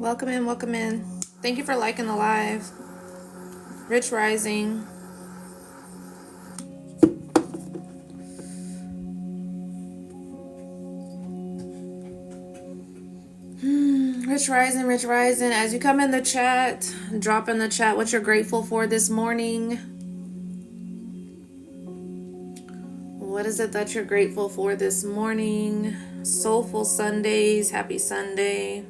Welcome in, welcome in. Thank you for liking the live. Rich Rising. Rich Rising, Rich Rising. As you come in the chat, drop in the chat what you're grateful for this morning. What is it that you're grateful for this morning? Soulful Sundays. Happy Sunday.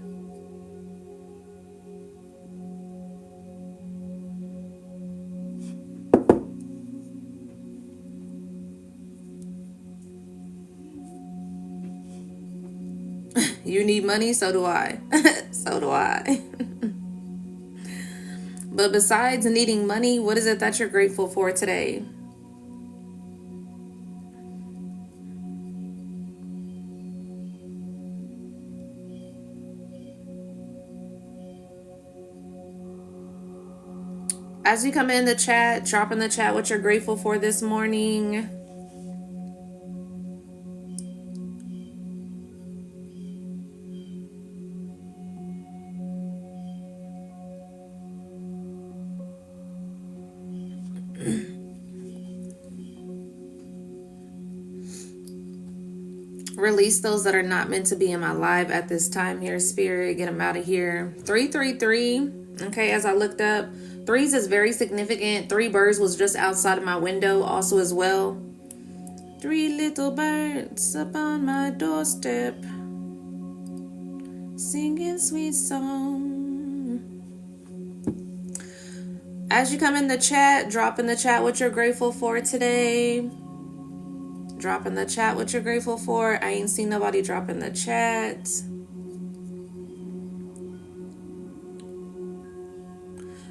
You need money, so do I. So do I. But besides needing money, what is it that you're grateful for today? As you come in the chat, drop in the chat what you're grateful for this morning. Release those that are not meant to be in my life at this time here, Spirit. Get them out of here. 333. Okay, as I looked up, threes is very significant. 3 birds was just outside of my window also as well. 3 little birds up on my doorstep, singing sweet song. As you come in the chat, drop in the chat what you're grateful for today. Drop in the chat what you're grateful for. I ain't seen nobody drop in the chat.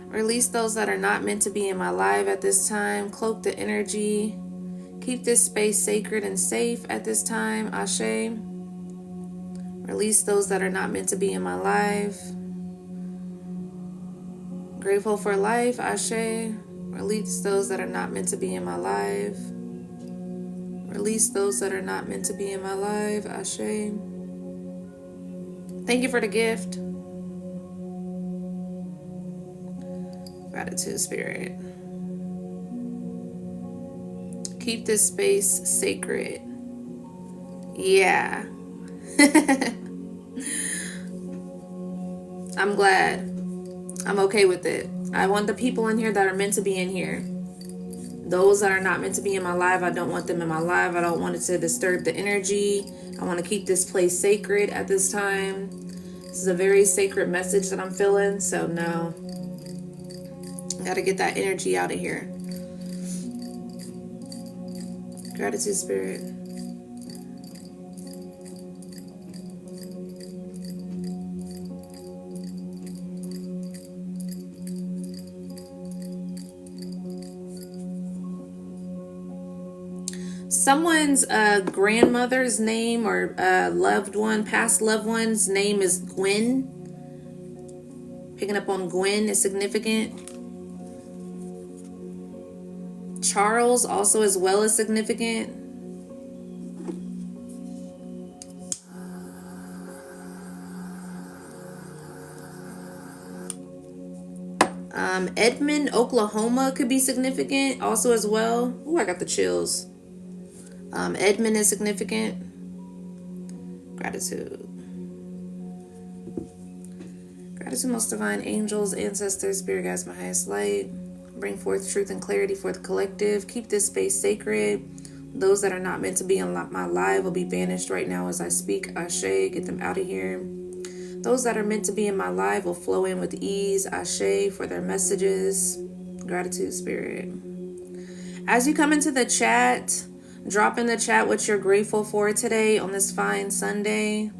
Release those that are not meant to be in my life at this time. Cloak the energy. Keep this space sacred and safe at this time. Ashe. Release those that are not meant to be in my life. Grateful for life. Ashe. Release those that are not meant to be in my life. Release those that are not meant to be in my life. Ashe. Thank you for the gift. Gratitude, Spirit. Keep this space sacred. Yeah. I'm glad. I'm okay with it. I want the people in here that are meant to be in here. Those that are not meant to be in my life, I don't want them in my life. I don't want it to disturb the energy. I want to keep this place sacred at this time. This is a very sacred message that I'm feeling, so no. I gotta get that energy out of here. Gratitude, Spirit. Someone's grandmother's name or loved one, past loved one's name is Gwen. Picking up on Gwen is significant. Charles also as well is significant. Edmond, Oklahoma could be significant also as well. Oh, I got the chills. Edmund is significant. Gratitude. Gratitude, most divine angels, ancestors, spirit guides, my highest light. Bring forth truth and clarity for the collective. Keep this space sacred. Those that are not meant to be in my life will be banished right now as I speak. Ashe, get them out of here. Those that are meant to be in my life will flow in with ease. Ashe for their messages. Gratitude, Spirit. As you come into the chat, drop in the chat what you're grateful for today on this fine Sunday.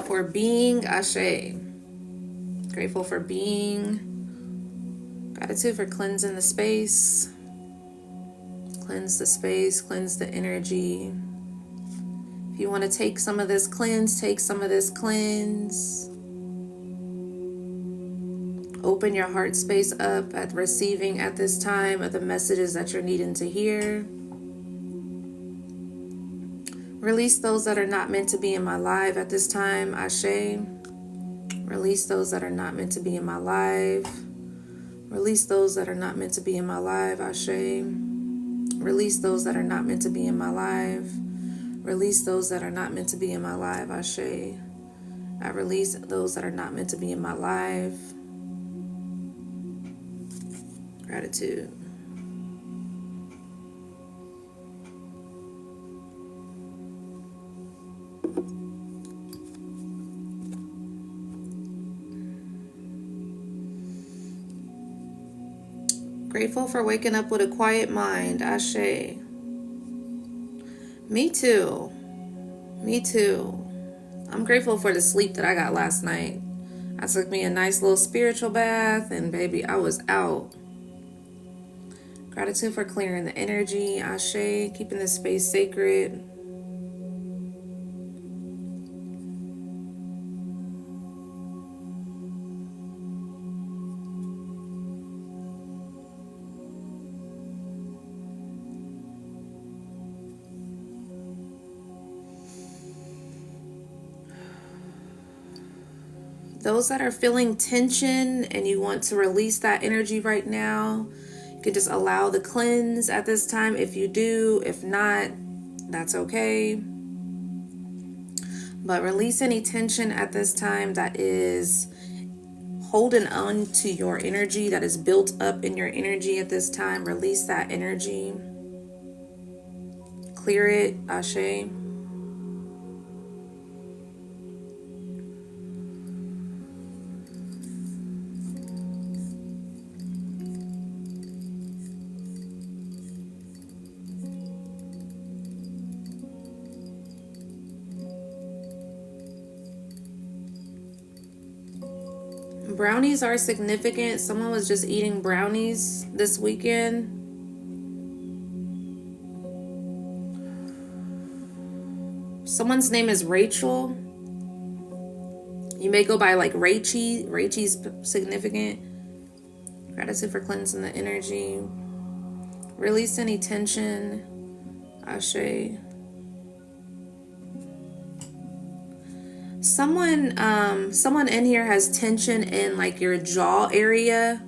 For being, Ashe. Grateful for being. Gratitude for cleansing the space. Cleanse the space, cleanse the energy. If you want to take some of this cleanse, take some of this cleanse. Open your heart space up at receiving at this time of the messages that you're needing to hear. Release those that are not meant to be in my life at this time, Ashe. Release those that are not meant to be in my life. Release those that are not meant to be in my life, Ashe. Release those that are not meant to be in my life. Release those that are not meant to be in my life, Ashe. I release those that are not meant to be in my life. Gratitude. Grateful for waking up with a quiet mind, Ashe. Me too. Me too. I'm grateful for the sleep that I got last night. I took me a nice little spiritual bath and baby, I was out. Gratitude for clearing the energy, Ashe, keeping the space sacred. Those that are feeling tension and you want to release that energy right now, you can just allow the cleanse at this time if you do. If not, that's okay. But release any tension at this time that is holding on to your energy, that is built up in your energy at this time. Release that energy. Clear it, Ashe. Brownies are significant. Someone was just eating brownies this weekend. Someone's name is Rachel. You may go by like Reiki. Reichi's significant. Gratitude for cleansing the energy. Release any tension. Ashe. Someone in here has tension in like your jaw area.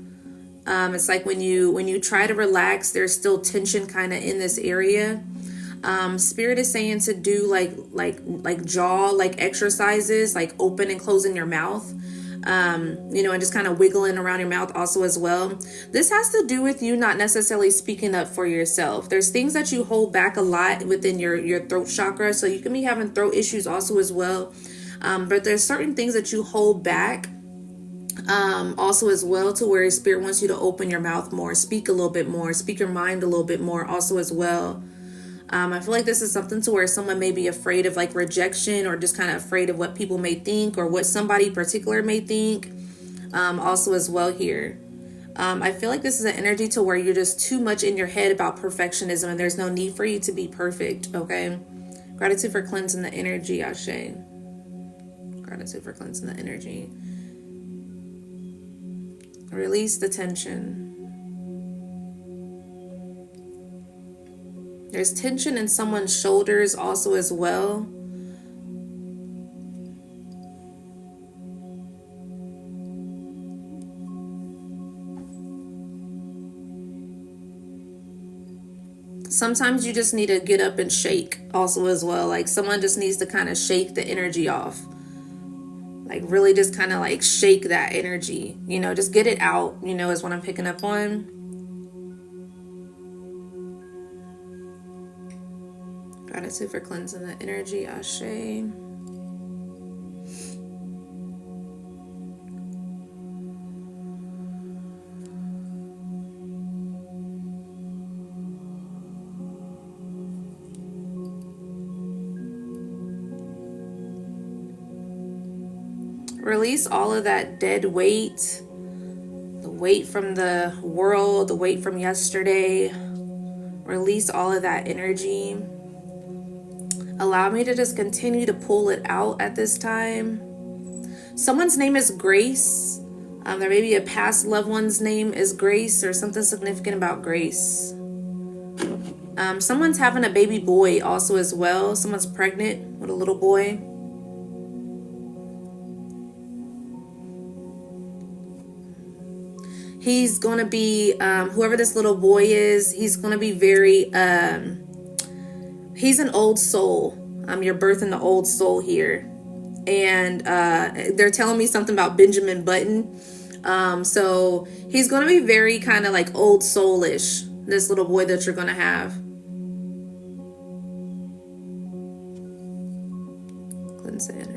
It's like when you try to relax, there's still tension kind of in this area. Spirit is saying to do like jaw like exercises, like open and closing your mouth. And just kind of wiggling around your mouth also as well. This has to do with you not necessarily speaking up for yourself. There's things that you hold back a lot within your throat chakra, so you can be having throat issues also as well. But there's certain things that you hold back also as well, to where Spirit wants you to open your mouth more, speak a little bit more, speak your mind a little bit more also as well. I feel like this is something to where someone may be afraid of like rejection, or just kind of afraid of what people may think, or what somebody particular may think also as well here. I feel like this is an energy to where you're just too much in your head about perfectionism, and there's no need for you to be perfect, okay? Gratitude for cleansing the energy, Ashe. Gratitude for cleansing the energy. Release the tension. There's tension in someone's shoulders also as well. Sometimes you just need to get up and shake also as well. Like someone just needs to kind of shake the energy off. Like really just kind of like shake that energy, just get it out, is what I'm picking up on. Gratitude for cleansing the energy, Ashe. Release all of that dead weight, the weight from the world, the weight from yesterday. Release all of that energy. Allow me to just continue to pull it out at this time. Someone's name is Grace. There may be a past loved one's name is Grace, or something significant about Grace. Someone's having a baby boy also as well. Someone's pregnant with a little boy. He's going to be, whoever this little boy is, he's going to be very, he's an old soul. You're birthing the old soul here. And they're telling me something about Benjamin Button. So he's going to be very kind of like old soulish, this little boy that you're going to have. Cleanse the energy.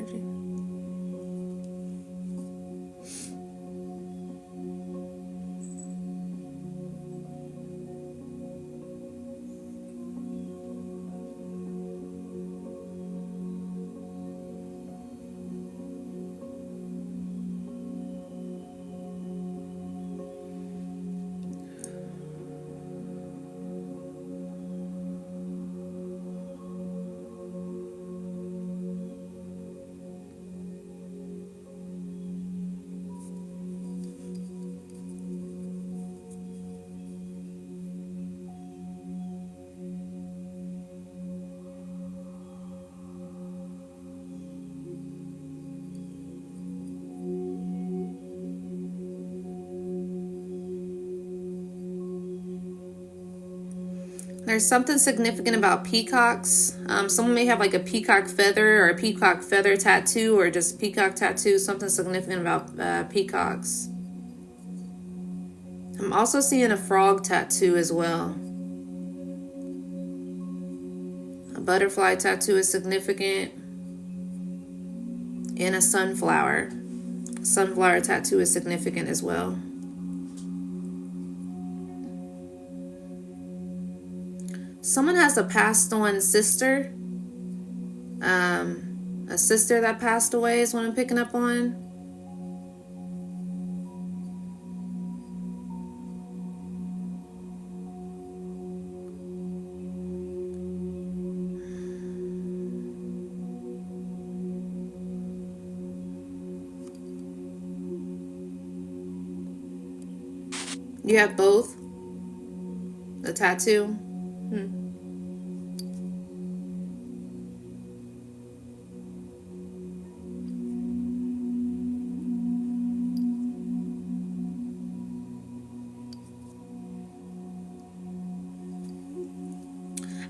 There's something significant about peacocks. Someone may have like a peacock feather or a peacock feather tattoo, or just peacock tattoo, something significant about peacocks. I'm also seeing a frog tattoo as well. A butterfly tattoo is significant. And a sunflower. Sunflower tattoo is significant as well. Someone has a passed on sister. A sister that passed away is what I'm picking up on. You have both? The tattoo?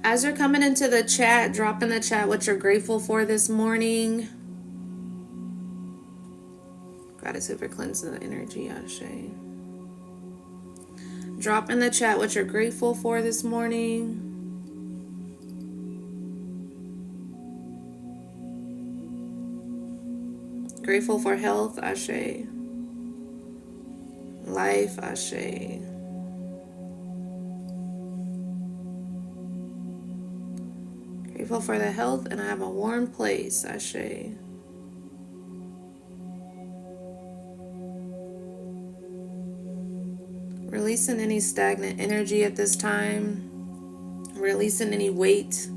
As you're coming into the chat, drop in the chat what you're grateful for this morning. Gratitude for cleansing the energy, Ashe. Drop in the chat what you're grateful for this morning. Grateful for health, Ashe. Life, Ashe. Grateful for the health, and I have a warm place, Ashe. Releasing any stagnant energy at this time. Releasing any weight.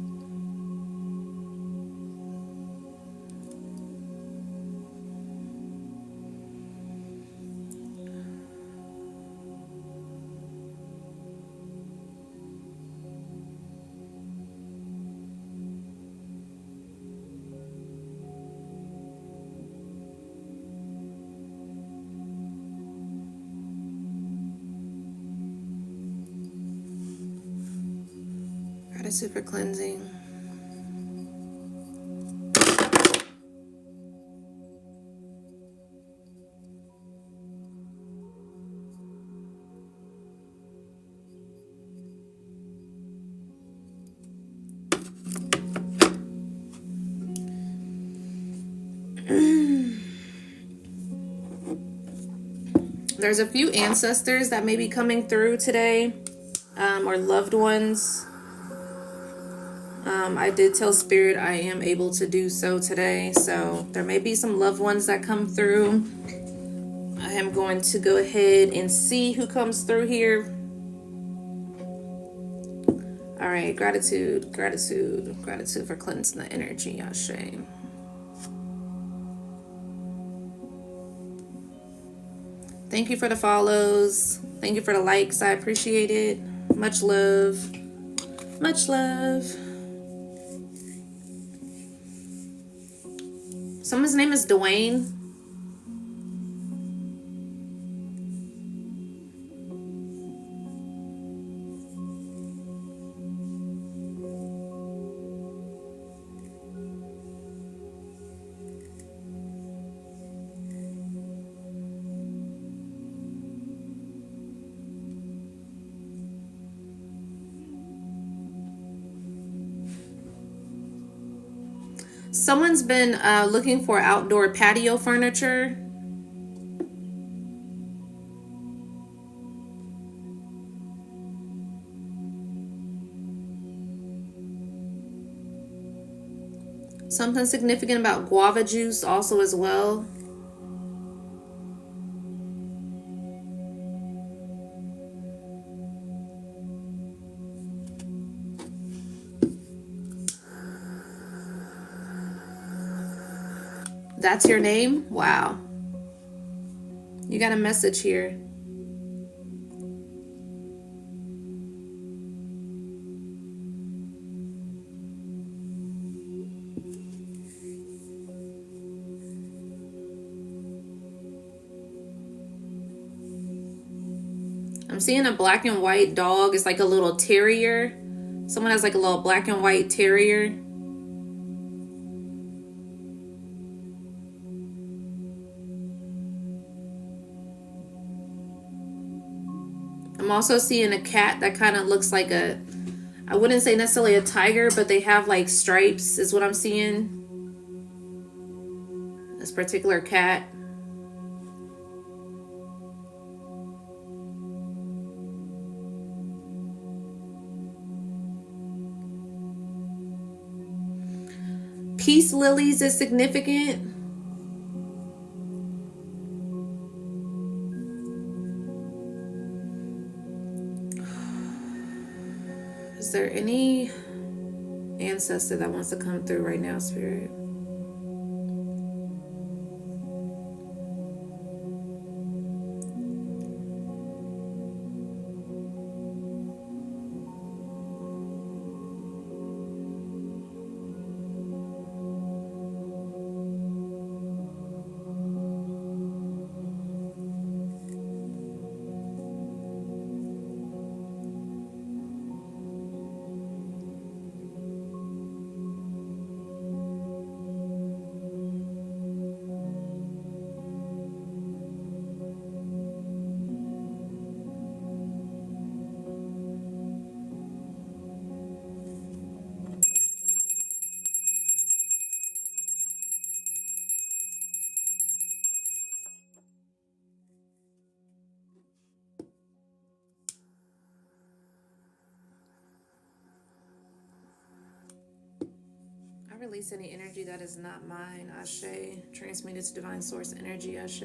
Super cleansing. There's a few ancestors that may be coming through today, or loved ones. I did tell Spirit I am able to do so today, so there may be some loved ones that come through. I am going to go ahead and see who comes through here. All right, gratitude, gratitude, gratitude for cleansing the energy, Ashe. Thank you for the follows. Thank you for the likes. I appreciate it. Much love. Much love. Someone's name is Dwayne. Someone's been looking for outdoor patio furniture. Something significant about guava juice also as well. That's your name? Wow. You got a message here. I'm seeing a black and white dog. It's like a little terrier. Someone has like a little black and white terrier. I'm also seeing a cat that kind of looks like a, I wouldn't say necessarily a tiger, but they have like stripes is what I'm seeing. This particular cat. Peace lilies is significant. Is there any ancestor that wants to come through right now, Spirit? I release any energy that is not mine, Ashe. Transmute its divine source energy, Ashe.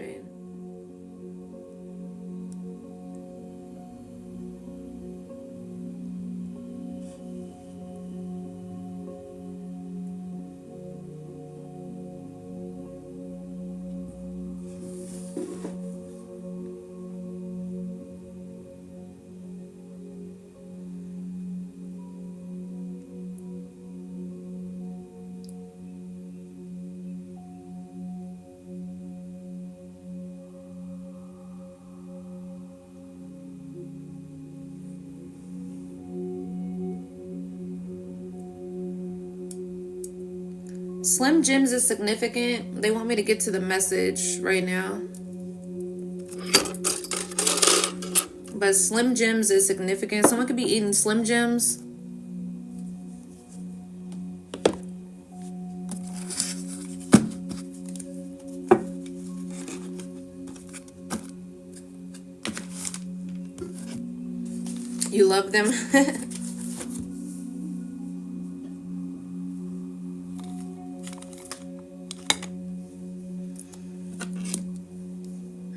Slim Jims is significant. They want me to get to the message right now. But Slim Jims is significant. Someone could be eating Slim Jims. You love them?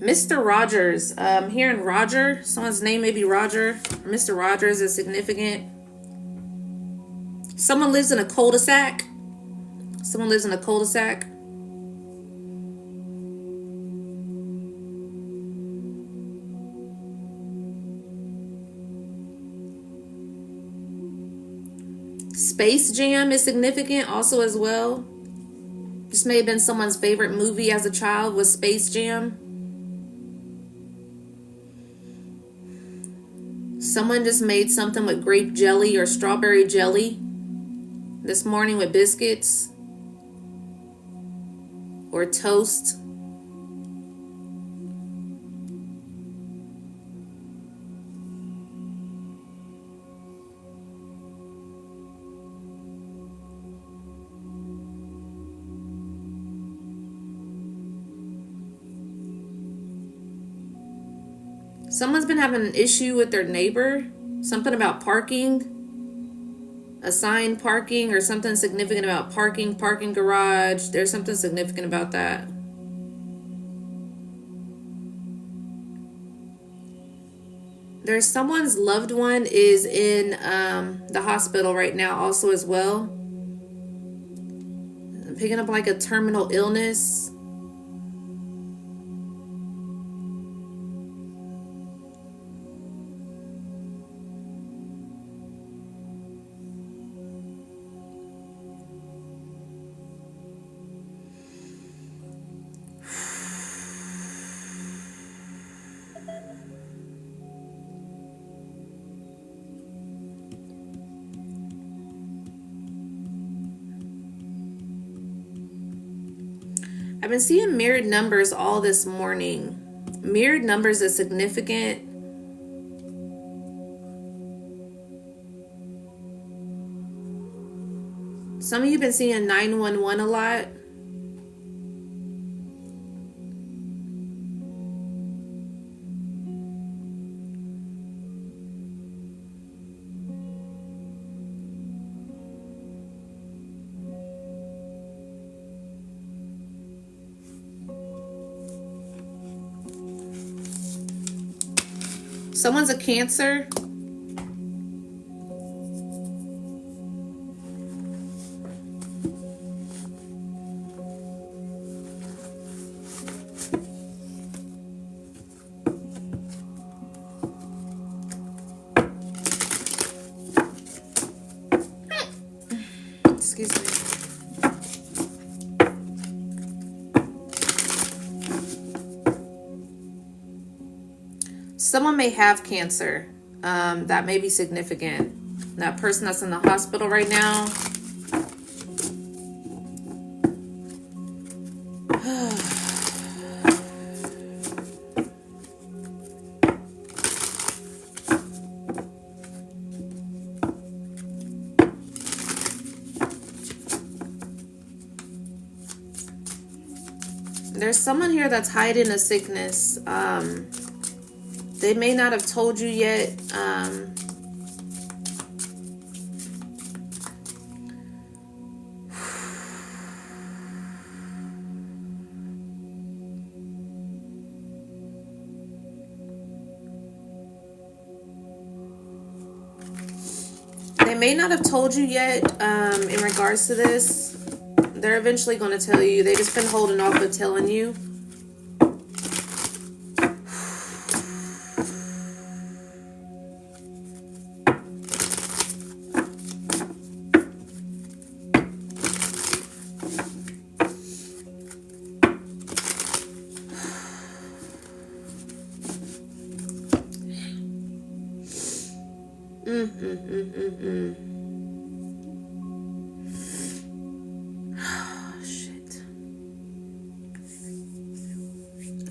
Mr. Rogers. Here in Roger. Someone's name may be Roger. Mr. Rogers is significant. Someone lives in a cul-de-sac. Someone lives in a cul-de-sac. Space Jam is significant also as well. This may have been someone's favorite movie as a child, was Space Jam. Someone just made something with grape jelly or strawberry jelly this morning with biscuits or toast. Someone's been having an issue with their neighbor. Something about parking. Assigned parking or something significant about parking garage. There's something significant about that. There's someone's loved one is in the hospital right now also as well. I'm picking up like a terminal illness. I've been seeing mirrored numbers all this morning. Mirrored numbers is significant. Some of you have been seeing 911 a lot. Someone's a Cancer. Excuse me. Someone may have Cancer. That may be significant. That person that's in the hospital right now. There's someone here that's hiding a sickness. They may not have told you yet. They may not have told you yet in regards to this. They're eventually going to tell you. They've just been holding off of telling you.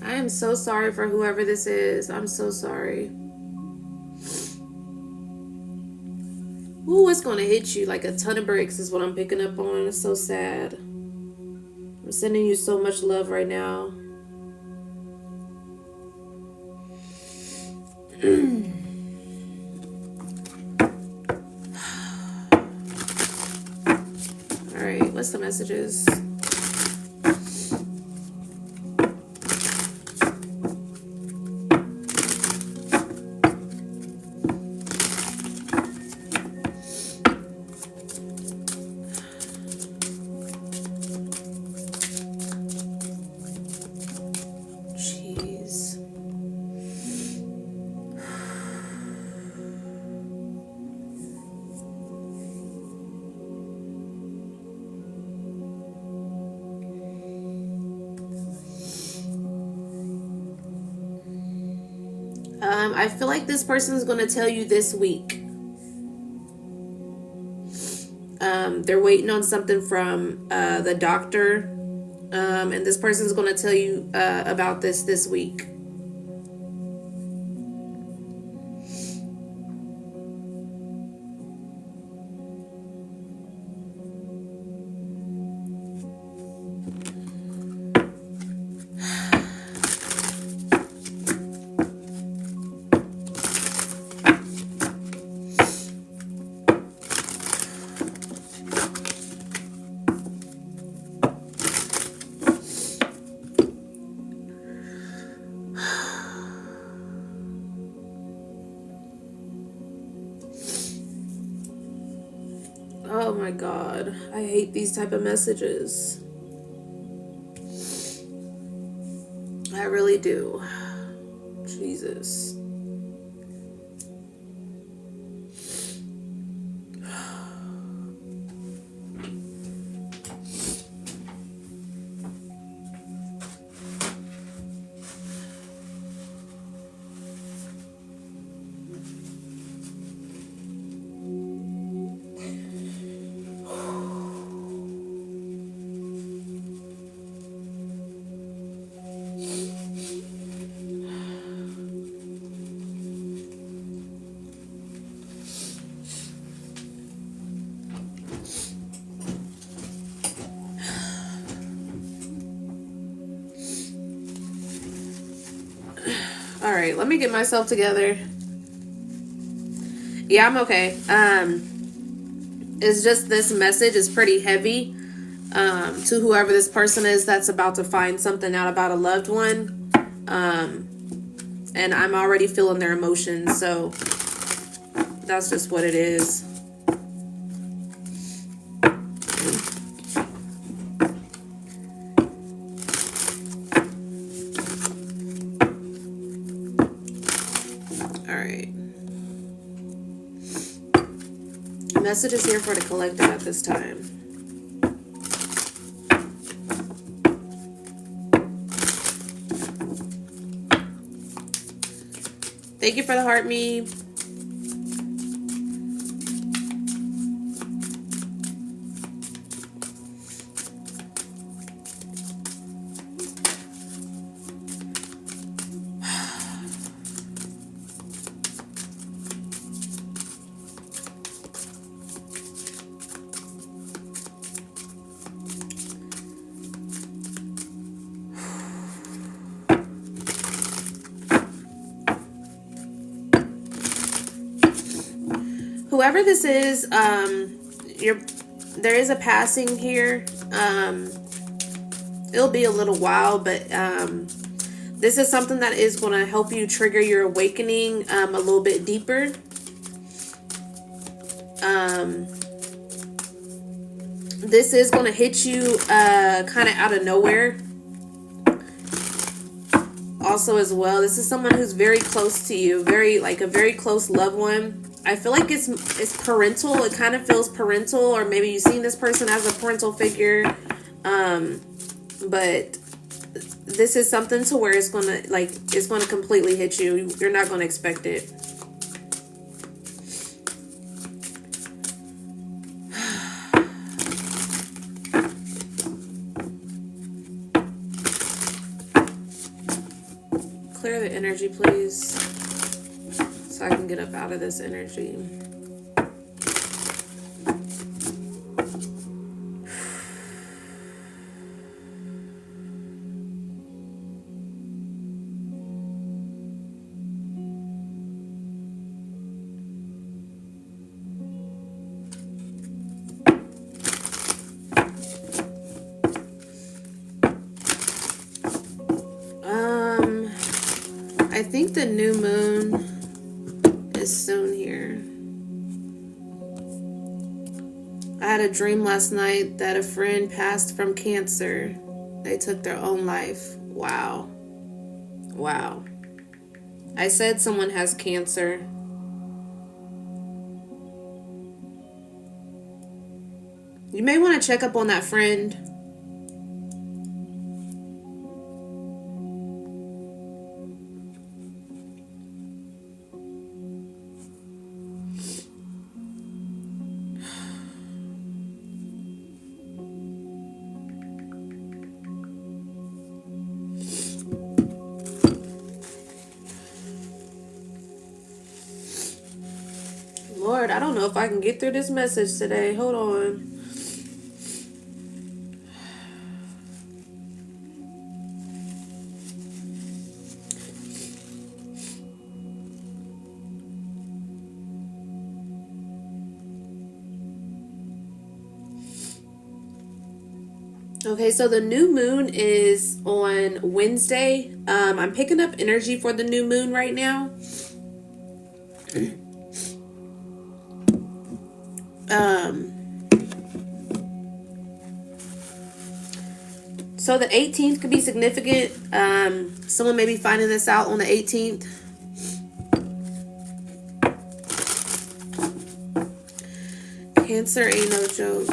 I am so sorry for whoever this is. I'm so sorry. Ooh, it's going to hit you like a ton of bricks is what I'm picking up on. It's so sad. I'm sending you so much love right now. All right, what's the messages? I feel like this person is going to tell you this week. They're waiting on something from the doctor. And this person is going to tell you about this week. Oh my God, I hate these type of messages. I really do. Jesus. All right, let me get myself together. Yeah, I'm okay. It's just this message is pretty heavy to whoever this person is that's about to find something out about a loved one. And I'm already feeling their emotions, so that's just what it is. Message is here for the collective at this time. Thank you for the heart, me. Whoever this is, there is a passing here. It'll be a little while, but this is something that is going to help you trigger your awakening a little bit deeper. This is going to hit you kind of out of nowhere. Also as well, this is someone who's very close to you, a very close loved one. I feel like it's parental. It kind of feels parental, or maybe you've seen this person as a parental figure. But this is something to where it's gonna completely hit you. You're not gonna expect it. Clear the energy, please, so I can get up out of this energy. I think the new moon is soon here. I had a dream last night that a friend passed from cancer. They took their own life. Wow. Wow. I said someone has cancer. You may want to check up on that friend. Lord, I don't know if I can get through this message today. Hold on. Okay, so the new moon is on Wednesday. I'm picking up energy for the new moon right now. So the 18th could be significant. Someone may be finding this out on the 18th. Cancer ain't no joke.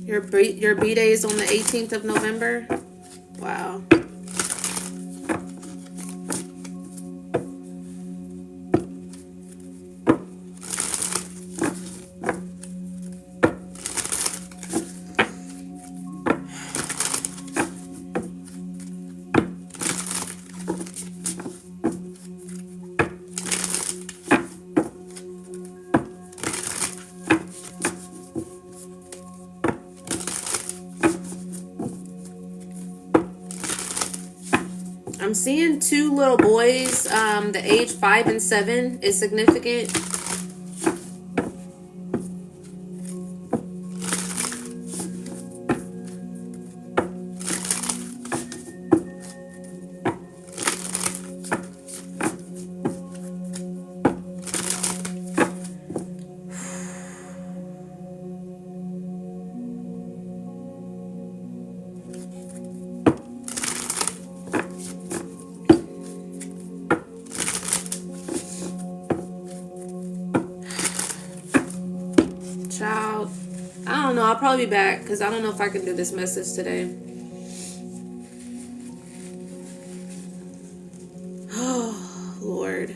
Your B-Day is on the 18th of November? Wow. I'm seeing two little boys. The age 5 and 7 is significant. Child, I don't know. I'll probably be back because I don't know if I can do this message today. Oh, Lord.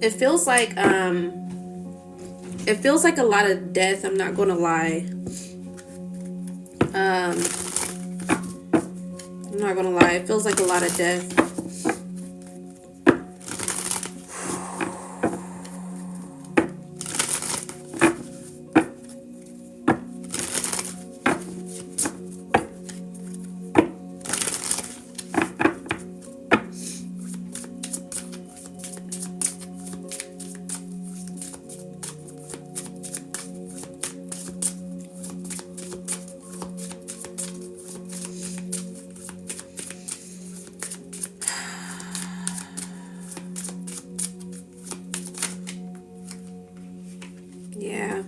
It feels like a lot of death, I'm not gonna lie. I'm not gonna lie, it feels like a lot of death. Yeah.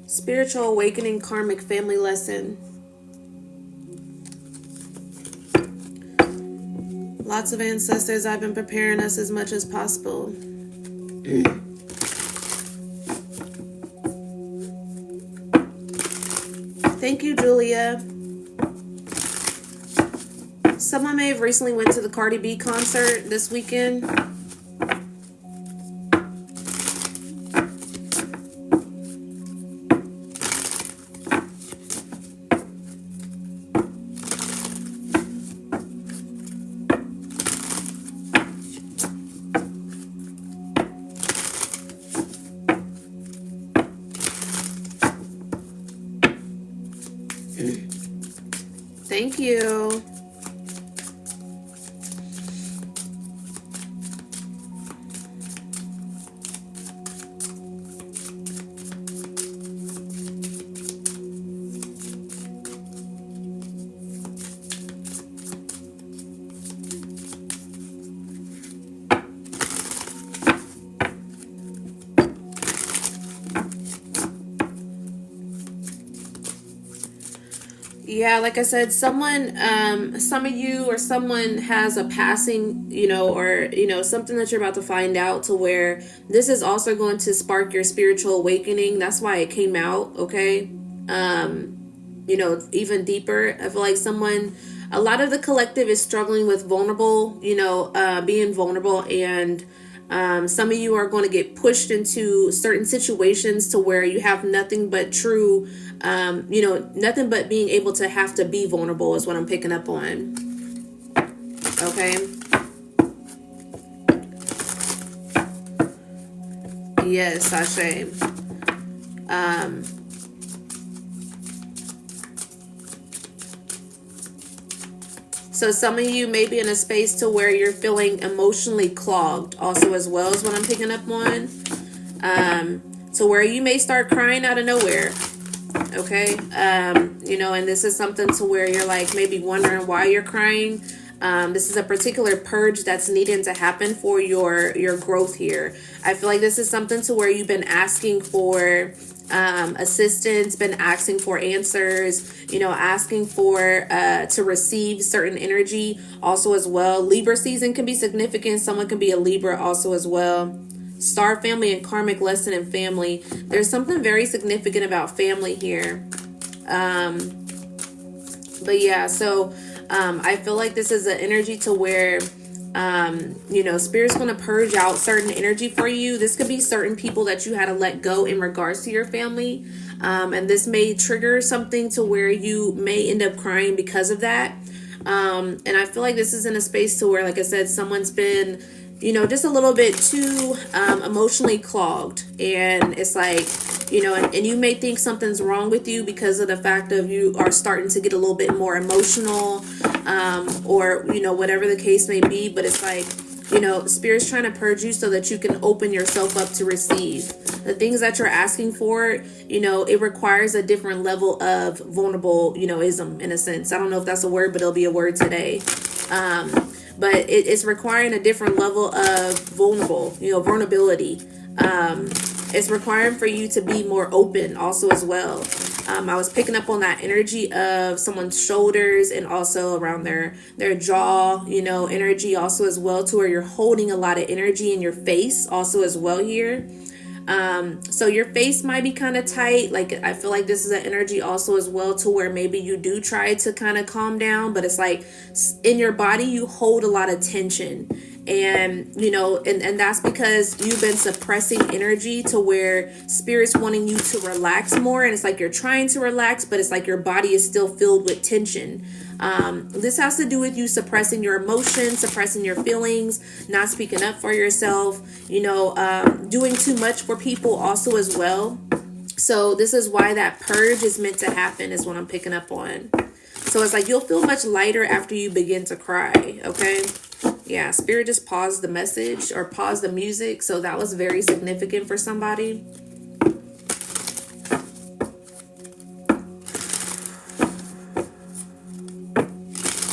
Spiritual awakening, karmic family lesson. Lots of ancestors, I've been preparing us as much as possible. Thank you, Julia. Someone may have recently went to the Cardi B concert this weekend. Thank you. Yeah, like I said, someone, some of you or someone has a passing, or, something that you're about to find out, to where this is also going to spark your spiritual awakening. That's why it came out, okay? Even deeper. I feel like a lot of the collective is struggling with being vulnerable, and some of you are going to get pushed into certain situations to where you have nothing but true, nothing but being able to have to be vulnerable is what I'm picking up on. Okay. Yes, Sashay. So some of you may be in a space to where you're feeling emotionally clogged also, as well, as what I'm picking up on. To where you may start crying out of nowhere. Okay. And this is something to where you're like maybe wondering why you're crying. This is a particular purge that's needing to happen for your growth here. I feel like this is something to where you've been asking for assistance, been asking for answers, asking for to receive certain energy also, as well. Libra season can be significant. Someone can be a Libra also, as well. Star family and karmic lesson in family. There's something very significant about family here. But yeah, so I feel like this is an energy to where Spirit's going to purge out certain energy for you. This could be certain people that you had to let go in regards to your family. And this may trigger something to where you may end up crying because of that. And I feel like this is in a space to where, like I said, someone's been, just a little bit too emotionally clogged. And it's like, and you may think something's wrong with you because of the fact of you are starting to get a little bit more emotional, or, whatever the case may be. But it's like, Spirit's trying to purge you so that you can open yourself up to receive the things that you're asking for. It requires a different level of vulnerable, ism, in a sense. I don't know if that's a word, but it'll be a word today. But it's requiring a different level of vulnerability. It's requiring for you to be more open also, as well. I was picking up on that energy of someone's shoulders and also around their jaw, energy also, as well, to where you're holding a lot of energy in your face also, as well, here. So your face might be kind of tight. Like, I feel like this is an energy also, as well, to where maybe you do try to kind of calm down, but it's like in your body you hold a lot of tension. And and that's because you've been suppressing energy to where Spirit's wanting you to relax more. And it's like you're trying to relax, but it's like your body is still filled with tension. This has to do with you suppressing your emotions, suppressing your feelings, not speaking up for yourself, doing too much for people also, as well. So this is why that purge is meant to happen, is what I'm picking up on. So it's like you'll feel much lighter after you begin to cry. Okay. Yeah, Spirit just paused the message or paused the music. So that was very significant for somebody.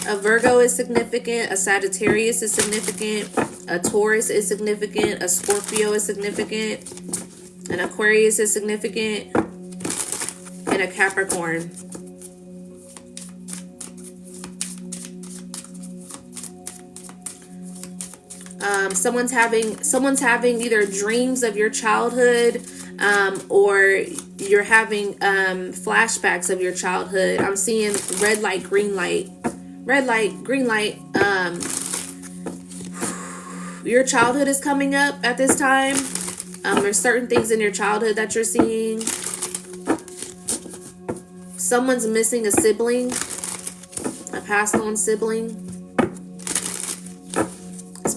A Virgo is significant. A Sagittarius is significant. A Taurus is significant. A Scorpio is significant. An Aquarius is significant. And a Capricorn. Someone's having either dreams of your childhood, or you're having flashbacks of your childhood. I'm seeing red light, green light, red light, green light. Your childhood is coming up at this time. There's certain things in your childhood that you're seeing. Someone's missing a sibling, a passed on sibling.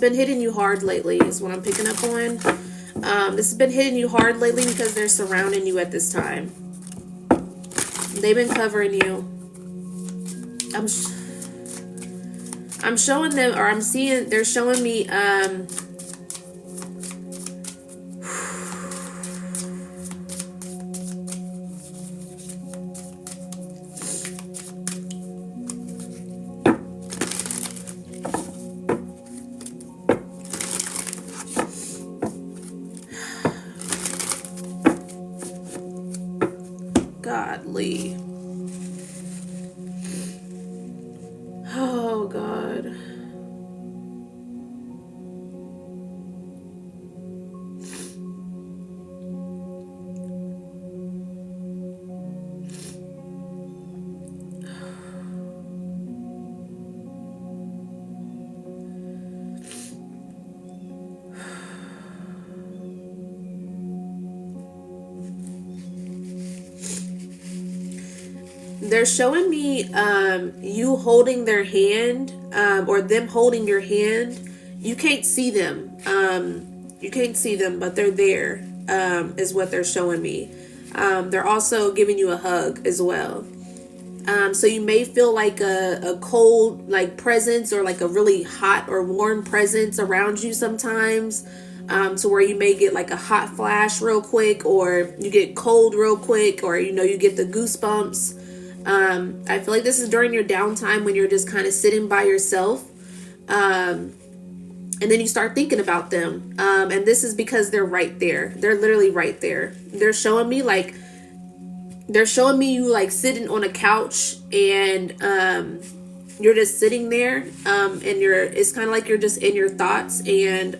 Been hitting you hard lately is what I'm picking up on. This has been hitting you hard lately because they're surrounding you at this time. They've been covering you. I'm showing them, or I'm seeing, they're showing me godly. they're showing me you holding their hand, or them holding your hand. You can't see them. You can't see them, but they're there, is what they're showing me. They're also giving you a hug as well. So you may feel like a cold, like, presence, or like a really hot or warm presence around you sometimes, to where you may get like a hot flash real quick, or you get cold real quick, or, you get the goosebumps. I feel like this is during your downtime when you're just kind of sitting by yourself. And then you start thinking about them. And this is because they're right there. They're literally right there. They're showing me you like sitting on a couch, and you're just sitting there, and it's kind of like you're just in your thoughts, and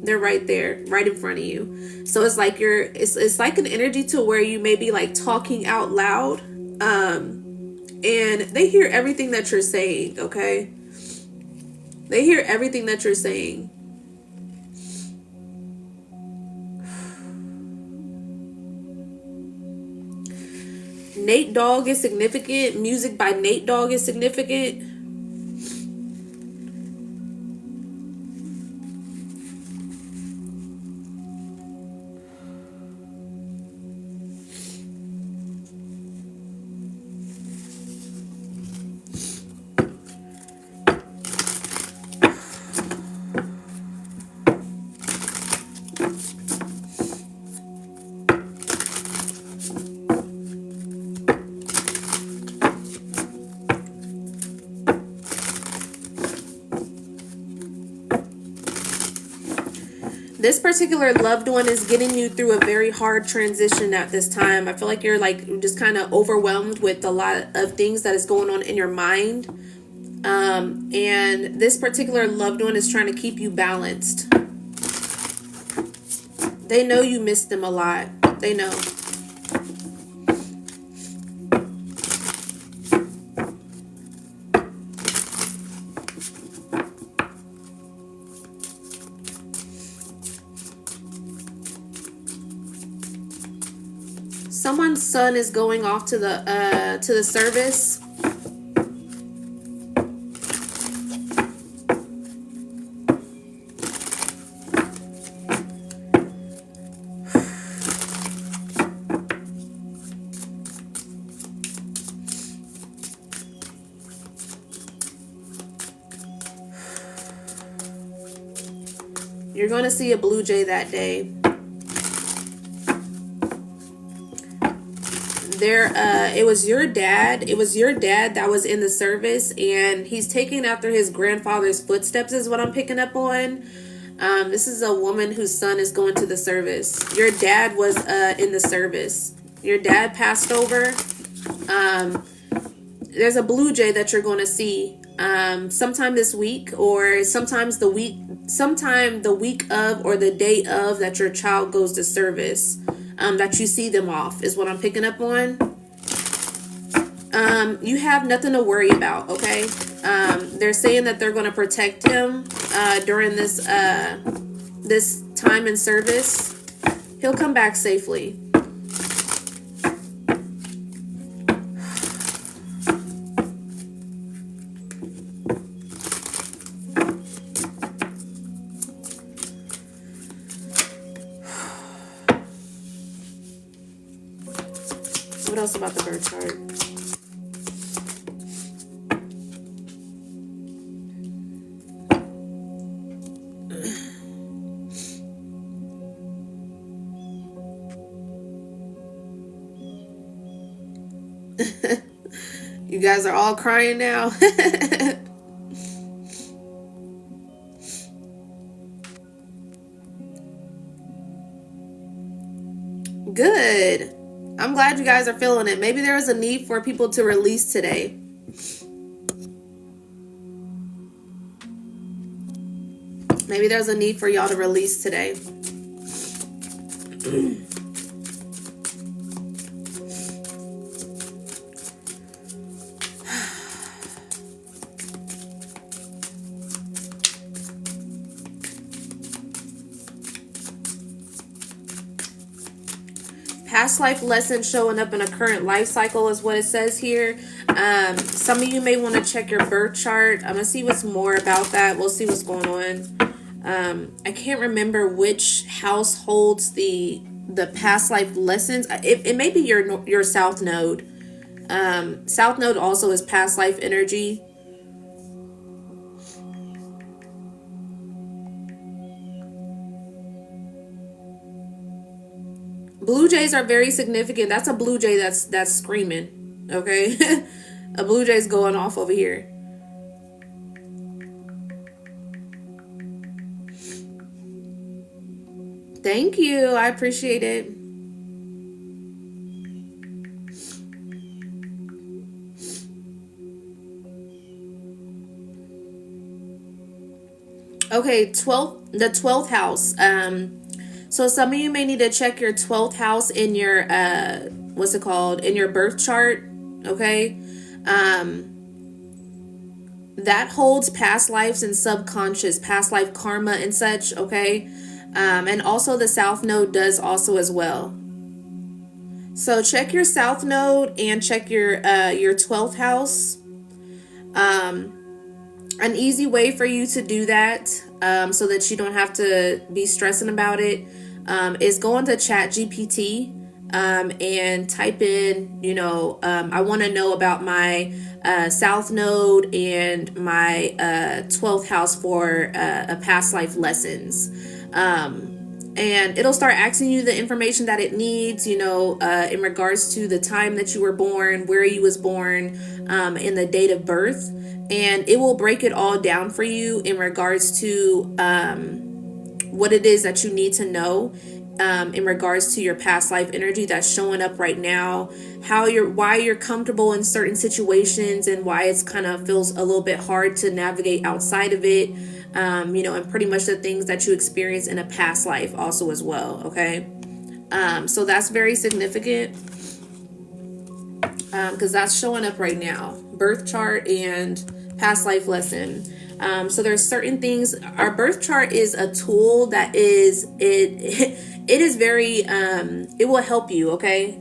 they're right there, right in front of you. So it's like it's like an energy to where you may be like talking out loud, and they hear everything that you're saying. Okay, they hear everything that you're saying. Nate Dogg is significant. Music by Nate Dogg is significant. This particular loved one is getting you through a very hard transition at this time. I feel like you're like just kind of overwhelmed with a lot of things that is going on in your mind. And this particular loved one is trying to keep you balanced. They know you miss them a lot. They know. Someone's son is going off to the service. You're going to see a blue jay that day. It was your dad that was in the service, and he's taking after his grandfather's footsteps, is what I'm picking up on. This is a woman whose son is going to the service. Your dad was in the service. Your dad passed over. There's a blue jay that you're going to see sometime this week, or sometime the week of, or the day of that your child goes to service. That you see them off is what I'm picking up on. You have nothing to worry about, okay? They're saying that they're going to protect him during this time in service. He'll come back safely. What else about the bird chart? You guys are all crying now. Good. I'm glad you guys are feeling it. Maybe there is a need for people to release today. Maybe there's a need for y'all to release today. Past life lessons showing up in a current life cycle is what it says here. Some of you may want to check your birth chart. I'm going to see what's more about that. We'll see what's going on. I can't remember which house holds the past life lessons. It may be your South Node. South Node also is past life energy. Blue jays are very significant. That's a blue jay that's screaming. Okay. A blue jay's going off over here. Thank you. I appreciate it. Okay, the 12th house. So some of you may need to check your 12th house in your what's it called? In your birth chart, okay? That holds past lives and subconscious, past life karma and such, okay? And also the South Node does also as well. So check your South Node and check your 12th house. An easy way for you to do that, so that you don't have to be stressing about it, is go into ChatGPT and type in, I want to know about my South Node and my 12th house for a past life lessons. And it'll start asking you the information that it needs, in regards to the time that you were born, where you was born, and the date of birth. And it will break it all down for you in regards to what it is that you need to know in regards to your past life energy that's showing up right now, why you're comfortable in certain situations, and why it's kind of feels a little bit hard to navigate outside of it, and pretty much the things that you experience in a past life also as well. Okay. So that's very significant, because that's showing up right now, birth chart and past life lesson. So there's certain things. Our birth chart is a tool that it is very it will help you. Okay.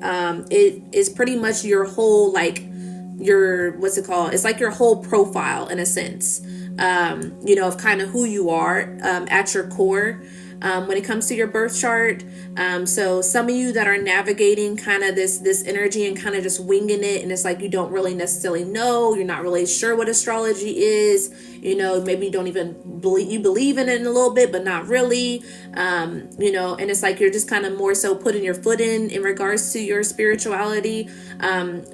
It is pretty much your whole, what's it called, it's like your whole profile in a sense, of kind of who you are at your core, when it comes to your birth chart. So some of you that are navigating kind of this energy and kind of just winging it, and it's like you don't really necessarily know, you're not really sure what astrology is, maybe you don't even believe in it a little bit, but not really, and it's like you're just kind of more so putting your foot in regards to your spirituality.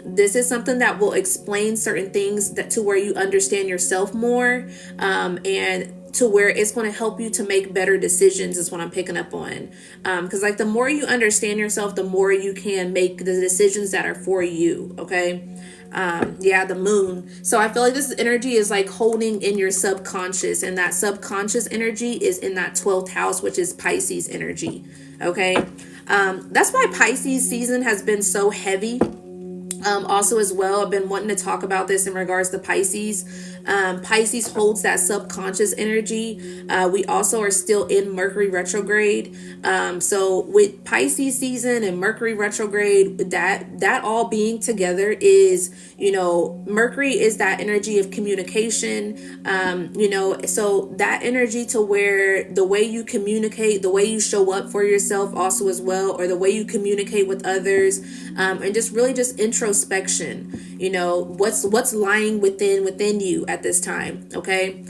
This is something that will explain certain things to where you understand yourself more, and to where it's going to help you to make better decisions is what I'm picking up on. Because the more you understand yourself, the more you can make the decisions that are for you. Okay. The moon. So I feel like this energy is like holding in your subconscious, and that subconscious energy is in that 12th house, which is Pisces energy. Okay. That's why Pisces season has been so heavy. Also as well, I've been wanting to talk about this in regards to Pisces. Pisces holds that subconscious energy. We also are still in Mercury retrograde. So with Pisces season and Mercury retrograde, that all being together is, Mercury is that energy of communication. So that energy to where the way you communicate, the way you show up for yourself also as well, or the way you communicate with others, and just really just introspection, what's lying within you at this time. Okay.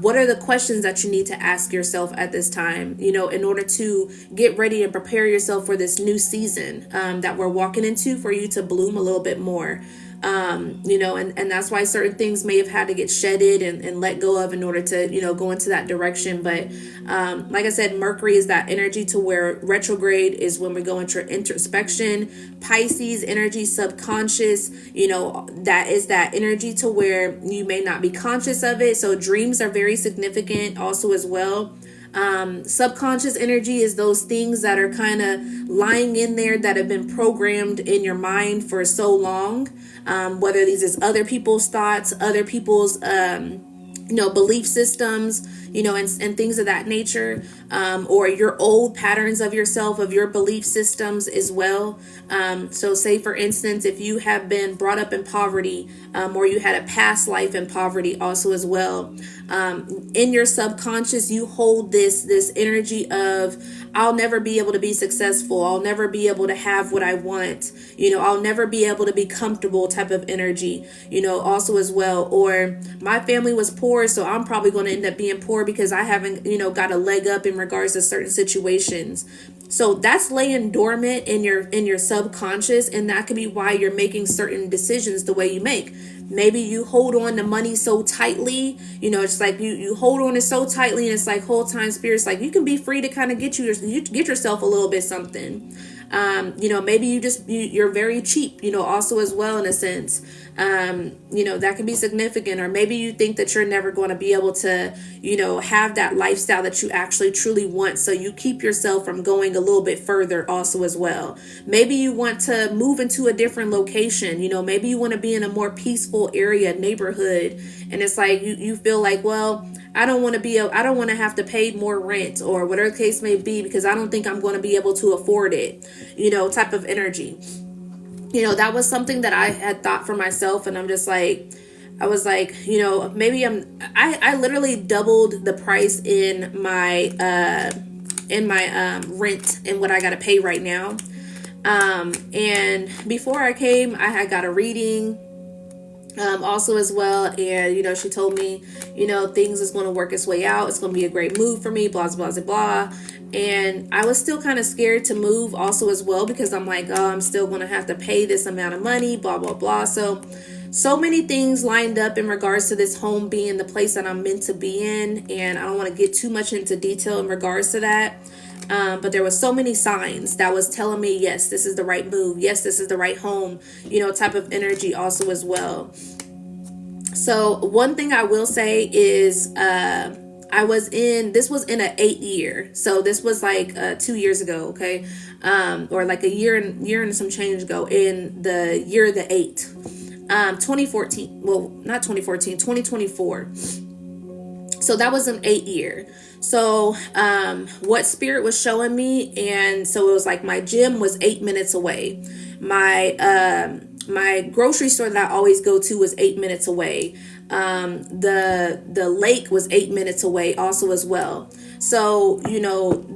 What are the questions that you need to ask yourself at this time, in order to get ready and prepare yourself for this new season that we're walking into, for you to bloom a little bit more. And that's why certain things may have had to get shedded and let go of in order to, go into that direction. But like I said, Mercury is that energy to where retrograde is when we go into introspection. Pisces energy, subconscious, that is that energy to where you may not be conscious of it. So dreams are very significant also as well. Subconscious energy is those things that are kind of lying in there that have been programmed in your mind for so long. Whether these is other people's thoughts, other people's belief systems, and things of that nature, or your old patterns of yourself, of your belief systems as well. So say, for instance, if you have been brought up in poverty, or you had a past life in poverty also as well, in your subconscious, you hold this energy of, I'll never be able to be successful. I'll never be able to have what I want. I'll never be able to be comfortable type of energy, also as well. Or my family was poor, so I'm probably going to end up being poor because I haven't, got a leg up in regards to certain situations. So that's laying dormant in your subconscious, and that could be why you're making certain decisions the way you make. Maybe you hold on to money so tightly, it's like you hold on it so tightly, and it's like whole time spirit's like, you can be free to kind of get yourself a little bit something. Maybe you're very cheap, also as well, in a sense. That can be significant. Or maybe you think that you're never going to be able to, have that lifestyle that you actually truly want. So you keep yourself from going a little bit further also as well. Maybe you want to move into a different location. Maybe you want to be in a more peaceful area, neighborhood. And it's like, you feel like, well, I don't want to have to pay more rent, or whatever the case may be, because I don't think I'm going to be able to afford it, type of energy. That was something that I had thought for myself. And I'm just like, I was like, maybe I literally doubled the price in my rent and what I got to pay right now. And before I came, I had got a reading, also as well. And, she told me, things is going to work its way out. It's going to be a great move for me, blah, blah, blah, blah. And I was still kind of scared to move also as well, because I'm like, oh, I'm still going to have to pay this amount of money, blah, blah, blah. So many things lined up in regards to this home being the place that I'm meant to be in. And I don't want to get too much into detail in regards to that. But there was so many signs that was telling me, yes, this is the right move. Yes, this is the right home, type of energy also as well. So one thing I will say is, this was in an 8 year. So this was like 2 years ago. Okay. Or like a year and some change ago, in the year of the 8, 2014. Well, not 2014, 2024. So that was an 8 year. So, what spirit was showing me. And so it was like, my gym was 8 minutes away. My grocery store that I always go to was 8 minutes away. The lake was 8 minutes away also as well. So,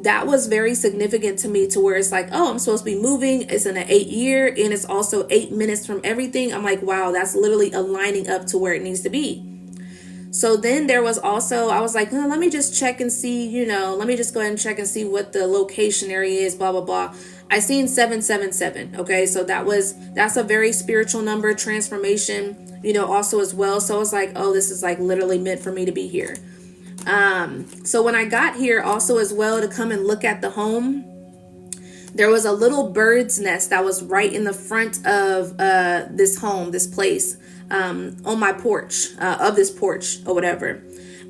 that was very significant to me, to where it's like, oh, I'm supposed to be moving. It's in an 8 year, and it's also 8 minutes from everything. I'm like, wow, that's literally aligning up to where it needs to be. So then there was also, I was like, let me just check and see, let me just go ahead and check and see what the location area is, blah, blah, blah. I seen 777. Okay. So that's a very spiritual number, transformation, also as well. So I was like, oh, this is like literally meant for me to be here. So when I got here also as well to come and look at the home, there was a little bird's nest that was right in the front of this home, this place, on my porch, of this porch or whatever.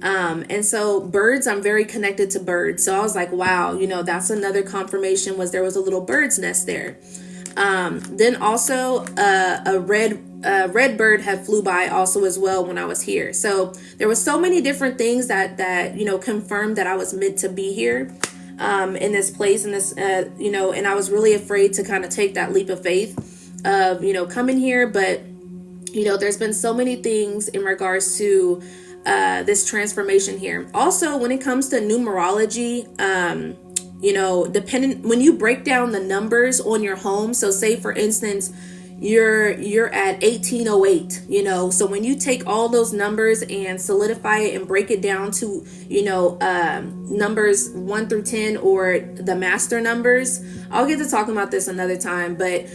And so birds, I'm very connected to birds. So I was like, wow, that's another confirmation, was there was a little bird's nest there. Then also a red bird had flew by also as well when I was here. So there was so many different things that confirmed that I was meant to be here, in this place, in this, and I was really afraid to kind of take that leap of faith of, coming here. But, there's been so many things in regards to this transformation here. Also, when it comes to numerology, depending, when you break down the numbers on your home, so say for instance, you're at 1808, so when you take all those numbers and solidify it and break it down to, numbers 1 through 10, or the master numbers, I'll get to talking about this another time, but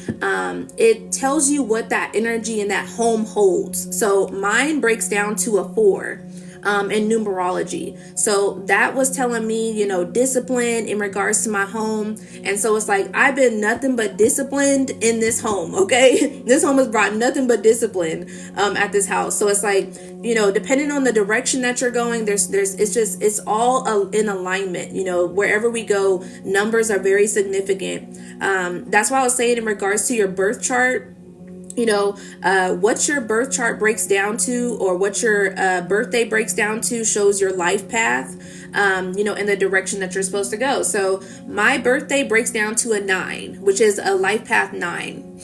it tells you what that energy in that home holds. So mine breaks down to a 4. In numerology. So that was telling me, discipline in regards to my home. And so it's like, I've been nothing but disciplined in this home. Okay. This home has brought nothing but discipline, at this house. So it's like, depending on the direction that you're going, it's all in alignment, wherever we go, numbers are very significant. That's why I was saying in regards to your birth chart, what your birth chart breaks down to, or what your birthday breaks down to, shows your life path, in the direction that you're supposed to go. So my birthday breaks down to a 9, which is a life path 9.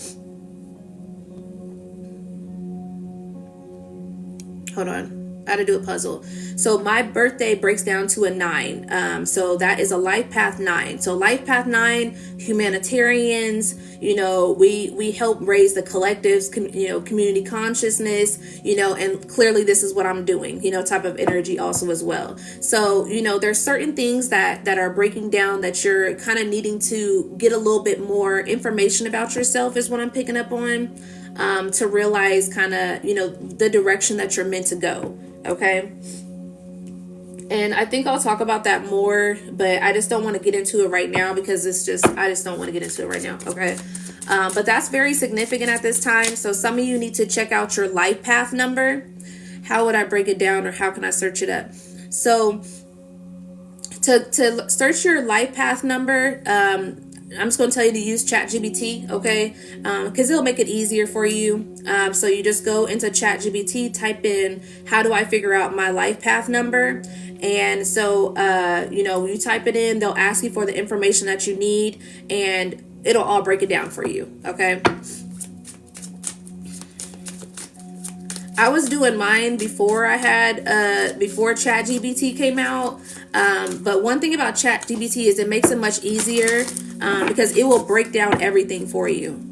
Hold on. I had to do a puzzle. So my birthday breaks down to a 9. So that is a life path 9. So life path 9, humanitarians, we help raise the collective's, community consciousness, and clearly this is what I'm doing, type of energy also as well. So, there's certain things that are breaking down that you're kind of needing to get a little bit more information about yourself is what I'm picking up on, to realize kind of, the direction that you're meant to go. Okay. And I think I'll talk about that more, but I just don't want to get into it right now because I just don't want to get into it right now. Okay. But that's very significant at this time. So some of you need to check out your life path number. How would I break it down, or how can I search it up? So to search your life path number, I'm just going to tell you to use ChatGPT, okay? Because it'll make it easier for you. So you just go into ChatGPT, type in, how do I figure out my life path number? And so, you type it in, they'll ask you for the information that you need, and it'll all break it down for you, okay? I was doing mine before before ChatGPT came out. But one thing about ChatGPT is it makes it much easier, because it will break down everything for you.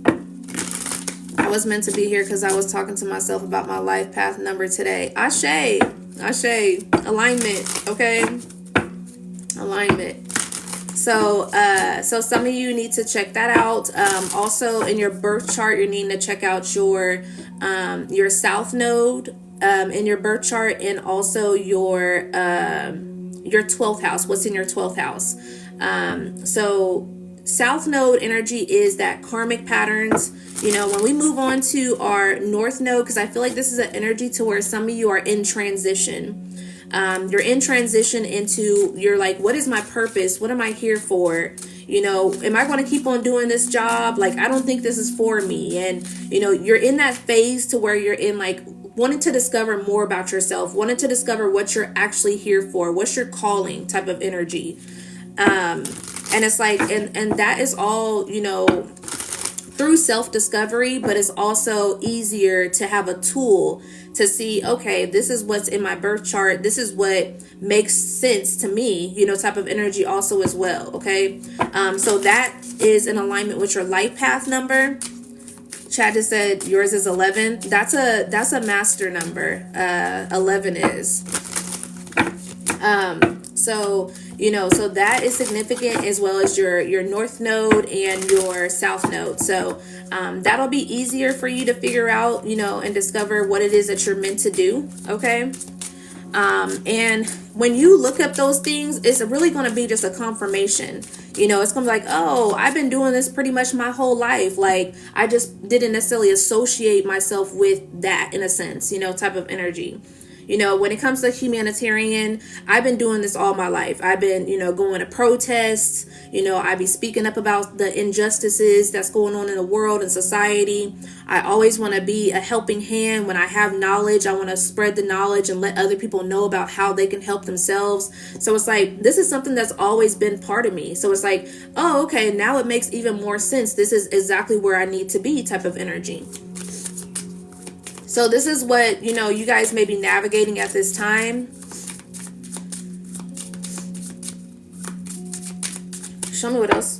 I was meant to be here because I was talking to myself about my life path number today. Ashe, alignment, okay? Alignment. So some of you need to check that out. Also in your birth chart, you're needing to check out your south node, in your birth chart, and also your 12th house. What's in your 12th house? So south node energy is that karmic patterns. When we move on to our north node, because I feel like this is an energy to where some of you are in transition. You're in transition into, you're like, what is my purpose? What am I here for? Am I going to keep on doing this job? Like, I don't think this is for me. And, you're in that phase to where you're in like wanting to discover more about yourself, wanting to discover what you're actually here for, what's your calling type of energy. And it's like, and that is all, through self-discovery, but it's also easier to have a tool to see, okay, this is what's in my birth chart. This is what makes sense to me, type of energy also as well. Okay. So that is in alignment with your life path number. Chad just said yours is 11. That's a master number. 11 is. So that is significant, as well as your north node and your south node. So that'll be easier for you to figure out, and discover what it is that you're meant to do. Okay. And when you look up those things, it's really going to be just a confirmation. It's going to be like, oh, I've been doing this pretty much my whole life. Like, I just didn't necessarily associate myself with that, in a sense, type of energy. When it comes to humanitarian, I've been doing this all my life. I've been, going to protests, I be speaking up about the injustices that's going on in the world and society. I always want to be a helping hand. When I have knowledge, I want to spread the knowledge and let other people know about how they can help themselves. So it's like, this is something that's always been part of me. So it's like, oh, okay, now it makes even more sense. This is exactly where I need to be type of energy. So this is what, you guys may be navigating at this time. Show me what else.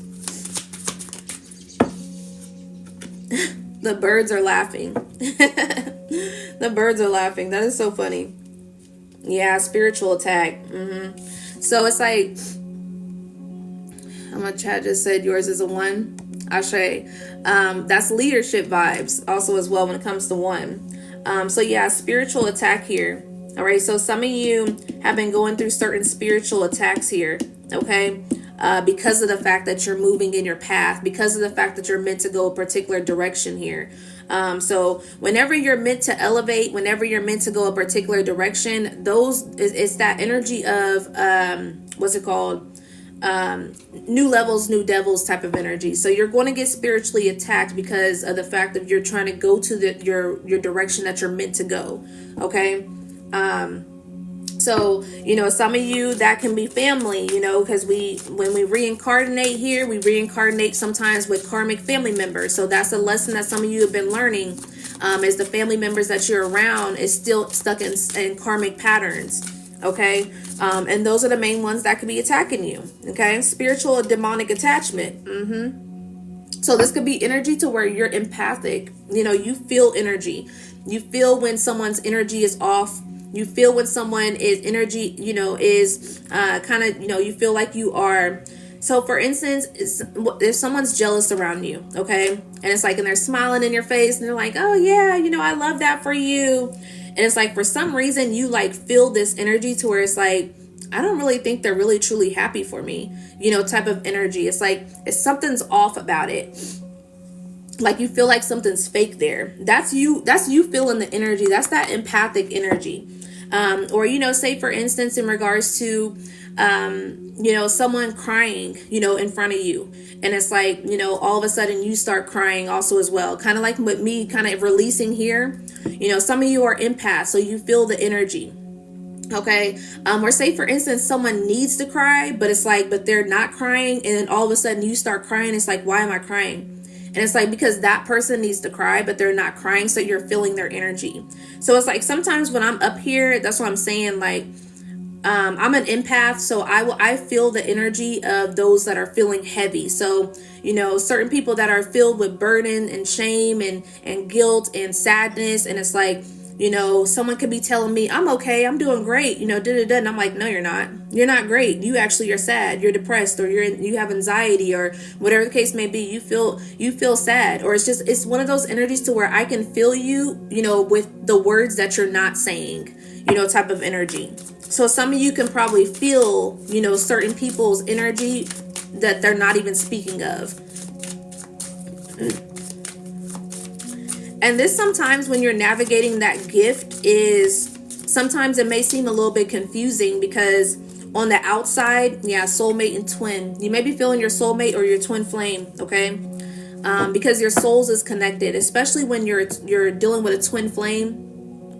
The birds are laughing. The birds are laughing. That is so funny. Yeah, spiritual attack. So it's like, Chad just said yours is a 1. Ashe. That's leadership vibes also as well when it comes to 1. So yeah, spiritual attack here. All right. So some of you have been going through certain spiritual attacks here. Okay. Because of the fact that you're moving in your path, because of the fact that you're meant to go a particular direction here. So whenever you're meant to elevate, whenever you're meant to go a particular direction, it's that energy of, what's it called? new levels, new devils type of energy. So you're going to get spiritually attacked because of the fact that you're trying to go to your direction that you're meant to go. Okay. So, some of you, that can be family, because when we reincarnate here, we reincarnate sometimes with karmic family members. So that's a lesson that some of you have been learning, is the family members that you're around is still stuck in karmic patterns. Okay. And those are the main ones that could be attacking you. Okay. Spiritual or demonic attachment. So this could be energy to where you're empathic. You feel energy. You feel when someone's energy is off. You feel when someone is energy, is kind of, you feel like you are. So for instance, if someone's jealous around you, okay, and it's like, and they're smiling in your face and they're like, oh yeah, I love that for you. And it's like, for some reason you like feel this energy to where it's like, I don't really think they're really truly happy for me, type of energy. It's like, something's off about it. Like you feel like something's fake there. That's you feeling the energy. That's that empathic energy. Or, say for instance, in regards to, someone crying, in front of you. And it's like, all of a sudden you start crying also as well. Kind of like with me kind of releasing here, some of you are empaths, so you feel the energy. Okay. Or say for instance, someone needs to cry, but it's like, but they're not crying. And then all of a sudden you start crying. It's like, why am I crying? And it's like, because that person needs to cry, but they're not crying. So you're feeling their energy. So it's like, sometimes when I'm up here, that's what I'm saying. Like, I'm an empath. So I feel the energy of those that are feeling heavy. So, certain people that are filled with burden and shame and guilt and sadness. And it's like, someone could be telling me, I'm okay, I'm doing great, and I'm like, no, you're not. You're not great. You actually are sad. You're depressed, or you have anxiety, or whatever the case may be. You feel sad, or it's one of those energies to where I can feel you, with the words that you're not saying, type of energy. So some of you can probably feel, certain people's energy that they're not even speaking of. And this sometimes when you're navigating that gift sometimes it may seem a little bit confusing because on the outside, soulmate and twin. You may be feeling your soulmate or your twin flame, okay? Because your souls is connected, especially when you're dealing with a twin flame.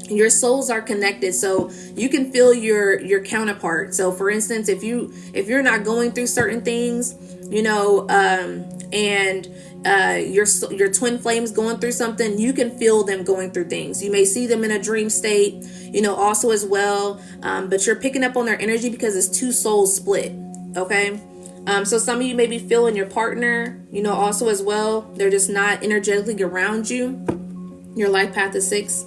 Your souls are connected, so you can feel your counterpart. So for instance, if you're not going through certain things, and your twin flames going through something, you can feel them going through things. You may see them in a dream state, also as well, but you're picking up on their energy because it's two souls split. Okay. So some of you may be feeling your partner, also as well. They're just not energetically around you. Your life path is 6.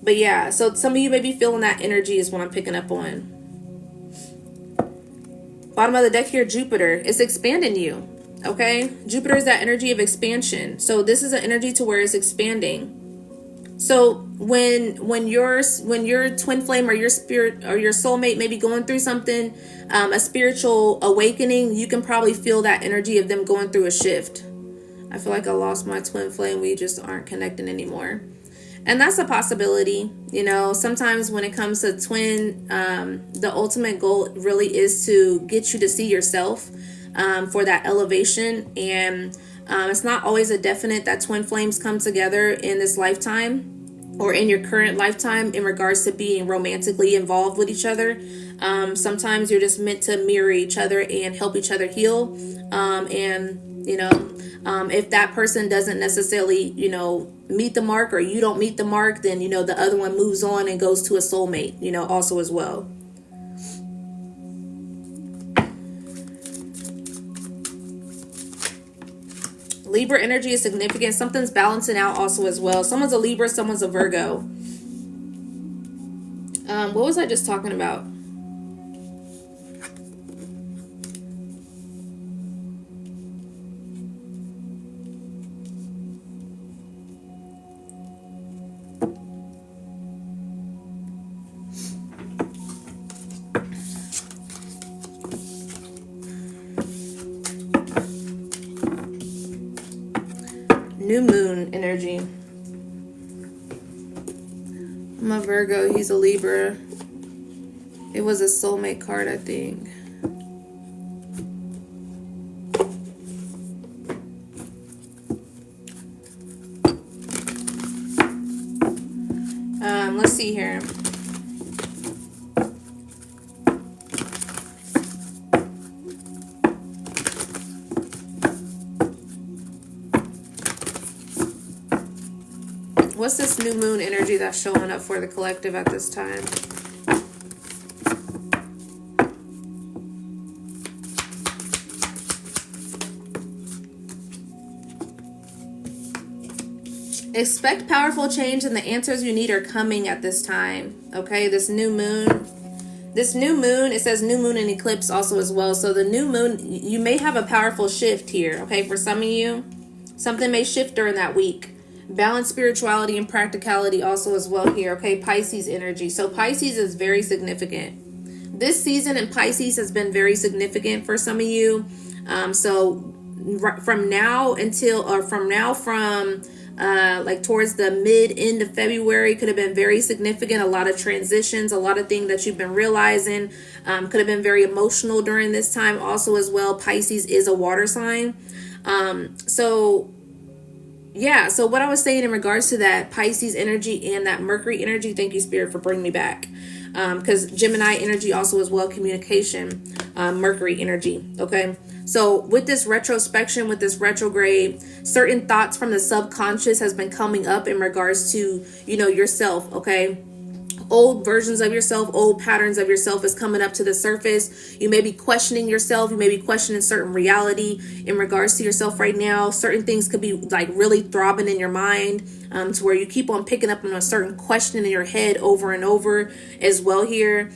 But yeah, so some of you may be feeling that energy is what I'm picking up on. Bottom of the deck here, Jupiter. It's expanding you. Okay. Jupiter is that energy of expansion. So this is an energy to where it's expanding. So when your twin flame or your spirit or your soulmate may be going through something, a spiritual awakening, you can probably feel that energy of them going through a shift. I feel like I lost my twin flame. We just aren't connecting anymore. And that's a possibility. Sometimes when it comes to twin, the ultimate goal really is to get you to see yourself, for that elevation. And it's not always a definite that twin flames come together in this lifetime or in your current lifetime in regards to being romantically involved with each other. Sometimes you're just meant to mirror each other and help each other heal. If that person doesn't necessarily, meet the mark, or you don't meet the mark, then, the other one moves on and goes to a soulmate, also as well. Libra energy is significant. Something's balancing out also as well. Someone's a Libra, someone's a Virgo. What was I just talking about? New moon energy. I'm a Virgo, he's a Libra. It was a soulmate card, I think. Let's see here. What's this new moon energy that's showing up for the collective at this time? Expect powerful change, and the answers you need are coming at this time. Okay, this new moon. This new moon, it says new moon and eclipse also as well. So the new moon, you may have a powerful shift here. Okay, for some of you, something may shift during that week. Balance spirituality and practicality also as well here. Okay, Pisces energy. So Pisces is very significant. This season in Pisces has been very significant for some of you. So from now until, or from now from like towards the end of February could have been very significant. A lot of transitions, a lot of things that you've been realizing, could have been very emotional during this time also as well. Pisces is a water sign. So yeah, so what I was saying in regards to that Pisces energy and that Mercury energy, thank you, Spirit, for bringing me back. Because Gemini energy also as well, communication, Mercury energy, okay? So with this retrospection, with this retrograde, certain thoughts from the subconscious has been coming up in regards to, you know, yourself, okay? Old versions of yourself, old patterns of yourself is coming up to the surface. You may be questioning yourself. You may be questioning certain reality in regards to yourself right now. Certain things could be like really throbbing in your mind, to where you keep on picking up on a certain question in your head over and over as well here.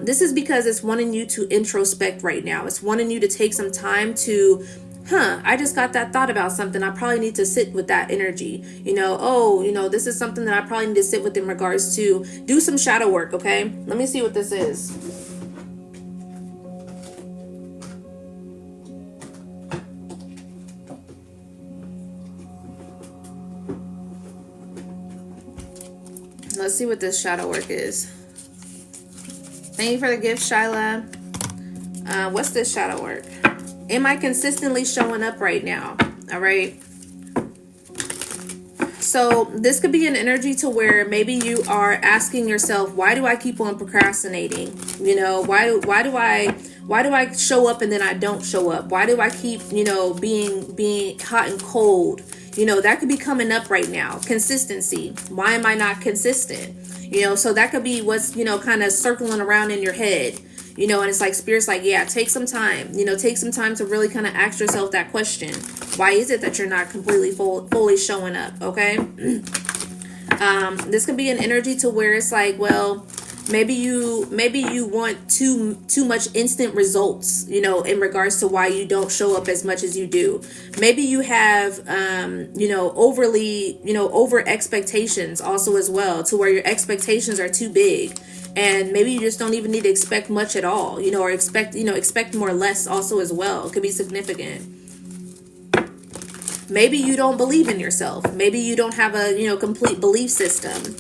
This is because it's wanting you to introspect right now. It's wanting you to take some time to, I just got that thought about something. I probably need to sit with that energy. This is something that I probably need to sit with in regards to do some shadow work, okay? Let me see what this is. Let's see what this shadow work is. Thank you for the gift, Shyla. What's this shadow work? Am I consistently showing up right now? All right. So this could be an energy to where maybe you are asking yourself, why do I keep on procrastinating? You know, why do I show up and then I don't show up? Why do I keep, being hot and cold? You know, that could be coming up right now. Consistency. Why am I not consistent? So that could be what's, kind of circling around in your head. And it's like Spirit's like, yeah, take some time, take some time to really kind of ask yourself that question. Why is it that you're not completely fully showing up? Okay. This could be an energy to where it's like, well, maybe you want too much instant results, in regards to why you don't show up as much as you do. Maybe you have, overly, over expectations also as well, to where your expectations are too big. And maybe you just don't even need to expect much at all, or expect more or less also as well. It could be significant. Maybe you don't believe in yourself. Maybe you don't have a, complete belief system,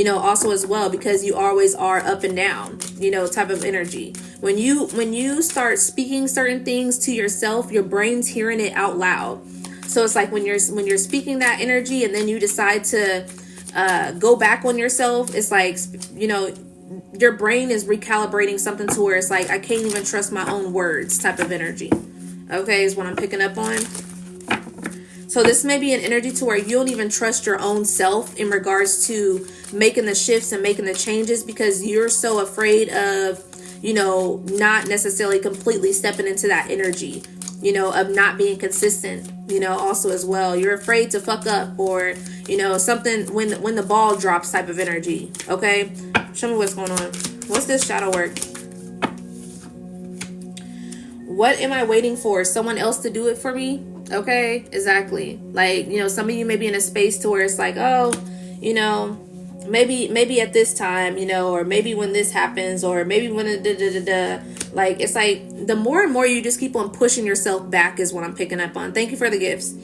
also as well, because you always are up and down, type of energy. When you start speaking certain things to yourself, your brain's hearing it out loud. So it's like when you're speaking that energy and then you decide to go back on yourself, it's like, your brain is recalibrating something to where it's like, I can't even trust my own words type of energy. Okay, is what I'm picking up on. So this may be an energy to where you don't even trust your own self in regards to making the shifts and making the changes, because you're so afraid of, not necessarily completely stepping into that energy, of not being consistent, also as well. You're afraid to fuck up or, something when the ball drops type of energy. Okay. Show me what's going on. What's this shadow work? What am I waiting for? Someone else to do it for me? Okay, exactly. Like, some of you may be in a space to where it's like, oh, maybe at this time, or maybe when this happens, or maybe when like, it's like the more and more you just keep on pushing yourself back is what I'm picking up on. Thank you for the gifts.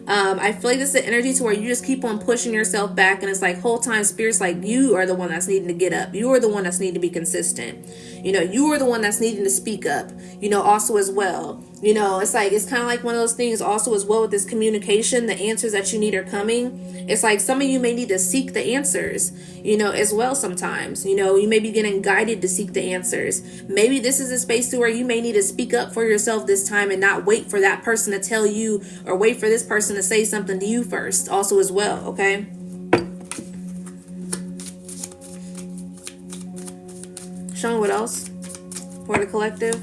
I feel like this is the energy to where you just keep on pushing yourself back, and it's like whole time Spirit's like, you are the one that's needing to get up. You are the one that's needing to be consistent. You know, you are the one that's needing to speak up, you know, also as well. You know, it's like, it's kind of like one of those things also as well with this communication. The answers that you need are coming. It's like some of you may need to seek the answers, you know, as well sometimes. You know, you may be getting guided to seek the answers. Maybe this is a space to where you may need to speak up for yourself this time and not wait for that person to tell you, or wait for this person to say something to you first also as well, okay? Show me what else for the collective.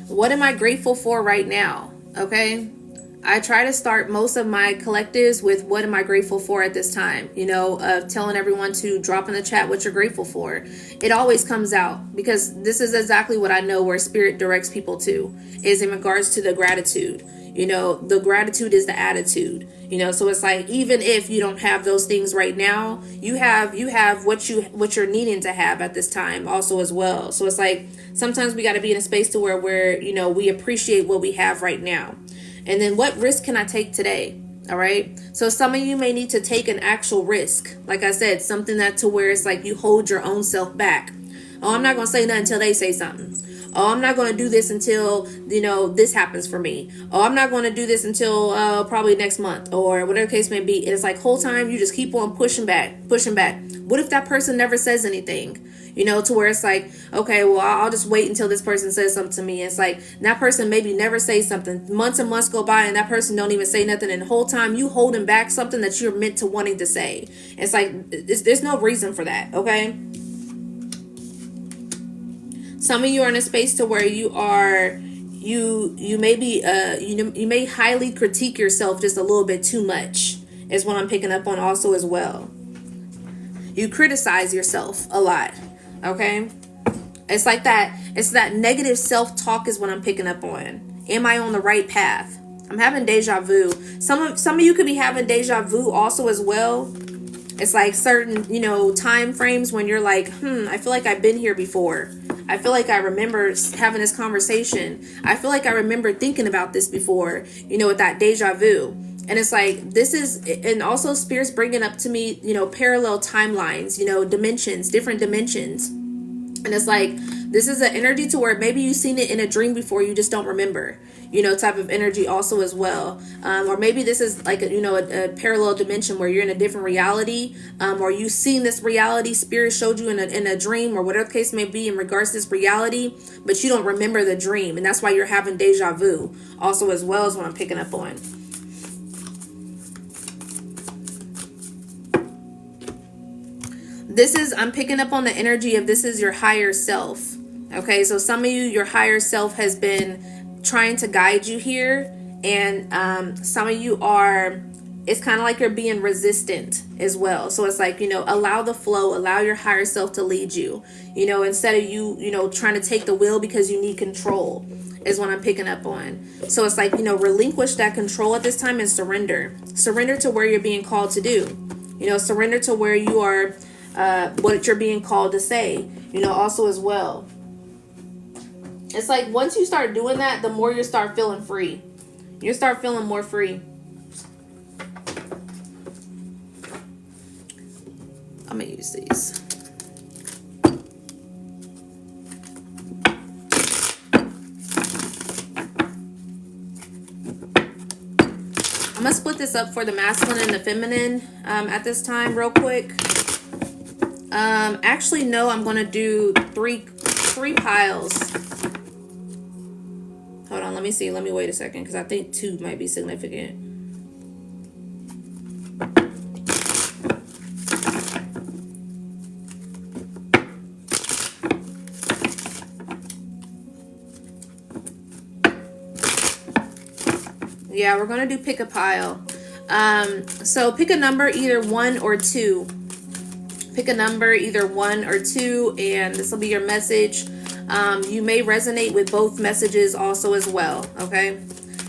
What am I grateful for right now? Okay. I try to start most of my collectives with what am I grateful for at this time, you know, of telling everyone to drop in the chat what you're grateful for. It always comes out because this is exactly what I know where Spirit directs people to, is in regards to the gratitude. You know, the gratitude is the attitude, you know, so it's like, even if you don't have those things right now, you have what you're needing to have at this time also as well. So it's like, sometimes we got to be in a space to where we're, you know, we appreciate what we have right now. And then what risk can I take today? All right. So some of you may need to take an actual risk. Like I said, something that to where it's like you hold your own self back. Oh, I'm not going to say nothing until they say something. Oh, I'm not going to do this until, you know, this happens for me. Oh, I'm not going to do this until probably next month, or whatever the case may be. It's like whole time you just keep on pushing back. What if that person never says anything? You know, to where it's like, okay, well, I'll just wait until this person says something to me. It's like that person maybe never say something. Months and months go by and that person don't even say nothing. And the whole time you holding back something that you're meant to wanting to say. It's like, there's no reason for that. Okay. Some of you are in a space to where you are, you may be, you may highly critique yourself just a little bit too much is what I'm picking up on also as well. You criticize yourself a lot. Okay. It's like that. It's that negative self-talk is what I'm picking up on. Am I on the right path? I'm having deja vu. Some of you could be having deja vu also as well. It's like certain, you know, time frames when you're like, I feel like I've been here before. I feel like I remember having this conversation. I feel like I remember thinking about this before, you know, with that deja vu. And it's like, this is, and also Spirit's bringing up to me, you know, parallel timelines, you know, dimensions, different dimensions. And it's like, this is an energy to where maybe you've seen it in a dream before, you just don't remember, you know, type of energy also as well. Or maybe this is like, a parallel dimension where you're in a different reality, or you've seen this reality, Spirit showed you in a dream or whatever the case may be in regards to this reality, but you don't remember the dream. And that's why you're having deja vu also as well as what I'm picking up on. I'm picking up on the energy of this is your higher self. Okay, so some of you, your higher self has been trying to guide you here. And some of you are, it's kind of like you're being resistant as well. So it's like, you know, allow the flow, allow your higher self to lead you, you know, instead of you know, trying to take the wheel because you need control is what I'm picking up on. So it's like, you know, relinquish that control at this time and surrender. Surrender to where you're being called to do. You know, surrender to where you are, what you're being called to say, you know, also as well. It's like once you start doing that, the more you start feeling free. You start feeling more free. I'm gonna use these. I'm gonna split this up for the masculine and the feminine at this time real quick. Actually, no, I'm going to do three piles. Hold on, let me see. Let me wait a second because I think 2 might be significant. Yeah, we're going to do pick a pile. So pick a number, either 1 or 2. Pick a number, either 1 or 2, and this will be your message. You may resonate with both messages also as well, okay?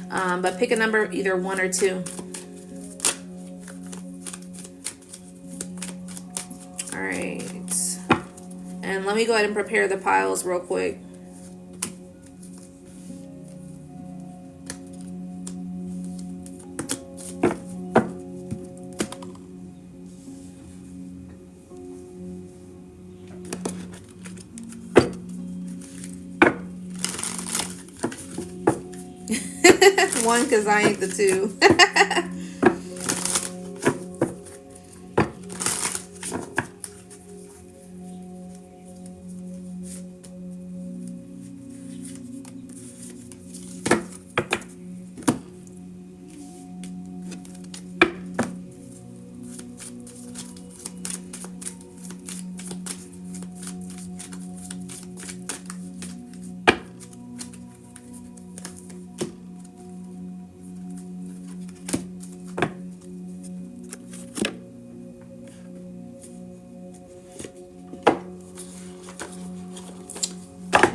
But pick a number, either 1 or 2. All right. And let me go ahead and prepare the piles real quick. one because I ain't the two.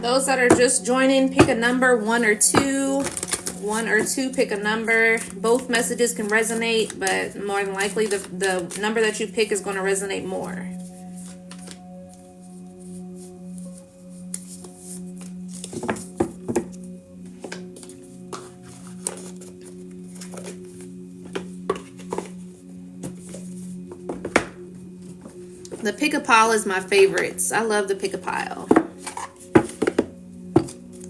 Those that are just joining, pick a number, 1 or 2. 1 or 2, pick a number. Both messages can resonate, but more than likely the number that you pick is going to resonate more. The pick a pile is my favorites. I love the pick a pile.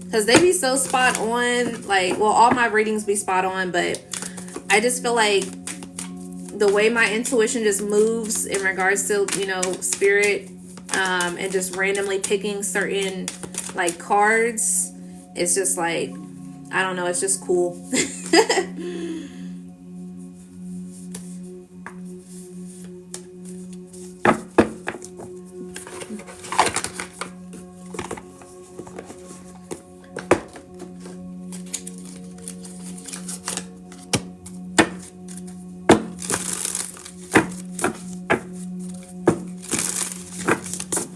Because they be so spot on. Like, well, all my readings be spot on, but I just feel like the way my intuition just moves in regards to, you know, spirit, and just randomly picking certain, like, cards, it's just like, I don't know, it's just cool.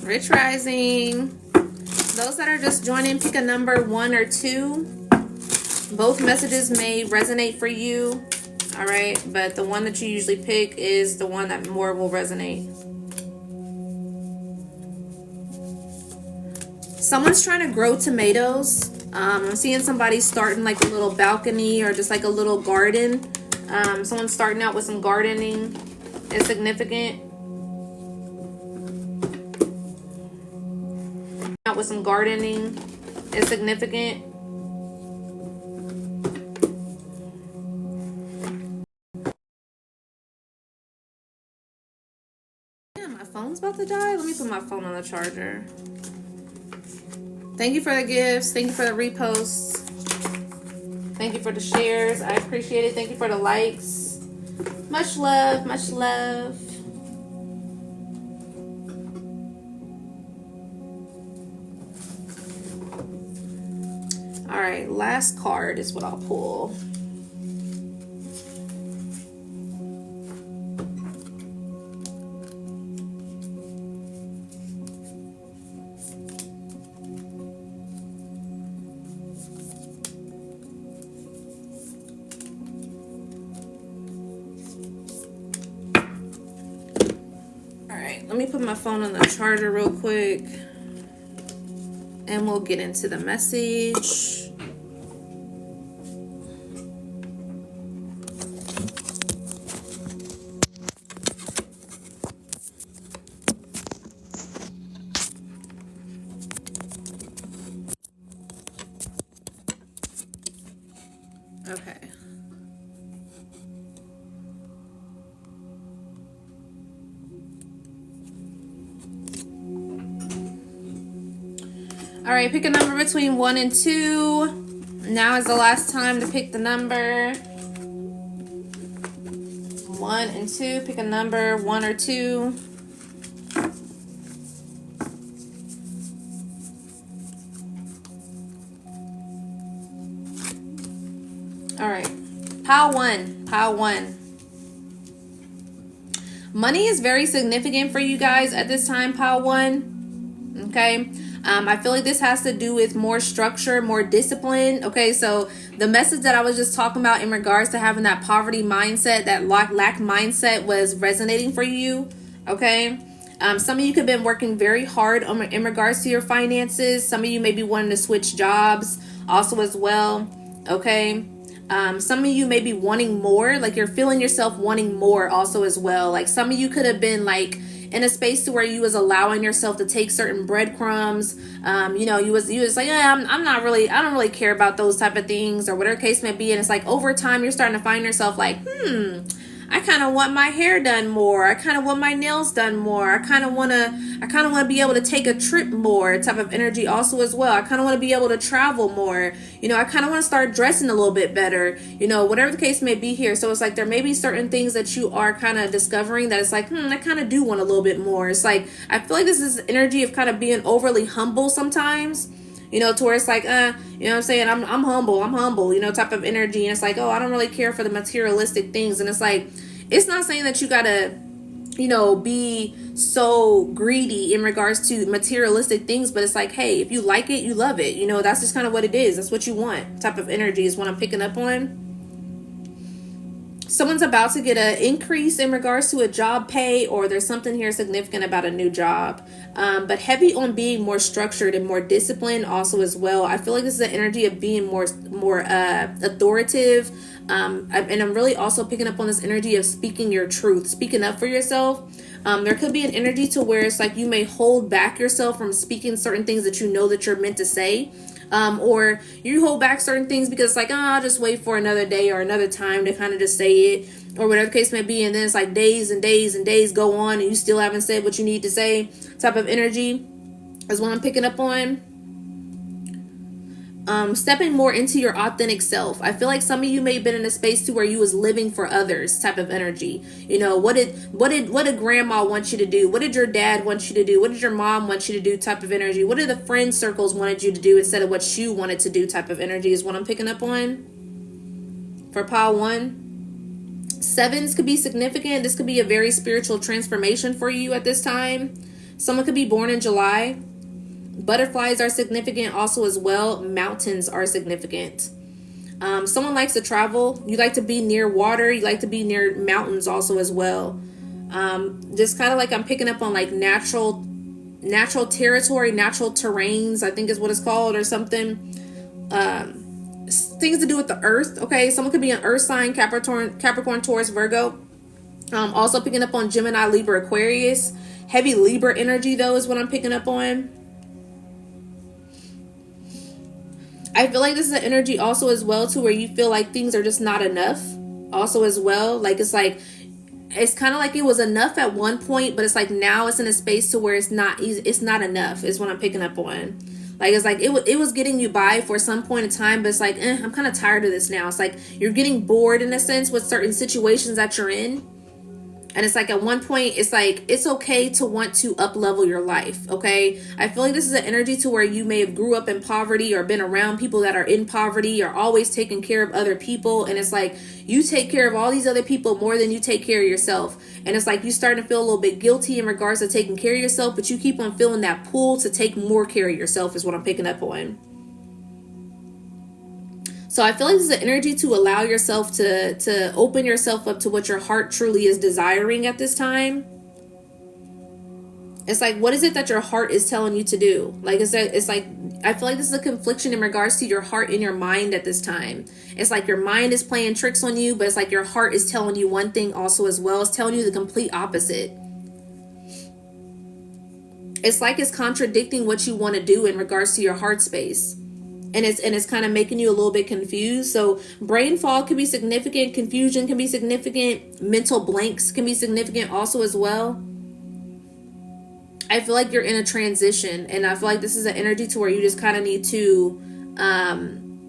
Rich Rising. Those that are just joining, pick a number, 1 or 2. Both messages may resonate for you. All right. But the one that you usually pick is the one that more will resonate. Someone's trying to grow tomatoes. I'm seeing somebody starting like a little balcony or just like a little garden. Someone's starting out with some gardening. It's significant. With some gardening is significant. Yeah, my phone's about to die. Let me put my phone on the charger. Thank you for the gifts. Thank you for the reposts. Thank you for the shares. I appreciate it. Thank you for the likes. Much love. Much love. All right, last card is what I'll pull. All right, let me put my phone on the charger real quick, and we'll get into the message. Okay. All right, pick a number between 1 and 2. Now is the last time to pick the number. 1 and 2, pick a number, 1 or 2. All right, pile 1, pile 1. Money is very significant for you guys at this time, pile 1. Okay. I feel like this has to do with more structure, more discipline. Okay, so the message that I was just talking about in regards to having that poverty mindset, that lack mindset was resonating for you. Okay. Some of you could have been working very hard in regards to your finances. Some of you may be wanting to switch jobs also as well. Okay. Some of you may be wanting more, like you're feeling yourself wanting more also as well. Like some of you could have been like in a space to where you was allowing yourself to take certain breadcrumbs. You was like, yeah, I'm not really, I don't really care about those type of things, or whatever case may be. And it's like over time you're starting to find yourself like, I kind of want my hair done more. I kind of want my nails done more. I kind of want to be able to take a trip more type of energy also as well. I kind of want to be able to travel more. I kind of want to start dressing a little bit better, whatever the case may be here. So it's like there may be certain things that you are kind of discovering that it's like, I kind of do want a little bit more. It's like, I feel like this is energy of kind of being overly humble sometimes. To where it's like, what I'm saying, I'm humble, type of energy. And it's like, oh, I don't really care for the materialistic things. And it's like, it's not saying that you gotta, be so greedy in regards to materialistic things, but it's like, hey, if you like it, you love it. That's just kind of what it is. That's what you want type of energy is what I'm picking up on. Someone's about to get an increase in regards to a job pay, or there's something here significant about a new job, but heavy on being more structured and more disciplined also as well. I feel like this is an energy of being more authoritative, and I'm really also picking up on this energy of speaking your truth, speaking up for yourself. There could be an energy to where it's like you may hold back yourself from speaking certain things that you know that you're meant to say. Or you hold back certain things because it's like, I'll just wait for another day or another time to kind of just say it, or whatever the case may be. And then it's like days and days and days go on and you still haven't said what you need to say type of energy is what I'm picking up on. Stepping more into your authentic self. I feel like some of you may have been in a space to where you was living for others type of energy. What did grandma want you to do? What did your dad want you to do? What did your mom want you to do type of energy? What did the friend circles wanted you to do instead of what you wanted to do type of energy is what I'm picking up on for pile 1. 7s could be significant. This could be a very spiritual transformation for you at this time. Someone could be born in July. Butterflies are significant also as well. Mountains are significant. Someone likes to travel. You like to be near water. You like to be near mountains also as well. Just kind of like I'm picking up on like natural territory, natural terrains, I think is what it's called, or something. Things to do with the earth. Okay, someone could be an earth sign, Capricorn, Taurus, Virgo. Also picking up on Gemini, Libra, Aquarius. Heavy Libra energy though is what I'm picking up on. I feel like this is an energy also as well to where you feel like things are just not enough also as well. Like it's kind of like it was enough at one point, but it's like now it's in a space to where it's not enough is what I'm picking up on. Like it's like it was getting you by for some point in time, but it's like I'm kind of tired of this now. It's like you're getting bored in a sense with certain situations that you're in. And it's like at one point, it's like, it's okay to want to up level your life. Okay. I feel like this is an energy to where you may have grew up in poverty or been around people that are in poverty or always taking care of other people. And it's like, you take care of all these other people more than you take care of yourself. And it's like, you starting to feel a little bit guilty in regards to taking care of yourself, but you keep on feeling that pull to take more care of yourself is what I'm picking up on. So I feel like this is an energy to allow yourself to open yourself up to what your heart truly is desiring at this time. It's like, what is it that your heart is telling you to do? Like, it's like, I feel like this is a confliction in regards to your heart and your mind at this time. It's like your mind is playing tricks on you, but it's like your heart is telling you one thing also as well. It's telling you the complete opposite. It's like it's contradicting what you want to do in regards to your heart space. And it's kind of making you a little bit confused. So brain fog can be significant. Confusion can be significant. Mental blanks can be significant also as well. I feel like you're in a transition. And I feel like this is an energy to where you just kind of need to,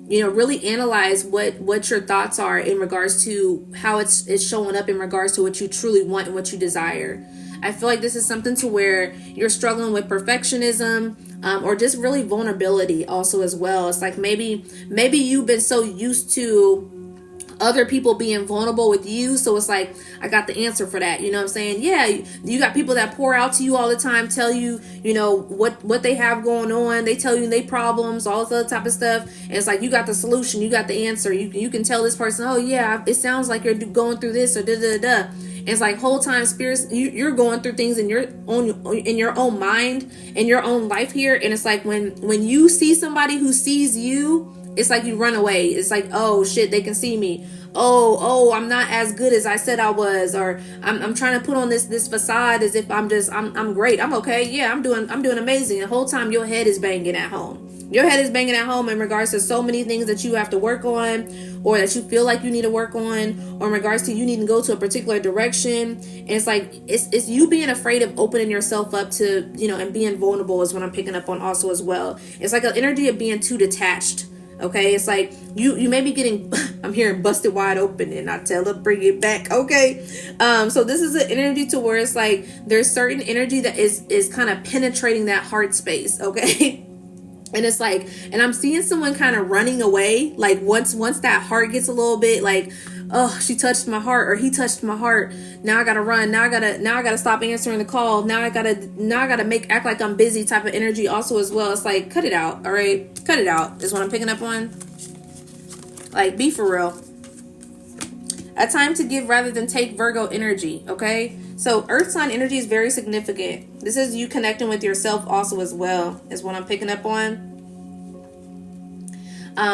really analyze what your thoughts are in regards to how it's showing up in regards to what you truly want and what you desire. I feel like this is something to where you're struggling with perfectionism, or just really vulnerability also as well. It's like maybe you've been so used to other people being vulnerable with you, so it's like, I got the answer for that, you know what I'm saying? Yeah, you got people that pour out to you all the time, tell you, what they have going on, they tell you their problems, all this other type of stuff, and it's like, you got the solution, you got the answer, you can tell this person, oh yeah, it sounds like you're going through this or da-da-da. And it's like whole time spirits, you're going through things in your own mind, in your own life here. And it's like when you see somebody who sees you, it's like you run away. It's like, oh shit, they can see me. oh, I'm not as good as I said I was, or I'm trying to put on this facade as if I'm great. I'm okay. Yeah, I'm doing amazing. The whole time your head is banging at home. Your head is banging at home in regards to so many things that you have to work on, or that you feel like you need to work on, or in regards to you need to go to a particular direction. And it's like, it's you being afraid of opening yourself up to, and being vulnerable is what I'm picking up on also as well. It's like an energy of being too detached. Okay, it's like you may be getting I'm hearing busted wide open, and I tell her bring it back. Okay, so this is an energy to where it's like there's certain energy that is kind of penetrating that heart space. Okay. And it's like, and I'm seeing someone kind of running away. Like once that heart gets a little bit like, oh, she touched my heart, or he touched my heart. Now I gotta run. Now I gotta stop answering the call. Now I gotta act like I'm busy type of energy also as well. It's like, cut it out. All right. Cut it out is what I'm picking up on. Like, be for real. A time to give rather than take, Virgo energy. Okay. So earth sign energy is very significant. This is you connecting with yourself also as well, is what I'm picking up on.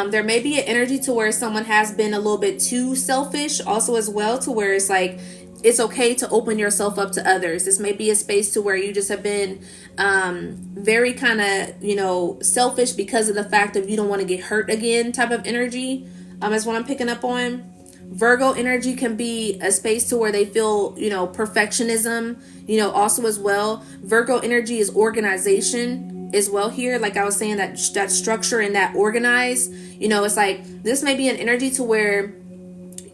There may be an energy to where someone has been a little bit too selfish also as well, to where it's like, it's okay to open yourself up to others. This may be a space to where you just have been very kind of, selfish because of the fact of you don't want to get hurt again type of energy. Is what I'm picking up on. Virgo energy can be a space to where they feel, perfectionism, also as well. Virgo energy is organization as well here. Like I was saying, that structure and that organize, it's like, this may be an energy to where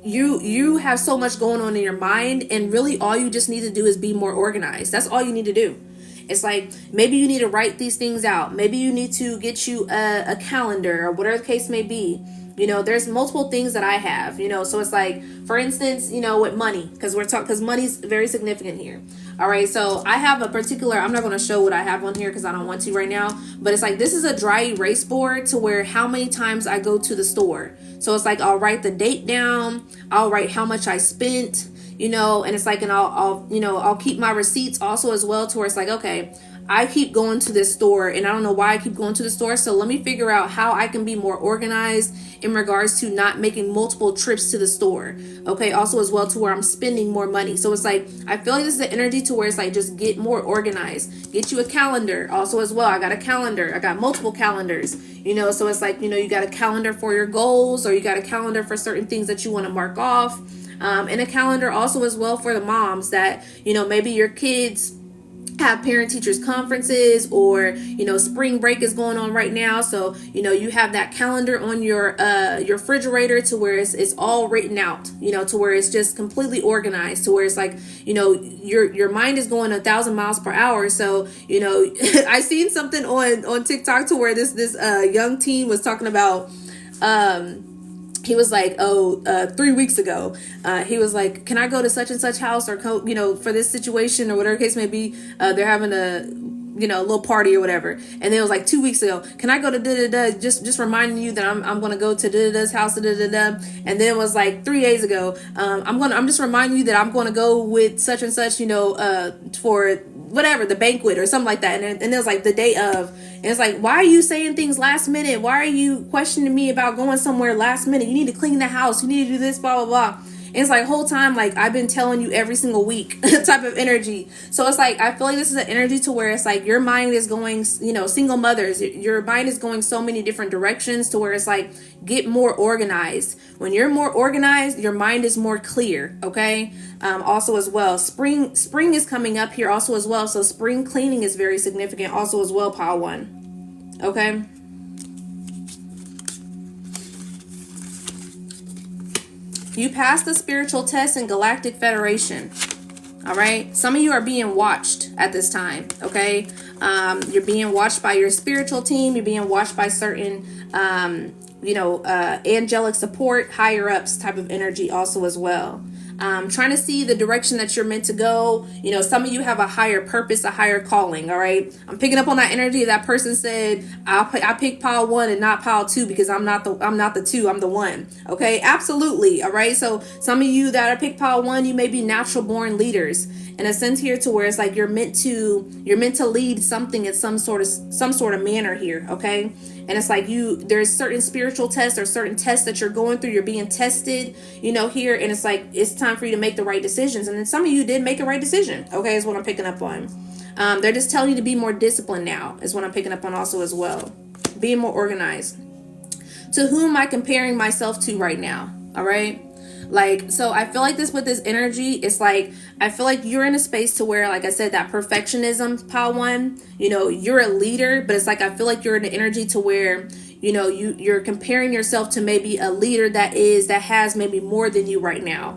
you have so much going on in your mind, and really all you just need to do is be more organized. That's all you need to do. It's like, maybe you need to write these things out. Maybe you need to get you a calendar, or whatever the case may be. There's multiple things that I have, so it's like, for instance, with money, because money's very significant here. All right. So I have a particular, I'm not going to show what I have on here because I don't want to right now, but it's like, this is a dry erase board to where how many times I go to the store. So it's like, I'll write the date down. I'll write how much I spent, and it's like, and I'll keep my receipts also as well, to where it's like, okay, I keep going to this store and I don't know why I keep going to the store. So let me figure out how I can be more organized in regards to not making multiple trips to the store. Okay. Also as well, to where I'm spending more money. So it's like, I feel like this is the energy to where it's like, just get more organized, get you a calendar also as well. I got a calendar. I got multiple calendars, so it's like, you got a calendar for your goals, or you got a calendar for certain things that you want to mark off. And a calendar also as well for the moms that, maybe your kids have parent teachers conferences, or spring break is going on right now, so you have that calendar on your refrigerator to where it's all written out, to where it's just completely organized, to where it's like, your mind is going 1,000 miles per hour. So I seen something on TikTok to where this young teen was talking about, he was like, 3 weeks ago, he was like, can I go to such and such house, or, for this situation, or whatever case may be, they're having a little party or whatever. And then it was like 2 weeks ago, can I go to da-da-da, just reminding you that I'm going to go to da-da-da's house, da-da-da-da. And then it was like 3 days ago, I'm just reminding you that I'm going to go with such and such, for whatever, the banquet or something like that. And it was like the day of, and it's like, why are you saying things last minute? Why are you questioning me about going somewhere last minute? You need to clean the house. You need to do this, blah, blah, blah. And it's like, whole time, like, I've been telling you every single week type of energy. So it's like, I feel like this is an energy to where it's like, your mind is going, single mothers, your mind is going so many different directions, to where it's like, get more organized. When you're more organized, your mind is more clear. Okay. Also as well, spring is coming up here also as well. So spring cleaning is very significant also as well, pile one. Okay. You passed the spiritual test in Galactic Federation. All right. Some of you are being watched at this time. Okay. You're being watched by your spiritual team. You're being watched by certain, angelic support, higher ups type of energy also as well. Trying to see the direction that you're meant to go. Some of you have a higher purpose, a higher calling. All right. I'm picking up on that energy. That person said, I pick pile 1 and not pile 2 because I'm not the 2, I'm the 1. Okay. Absolutely. All right. So some of you that are pick pile 1, you may be natural born leaders in a sense here, to where it's like, you're meant to lead something in some sort of manner here. Okay. And it's like there's certain spiritual tests or certain tests that you're going through. You're being tested, here. And it's like, it's time for you to make the right decisions. And then some of you did make a right decision. Okay, is what I'm picking up on. They're just telling you to be more disciplined now, is what I'm picking up on also as well. Being more organized. To whom am I comparing myself to right now? All right. Like, so I feel like with this energy, it's like, I feel like you're in a space to where, like I said, that perfectionism, pile one, you're a leader, but it's like, I feel like you're in the energy to where, you're comparing yourself to maybe a leader that has maybe more than you right now,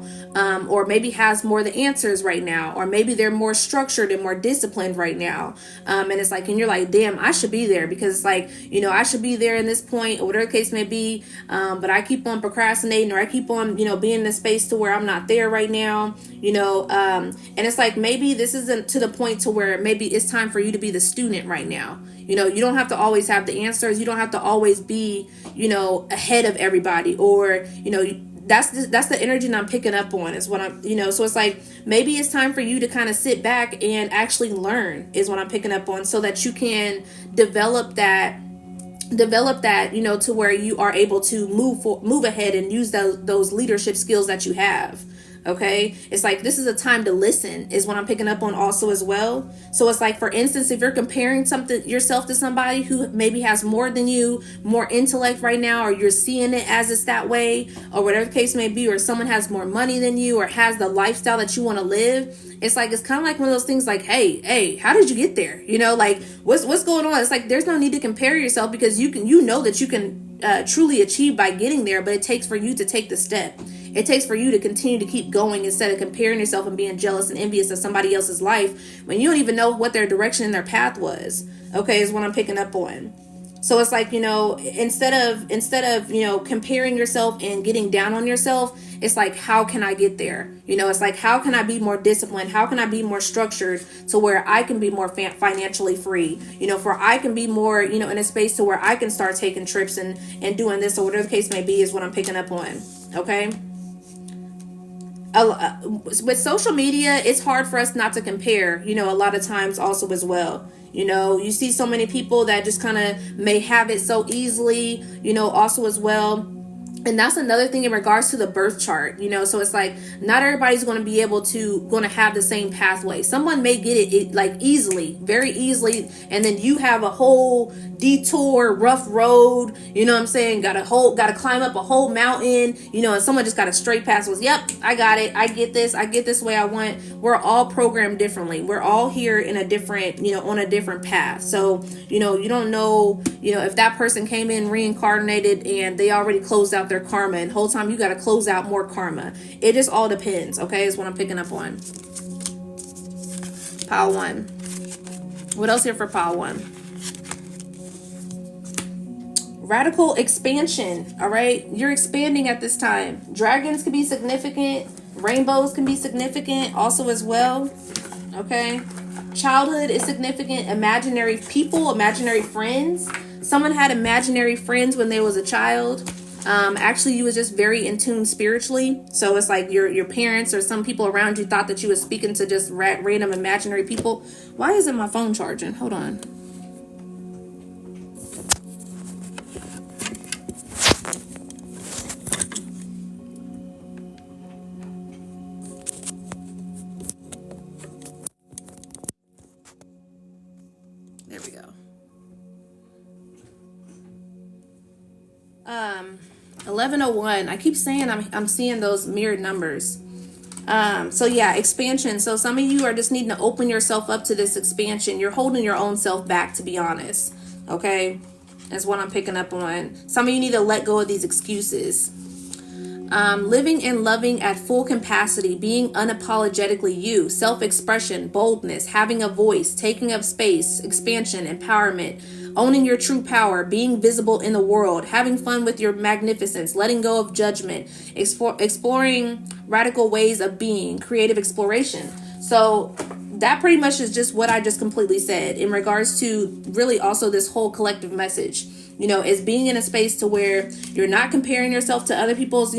or maybe has more the answers right now, or maybe they're more structured and more disciplined right now. And it's like, and you're like, damn, I should be there, because it's like, I should be there in this point, or whatever the case may be. But I keep on procrastinating, or I keep on, being in a space to where I'm not there right now, and it's like, maybe this isn't to the point to where maybe it's time for you to be the student right now. You don't have to always have the answers. You don't have to always be, ahead of everybody, or, that's the energy that I'm picking up on, is what I'm, so it's like, maybe it's time for you to kind of sit back and actually learn, is what I'm picking up on, so that you can develop that, to where you are able to move ahead and use those leadership skills that you have. Okay, it's like, this is a time to listen, is what I'm picking up on also as well. So it's like, for instance, if you're comparing yourself to somebody who maybe has more than you, more intellect right now, or you're seeing it as it's that way, or whatever the case may be, or someone has more money than you, or has the lifestyle that you want to live, it's like, it's kind of like one of those things like, hey, how did you get there? Like, what's going on? It's like, there's no need to compare yourself, because you know that you can truly achieve by getting there, but it takes for you to take the step. It takes for you to continue to keep going, instead of comparing yourself and being jealous and envious of somebody else's life when you don't even know what their direction and their path was. Okay, is what I'm picking up on. So it's like, instead of comparing yourself and getting down on yourself, it's like, how can I get there? It's like, how can I be more disciplined? How can I be more structured to where I can be more financially free? For I can be more, in a space to where I can start taking trips and doing this, or whatever the case may be, is what I'm picking up on. Okay. With social media, it's hard for us not to compare, a lot of times also as well. You see so many people that just kind of may have it so easily, also as well. And that's another thing in regards to the birth chart, so it's like, not everybody's going to have the same pathway. Someone may get it like easily, very easily. And then you have a whole detour, rough road, what I'm saying? Got to climb up a whole mountain, and someone just got a straight path. Was, yep, I got it. I get this way I want. We're all programmed differently. We're all here in a different, on a different path. So, you don't know, if that person came in reincarnated and they already closed out their karma, and the whole time you got to close out more karma. It just all depends. Okay, is what I'm picking up on. Pile one. What else here for pile one? Radical expansion. All right, you're expanding at this time. Dragons can be significant. Rainbows can be significant also as well. Okay, childhood is significant. Imaginary people, imaginary friends. Someone had imaginary friends when they was a child. Actually, you was just very in tune spiritually. So it's like your parents or some people around you thought that you was speaking to just random imaginary people. Why isn't my phone charging? Hold on. There we go. 1101. I keep saying I'm seeing those mirrored numbers. So yeah, expansion. So some of you are just needing to open yourself up to this expansion. You're holding your own self back, to be honest. Okay, that's what I'm picking up on. Some of you need to let go of these excuses. Living and loving at full capacity, being unapologetically you, self-expression, boldness, having a voice, taking up space, expansion, empowerment, owning your true power, being visible in the world, having fun with your magnificence, letting go of judgment, exploring radical ways of being, creative exploration. So that pretty much is just what I just completely said in regards to really also this whole collective message. Is being in a space to where you're not comparing yourself to other people's,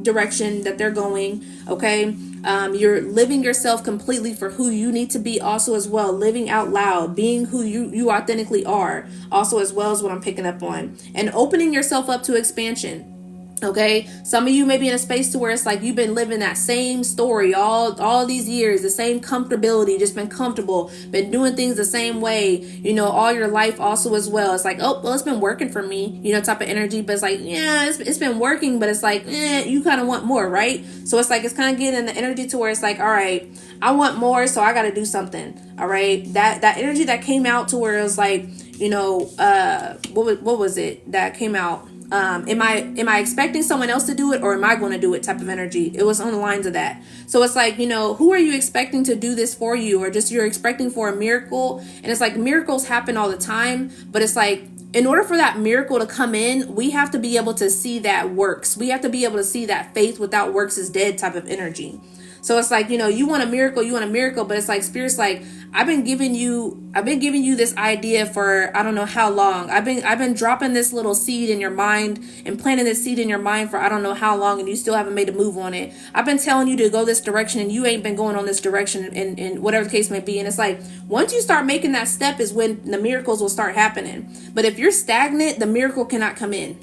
direction that they're going. Okay. You're living yourself completely for who you need to be also as well. Living out loud, being who you authentically are also as well is what I'm picking up on. And opening yourself up to expansion. Okay, some of you may be in a space to where it's like you've been living that same story all these years, the same comfortability, just been comfortable, been doing things the same way, all your life also as well. It's like, oh, well, it's been working for me, type of energy. But it's like, yeah, it's been working, but it's like, you kind of want more, right? So it's like, it's kind of getting in the energy to where it's like, all right, I want more, so I got to do something. All right, that energy that came out to where it was like, what was it that came out? Am I expecting someone else to do it, or am I going to do it type of energy? It was on the lines of that. So it's like, who are you expecting to do this for you, or just you're expecting for a miracle? And it's like miracles happen all the time, but it's like, in order for that miracle to come in, we have to be able to see that works. We have to be able to see that faith without works is dead type of energy. So it's like, you want a miracle, but it's like Spirit's like, I've been giving you this idea for I don't know how long. I've been dropping this little seed in your mind and planting this seed in your mind for I don't know how long, and you still haven't made a move on it. I've been telling you to go this direction, and you ain't been going on this direction, and whatever the case may be. And it's like, once you start making that step is when the miracles will start happening. But if you're stagnant, the miracle cannot come in.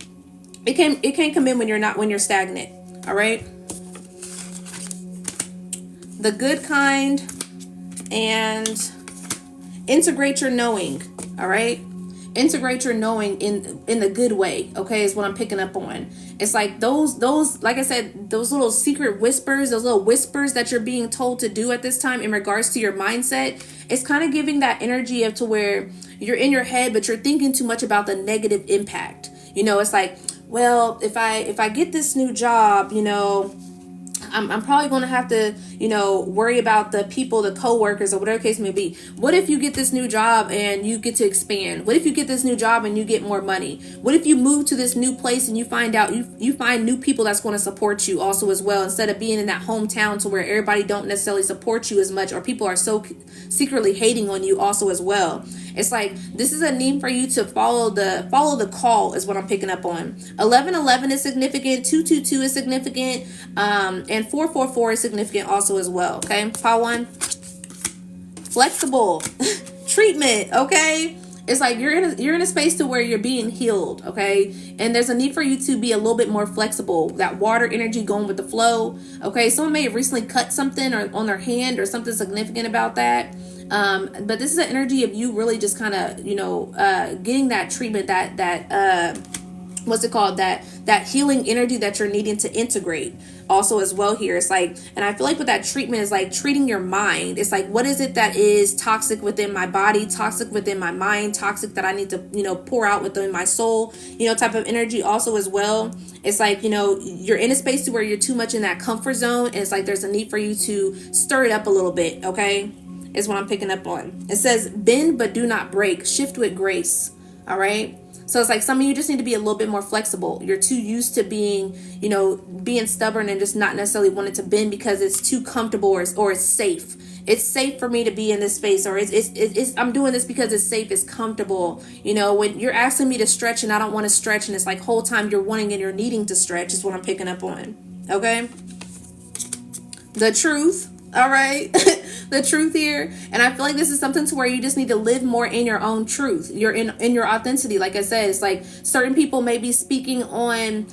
It can't come in when you're stagnant. All right. The good kind, and integrate your knowing. All right, integrate your knowing in the good way. Okay, is what I'm picking up on. It's like those like I said, those little secret whispers, those little whispers that you're being told to do at this time in regards to your mindset. It's kind of giving that energy of to where you're in your head, but you're thinking too much about the negative impact. It's like, well, if I get this new job, I'm probably going to have to, worry about the people, the coworkers, or whatever case may be. What if you get this new job and you get to expand? What if you get this new job and you get more money? What if you move to this new place and you find out you find new people that's going to support you also as well, instead of being in that hometown to where everybody don't necessarily support you as much, or people are so secretly hating on you also as well. It's like, this is a need for you to follow the call is what I'm picking up on. 1111 is significant. 222 is significant. And 444 is significant also as well. Okay. Pile one. Flexible treatment. Okay. It's like you're in a space to where you're being healed, okay? And there's a need for you to be a little bit more flexible. That water energy going with the flow, okay? Someone may have recently cut something or on their hand or something significant about that. But this is an energy of you really just kind of, getting that treatment, that what's it called? That healing energy that you're needing to integrate also as well here. It's like, and I feel like with that treatment is like treating your mind. It's like, what is it that is toxic within my body, toxic within my mind, toxic that I need to, pour out within my soul, type of energy also as well. It's like, you're in a space to where you're too much in that comfort zone. And it's like, there's a need for you to stir it up a little bit. Okay. Is what I'm picking up on. It says, bend but do not break. Shift with grace. All right. So it's like some of you just need to be a little bit more flexible. You're too used to being, being stubborn and just not necessarily wanting to bend because it's too comfortable or it's safe. It's safe for me to be in this space, or it's I'm doing this because it's safe, it's comfortable. When you're asking me to stretch and I don't want to stretch, and it's like whole time you're wanting and you're needing to stretch is what I'm picking up on. Okay. The truth. All right. The truth here. And I feel like this is something to where you just need to live more in your own truth. You're in your authenticity. Like I said, it's like certain people may be speaking on,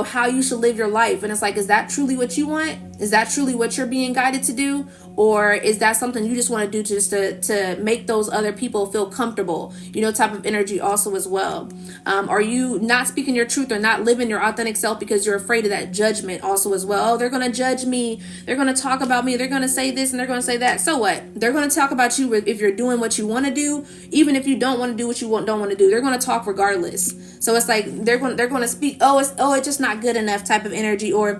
how you should live your life. And it's like, is that truly what you want? Is that truly what you're being guided to do? Or is that something you just want to do just to make those other people feel comfortable, type of energy also as well? Are you not speaking your truth or not living your authentic self because you're afraid of that judgment also as well? Oh, they're going to judge me. They're going to talk about me. They're going to say this and they're going to say that. So what? They're going to talk about you if you're doing what you want to do, even if you don't want to do what you don't want to do. They're going to talk regardless. So it's like they're going to speak. It's just not good enough type of energy, or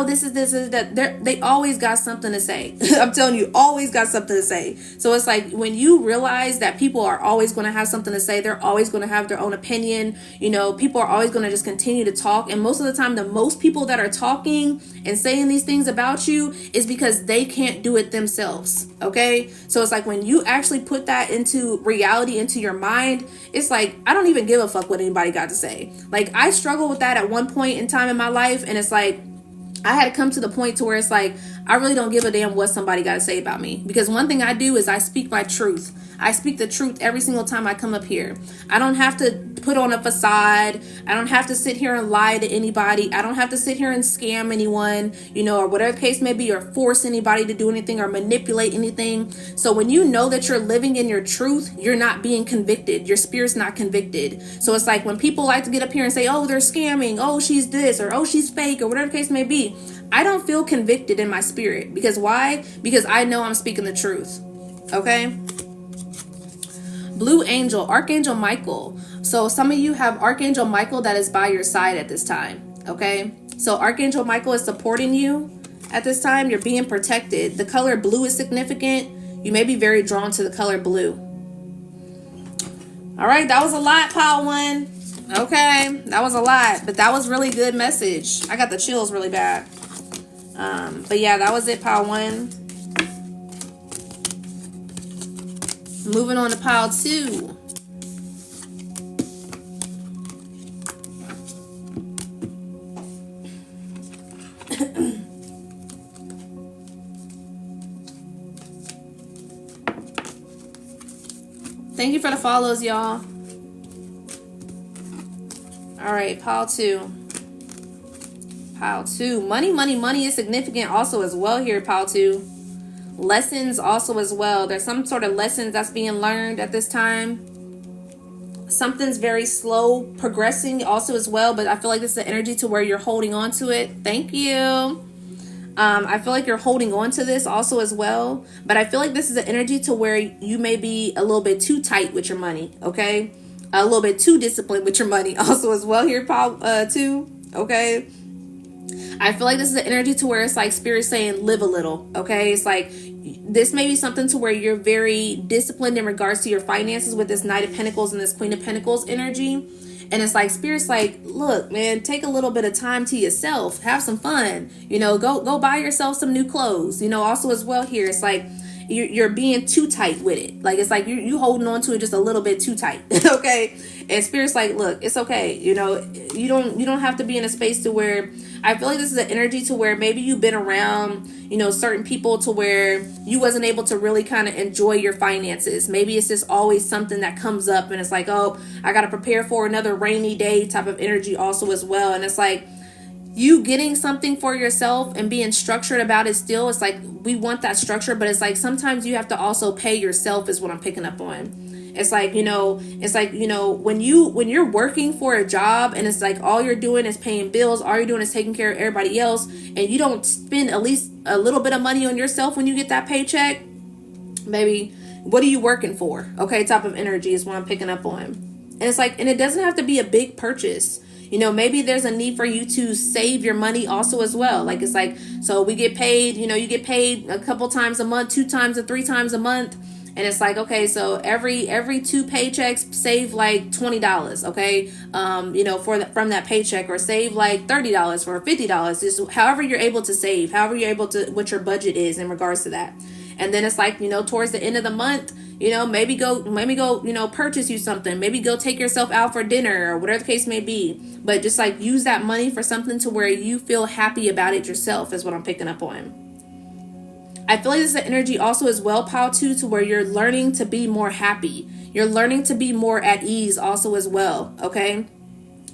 this is that. They always got something to say. I'm telling you, always got something to say. So it's like when you realize that people are always going to have something to say, they're always going to have their own opinion. People are always going to just continue to talk. And most of the time, the most people that are talking and saying these things about you is because they can't do it themselves. Okay. So it's like when you actually put that into reality, into your mind, it's like, I don't even give a fuck what anybody got to say. Like I struggled with that at one point in time in my life. And it's like, I had to come to the point to where it's like, I really don't give a damn what somebody got to say about me. Because one thing I do is I speak my truth. I speak the truth every single time I come up here. I don't have to put on a facade. I don't have to sit here and lie to anybody. I don't have to sit here and scam anyone, or whatever the case may be, or force anybody to do anything or manipulate anything. So when you know that you're living in your truth, you're not being convicted. Your spirit's not convicted. So it's like when people like to get up here and say, oh, they're scamming, oh, she's this, or oh, she's fake, or whatever the case may be, I don't feel convicted in my spirit. Because why? Because I know I'm speaking the truth. Okay? Blue Angel, Archangel Michael. So some of you have Archangel Michael that is by your side at this time. Okay? So Archangel Michael is supporting you at this time. You're being protected. The color blue is significant. You may be very drawn to the color blue. All right, that was a lot, Pile 1. Okay, that was a lot, but that was really good message. I got the chills really bad. But yeah, that was it, Pile 1. Moving on to Pile 2. Thank you for the follows, y'all. All right, Pile 2. Pile 2. Money, money, money is significant also as well here, Pile 2. Lessons also as well. There's some sort of lessons that's being learned at this time. Something's very slow progressing also as well, but I feel like this is the energy to where you're holding on to it. Thank you. I feel like you're holding on to this also as well, but I feel like this is the energy to where you may be a little bit too tight with your money, okay? A little bit too disciplined with your money also as well here, Pile 2, okay? I feel like this is the energy to where it's like spirit saying live a little, okay? It's like this may be something to where you're very disciplined in regards to your finances with this Knight of Pentacles and this Queen of Pentacles energy. And it's like spirit's like, look, man, take a little bit of time to yourself, have some fun, go buy yourself some new clothes, also as well here. It's like you're being too tight with it. Like it's like you holding on to it just a little bit too tight. Okay. And spirit's like, look, it's okay. You don't have to be in a space to where I feel like this is an energy to where maybe you've been around, certain people to where you wasn't able to really kind of enjoy your finances. Maybe it's just always something that comes up and it's like, oh, I got to prepare for another rainy day type of energy also as well. And it's like you getting something for yourself and being structured about it still. It's like we want that structure, but it's like sometimes you have to also pay yourself is what I'm picking up on. It's like, when you're working for a job and it's like all you're doing is paying bills, all you're doing is taking care of everybody else, and you don't spend at least a little bit of money on yourself when you get that paycheck, maybe what are you working for? Okay, type of energy is what I'm picking up on. And it's like, and it doesn't have to be a big purchase. Maybe there's a need for you to save your money also as well. Like it's like, so we get paid, you get paid a couple times a month, 2 times or 3 times a month. And it's like, okay, so every 2 paychecks, save like $20, okay, from that paycheck, or save like $30 or $50, just however you're able to save, however you're able to, what your budget is in regards to that. And then it's like, towards the end of the month, maybe go, purchase you something, maybe go take yourself out for dinner or whatever the case may be. But just like use that money for something to where you feel happy about it yourself is what I'm picking up on. I feel like this is the energy also as well, Pile 2, to where you're learning to be more happy. You're learning to be more at ease also as well, okay,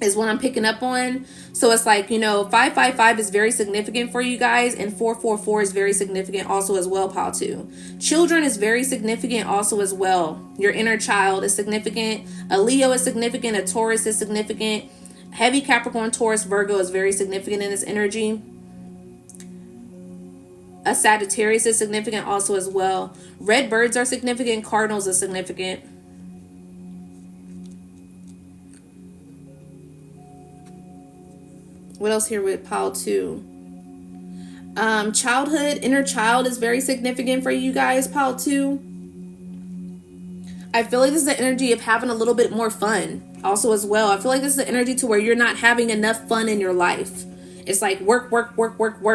is what I'm picking up on. So it's like, 555 is very significant for you guys, and 444 is very significant also as well, Pile 2. Children is very significant also as well. Your inner child is significant. A Leo is significant. A Taurus is significant. Heavy Capricorn, Taurus, Virgo is very significant in this energy. A Sagittarius is significant also as well. Red birds are significant. Cardinals are significant. What else here with Pile 2? Childhood, inner child is very significant for you guys, Pile 2. I feel like this is the energy of having a little bit more fun also as well. I feel like this is the energy to where you're not having enough fun in your life. It's like work,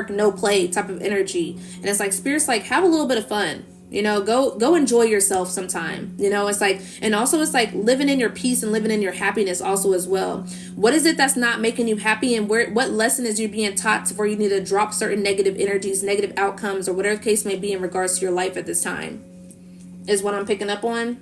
no play type of energy. And it's like spirit's like, have a little bit of fun. You know, go enjoy yourself sometime. You know, it's like, and also it's like living in your peace and living in your happiness also as well. What is it that's not making you happy, and what lesson is you being taught to where you need to drop certain negative energies, negative outcomes, or whatever the case may be in regards to your life at this time, is what I'm picking up on.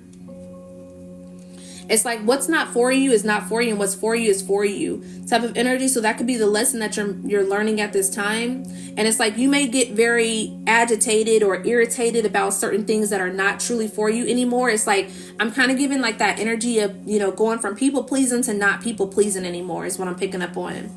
It's like what's not for you is not for you, and what's for you is for you type of energy. So that could be the lesson that you're learning at this time. And it's like you may get very agitated or irritated about certain things that are not truly for you anymore. It's like I'm kind of giving like that energy of, you know, going from people pleasing to not people pleasing anymore is what I'm picking up on.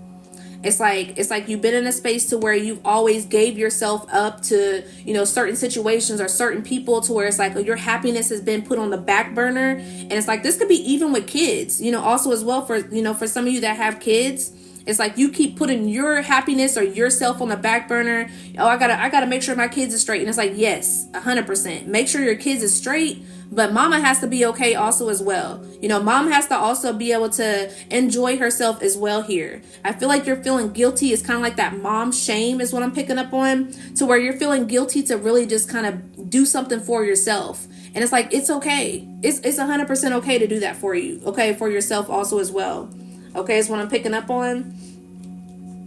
It's like you've been in a space to where you've always gave yourself up to, you know, certain situations or certain people, to where it's like your happiness has been put on the back burner. And it's like this could be even with kids, you know, also as well, for, you know, for some of you that have kids. It's like you keep putting your happiness or yourself on the back burner. Oh, I gotta make sure my kids are straight. And it's like, yes, 100%. Make sure your kids is straight, but mama has to be okay also as well. You know, mom has to also be able to enjoy herself as well here. I feel like you're feeling guilty. It's kind of like that mom shame is what I'm picking up on, to where you're feeling guilty to really just kind of do something for yourself. And it's like, it's okay. It's 100% okay to do that for you. Okay, for yourself also as well. Okay, is what I'm picking up on.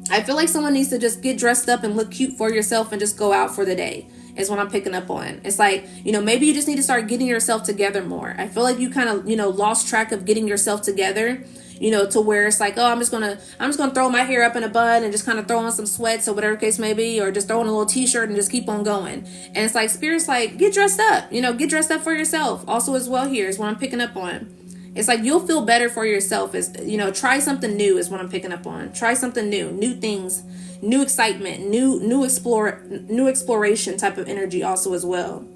I feel like someone needs to just get dressed up and look cute for yourself and just go out for the day is what I'm picking up on. It's like, you know, maybe you just need to start getting yourself together more. I feel like you kind of, you know, lost track of getting yourself together, you know, to where it's like, oh, I'm just gonna throw my hair up in a bun and just kind of throw on some sweats or whatever case may be, or just throw on a little t-shirt and just keep on going. And it's like Spirit's like, get dressed up, you know, get dressed up for yourself also as well here is what I'm picking up on. It's like you'll feel better for yourself. Is, you know, try something new is what I'm picking up on. Try something new things, new excitement, new exploration type of energy also as well.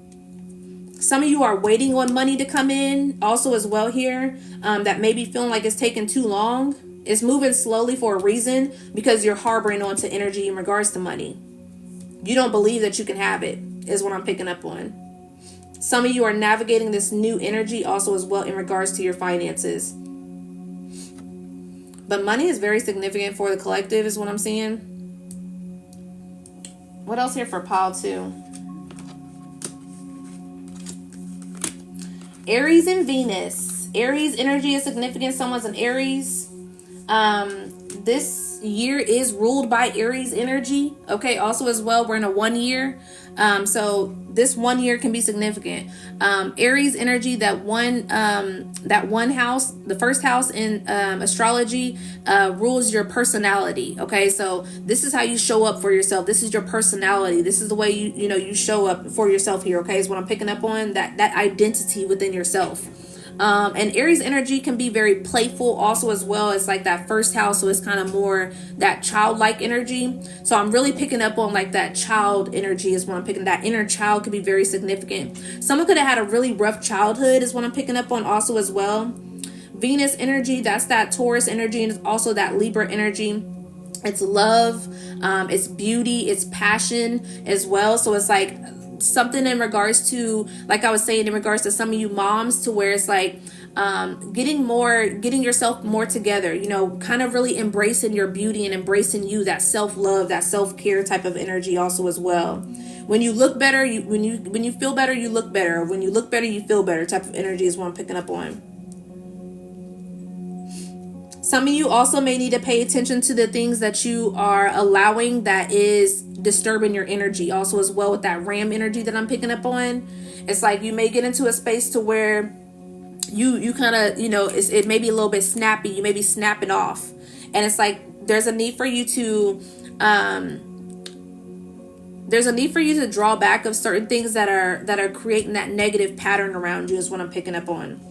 Some of you are waiting on money to come in also as well here. That may be feeling like it's taking too long. It's moving slowly for a reason, because you're harboring onto energy in regards to money. You don't believe that you can have it is what I'm picking up on. Some of you are navigating this new energy also as well in regards to your finances. But money is very significant for the collective is what I'm seeing. What else here for pile 2? Aries and Venus. Aries energy is significant. Someone's an Aries. This year is ruled by Aries energy. Okay, also as well, we're in a 1 year. So this 1 year can be significant. Aries energy, that one house, the first house in astrology, rules your personality. Okay, so this is how you show up for yourself. This is your personality. This is the way you show up for yourself here. Okay, is what I'm picking up on, that identity within yourself. And Aries energy can be very playful also as well. It's like that first house, so it's kind of more that childlike energy. So I'm really picking up on like that child energy is what I'm picking. That inner child could be very significant. Someone could have had a really rough childhood is what I'm picking up on also as well. Venus energy, that's that Taurus energy, and it's also that Libra energy. It's love, it's beauty, it's passion as well. So it's like something in regards to, like I was saying, in regards to some of you moms, to where it's like getting yourself more together, you know, kind of really embracing your beauty and embracing you, that self-love, that self-care type of energy also as well. When you look better, when you feel better, you look better. When you look better, you feel better type of energy is what I'm picking up on. Some of you also may need to pay attention to the things that you are allowing that is disturbing your energy also as well, with that Ram energy that I'm picking up on. It's like you may get into a space to where you kind of, you know, it may be a little bit snappy. You may be snapping off. And it's like there's a need for you to draw back of certain things that are creating that negative pattern around you is what I'm picking up on.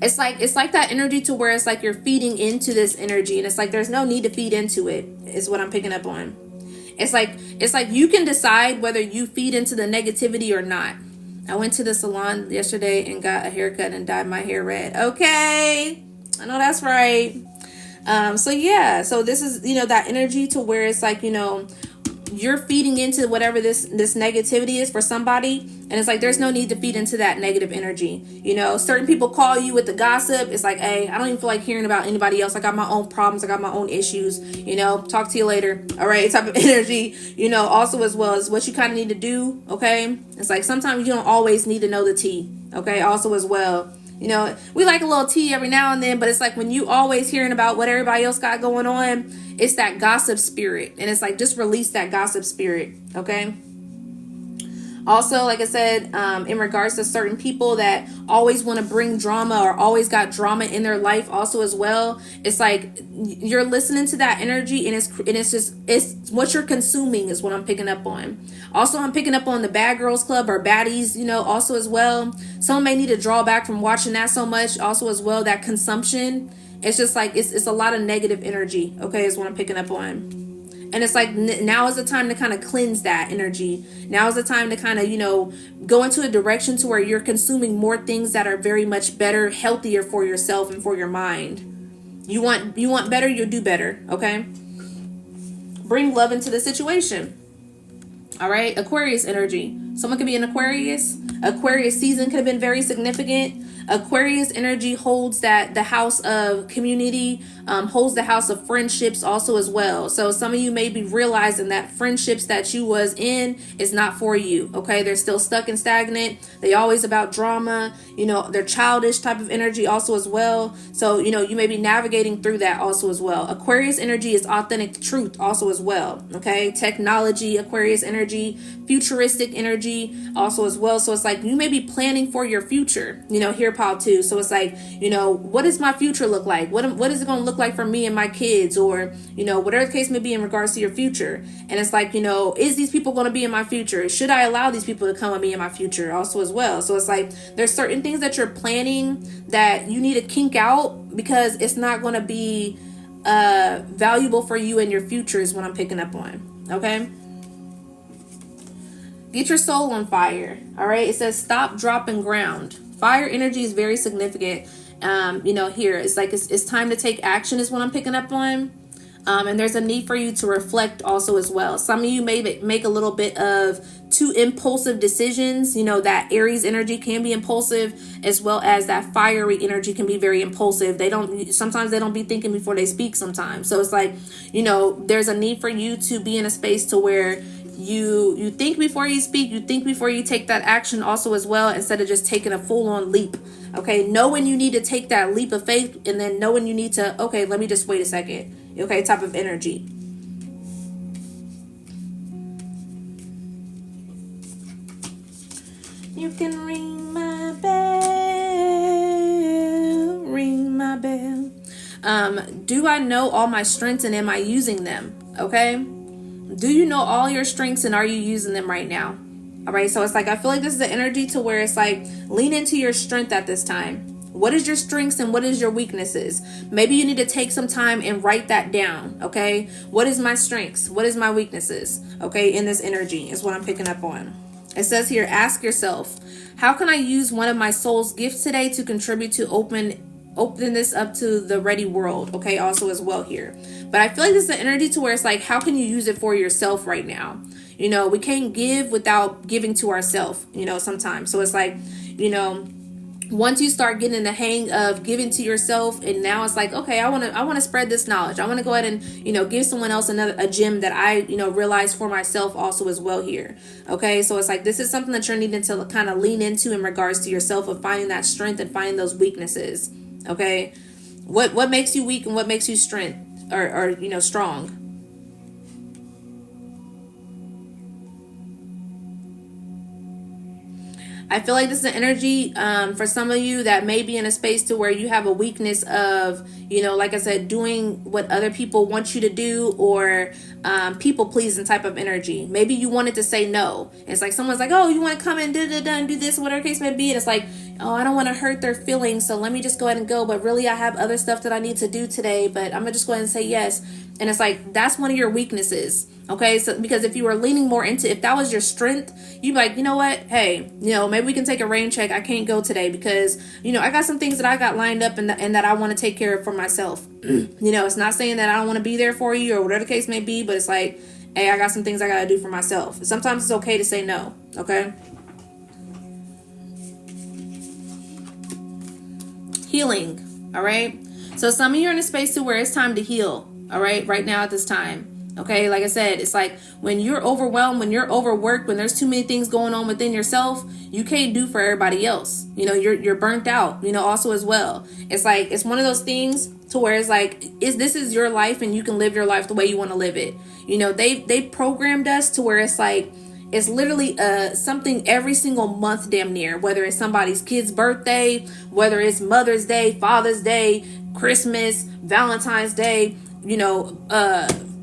It's like that energy to where it's like you're feeding into this energy, and it's like there's no need to feed into it is what I'm picking up on. It's like you can decide whether you feed into the negativity or not. I went to the salon yesterday and got a haircut and dyed my hair red. Okay, I know that's right. So this is, you know, that energy to where it's like, you know, you're feeding into whatever this negativity is for somebody, and it's like there's no need to feed into that negative energy. You know, certain people call you with the gossip. It's like, hey, I don't even feel like hearing about anybody else. I got my own problems, I got my own issues, you know, talk to you later. All right, type of energy. You know, also as well as what you kind of need to do. Okay, it's like sometimes you don't always need to know the tea. Okay, also as well, you know, we like a little tea every now and then, but it's like when you always hearing about what everybody else got going on, it's that gossip spirit. And it's like, just release that gossip spirit. Okay. Also, like I said, in regards to certain people that always want to bring drama or always got drama in their life also as well, it's like you're listening to that energy, and it's what you're consuming is what I'm picking up on. Also, I'm picking up on the bad girls club or baddies, you know, also as well. Someone may need to draw back from watching that so much also as well, that consumption. It's just like, it's a lot of negative energy. Okay, is what I'm picking up on. And it's like, now is the time to kind of cleanse that energy. Now is the time to kind of, you know, go into a direction to where you're consuming more things that are very much better, healthier for yourself and for your mind. You want better, you'll do better. Okay. Bring love into the situation. All right. Aquarius energy. Someone could be an Aquarius. Aquarius season could have been very significant. Aquarius energy holds that the house of community, holds the house of friendships also as well. So some of you may be realizing that friendships that you was in is not for you. Okay, they're still stuck and stagnant. They always about drama. You know, they're childish type of energy also as well. So, you know, you may be navigating through that also as well. Aquarius energy is authentic truth also as well. Okay, technology, Aquarius energy, futuristic energy also as well. So it's like you may be planning for your future, you know, here pile too. So it's like, you know, what does my future look like? What is it going to look like for me and my kids, or, you know, whatever the case may be in regards to your future. And it's like, you know, is these people going to be in my future? Should I allow these people to come with me in my future also as well? So it's like there's certain things that you're planning that you need to kink out because it's not going to be valuable for you in your future is what I'm picking up on. Okay. Get your soul on fire. All right. It says stop, drop, and ground. Fire energy is very significant. You know, here it's like it's time to take action is what I'm picking up on. And there's a need for you to reflect also as well. Some of you may make a little bit of too impulsive decisions. You know, that Aries energy can be impulsive, as well as that fiery energy can be very impulsive. Sometimes they don't be thinking before they speak sometimes. So it's like, you know, there's a need for you to be in a space to where you think before you speak, you think before you take that action also as well, instead of just taking a full-on leap. Okay, know when you need to take that leap of faith, and then know when you need to, okay, let me just wait a second. Okay, type of energy. You can ring my bell, ring my bell. Do I know all my strengths, and am I using them? Okay. Do you know all your strengths, and are you using them right now? All right. So it's like, I feel like this is the energy to where it's like, lean into your strength at this time. What is your strengths and what is your weaknesses? Maybe you need to take some time and write that down. Okay. What is my strengths? What is my weaknesses? Okay. In this energy is what I'm picking up on. It says here, ask yourself, how can I use one of my soul's gifts today to contribute to open this up to the ready world? Okay. Also as well here. But I feel like this is the energy to where it's like, how can you use it for yourself right now? You know, we can't give without giving to ourselves, you know, sometimes. So it's like, you know, once you start getting the hang of giving to yourself, and now it's like, okay, I want to spread this knowledge. I want to go ahead and, you know, give someone else a gem that I, you know, realize for myself also as well here. Okay. So it's like, this is something that you're needing to kind of lean into in regards to yourself, of finding that strength and finding those weaknesses. Okay. What makes you weak and what makes you strength or you know, strong? I feel like this is an energy for some of you that may be in a space to where you have a weakness of, you know, like I said, doing what other people want you to do, or people pleasing type of energy. Maybe you wanted to say no. It's like someone's like, oh, you want to come and do this, whatever case may be. And it's like, oh, I don't want to hurt their feelings, so let me just go ahead and go. But really, I have other stuff that I need to do today, but I'm going to just go ahead and say yes. And it's like, that's one of your weaknesses. Okay, so because if you were leaning more into, if that was your strength, you'd be like, you know what? Hey, you know, maybe we can take a rain check. I can't go today because, you know, I got some things that I got lined up and that I want to take care of for myself. You know, it's not saying that I don't want to be there for you or whatever the case may be, but it's like, hey, I got some things I gotta do for myself. Sometimes it's okay to say no, okay? Healing, all right? So some of you are in a space to where it's time to heal, all right, right now at this time. Okay, like I said, it's like when you're overwhelmed, when you're overworked, when there's too many things going on within yourself, you can't do for everybody else. You know, you're burnt out, you know, also as well. It's like, it's one of those things to where it's like, this is your life and you can live your life the way you want to live it. You know, they programmed us to where it's like, it's literally something every single month damn near, whether it's somebody's kid's birthday, whether it's Mother's Day, Father's Day, Christmas, Valentine's Day, you know,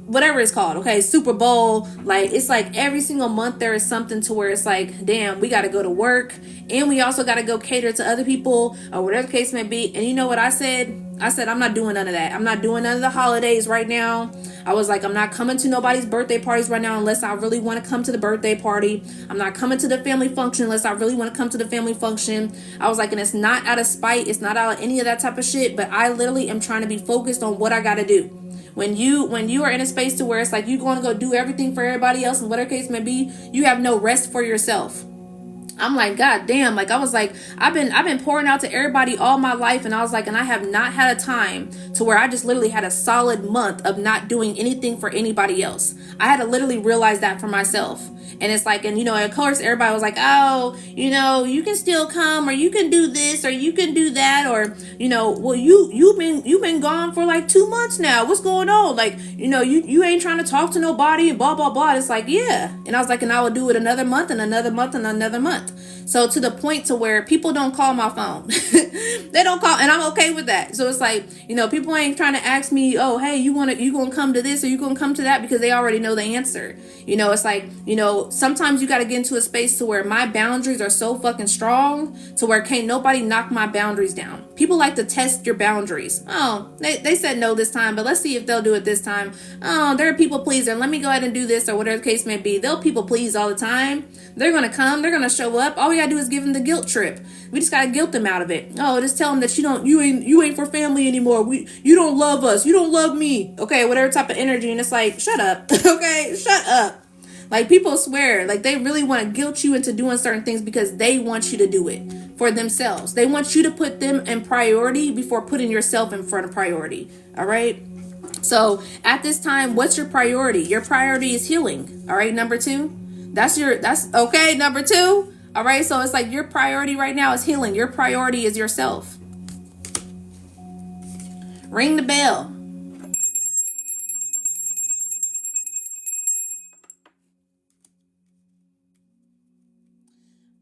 whatever it's called, okay, Super Bowl. Like, it's like every single month there is something to where it's like, damn, we got to go to work and we also got to go cater to other people or whatever the case may be. And you know what I said? I said, I'm not doing none of that. I'm not doing none of the holidays right now. I was like, I'm not coming to nobody's birthday parties right now unless I really want to come to the birthday party. I'm not coming to the family function unless I really want to come to the family function. I was like, and it's not out of spite. It's not out of any of that type of shit. But I literally am trying to be focused on what I got to do. When you are in a space to where it's like you going to go do everything for everybody else and whatever case may be, you have no rest for yourself. I'm like, God damn, like I was like, I've been pouring out to everybody all my life, and I was like, and I have not had a time to where I just literally had a solid month of not doing anything for anybody else. I had to literally realize that for myself. And it's like, and you know, of course everybody was like, oh, you know, you can still come, or you can do this, or you can do that, or you know, well, you've been gone for like 2 months now. What's going on? Like, you know, you ain't trying to talk to nobody and blah blah blah. It's like, yeah. And I was like, and I will do it another month and another month and another month. So to the point to where people don't call my phone. They don't call, and I'm okay with that. So it's like, you know, people ain't trying to ask me, oh, hey, you gonna come to this or you gonna come to that, because they already know the answer. You know, it's like, you know, sometimes you got to get into a space to where my boundaries are so fucking strong to where can't nobody knock my boundaries down. People like to test your boundaries. Oh, they said no this time, but let's see if they'll do it this time. Oh, they're a people pleaser. Let me go ahead and do this, or whatever the case may be. They'll people please all the time. They're going to come. They're going to show up. All we got to do is give them the guilt trip. We just got to guilt them out of it. Oh, just tell them that you ain't for family anymore. You don't love us. You don't love me. Okay, whatever type of energy. And it's like, shut up. Okay, shut up. Like, people swear, like, they really want to guilt you into doing certain things because they want you to do it for themselves. They want you to put them in priority before putting yourself in front of priority. All right. So at this time, what's your priority? Your priority is healing. All right. Number 2. That's okay. Number 2. All right. So it's like your priority right now is healing. Your priority is yourself. Ring the bell.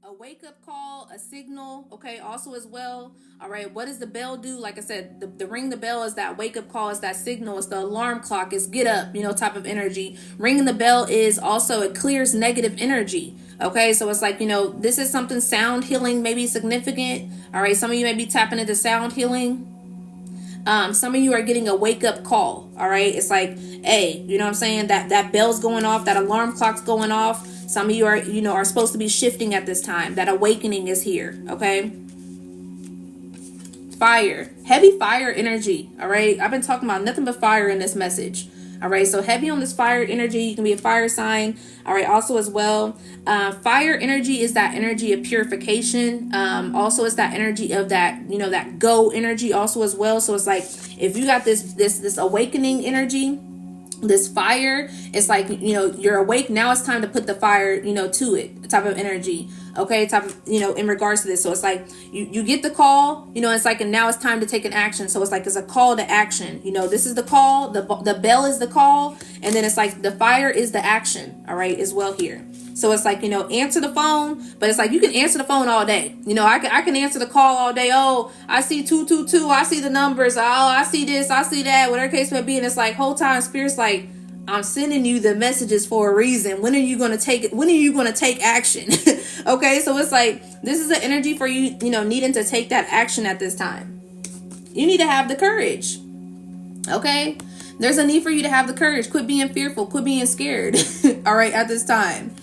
A wake-up call, a signal, okay, also as well. All right, what does the bell do? Like I said, the ring the bell is that wake-up call, is that signal, it's the alarm clock, it's get up, you know, type of energy. Ringing the bell is also, it clears negative energy. Okay, so it's like, you know, this is something sound healing may be significant. All right, some of you may be tapping into sound healing. Some of you are getting a wake-up call. All right, it's like, hey, you know what I'm saying, that bell's going off, that alarm clock's going off. Some of you are, you know, are supposed to be shifting at this time. That awakening is here. Okay. Fire, heavy fire energy. All right. I've been talking about nothing but fire in this message. All right. So heavy on this fire energy. You can be a fire sign. All right. Also as well, fire energy is that energy of purification. Also it's that energy of that, you know, that go energy also as well. So it's like, if you got this awakening energy, this fire, it's like, you know, you're awake now, it's time to put the fire, you know, to it, type of energy. Okay, type of, you know, in regards to this. So it's like you get the call, you know, it's like, and now it's time to take an action. So it's like, it's a call to action. You know, this is the call, the bell is the call, and then it's like the fire is the action. All right, as well here. So it's like, you know, answer the phone, but it's like you can answer the phone all day. You know, I can answer the call all day. Oh, I see 222. I see the numbers. Oh, I see this. I see that. Whatever case may be. And it's like, whole time Spirit's like, I'm sending you the messages for a reason. When are you going to take it? When are you going to take action? Okay. So it's like, this is an energy for you, you know, needing to take that action at this time. You need to have the courage. Okay. There's a need for you to have the courage. Quit being fearful. Quit being scared. All right. At this time.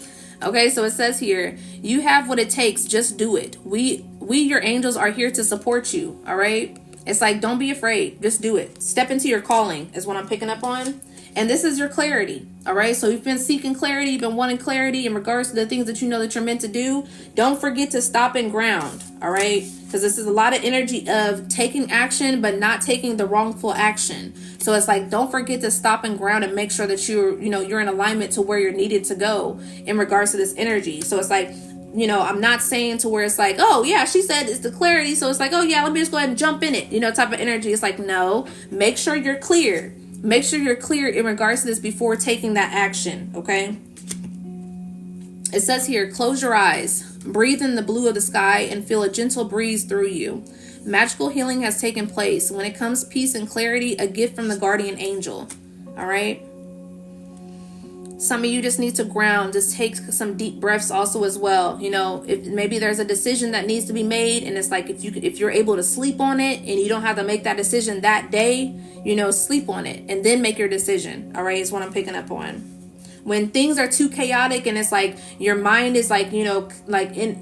Okay, so it says here, you have what it takes, just do it. We your angels are here to support you, all right? It's like, don't be afraid, just do it. Step into your calling is what I'm picking up on. And this is your clarity. All right. So you've been seeking clarity. You've been wanting clarity in regards to the things that you know that you're meant to do. Don't forget to stop and ground. All right. Because this is a lot of energy of taking action, but not taking the wrongful action. So it's like, don't forget to stop and ground and make sure that you're in alignment to where you're needed to go in regards to this energy. So it's like, I'm not saying to where it's like, oh yeah, she said it's the clarity. So it's like, oh yeah, let me just go ahead and jump in it, type of energy. It's like, no, make sure you're clear. Make sure you're clear in regards to this before taking that action. Okay. It says here, close your eyes, breathe in the blue of the sky and feel a gentle breeze through you. Magical healing has taken place. When it comes peace and clarity, a gift from the guardian angel. All right. Some of you just need to ground. Just take some deep breaths also as well. If maybe there's a decision that needs to be made, and it's like if you're able to sleep on it and you don't have to make that decision that day, sleep on it and then make your decision. All right, is what I'm picking up on. When things are too chaotic and it's like your mind is like,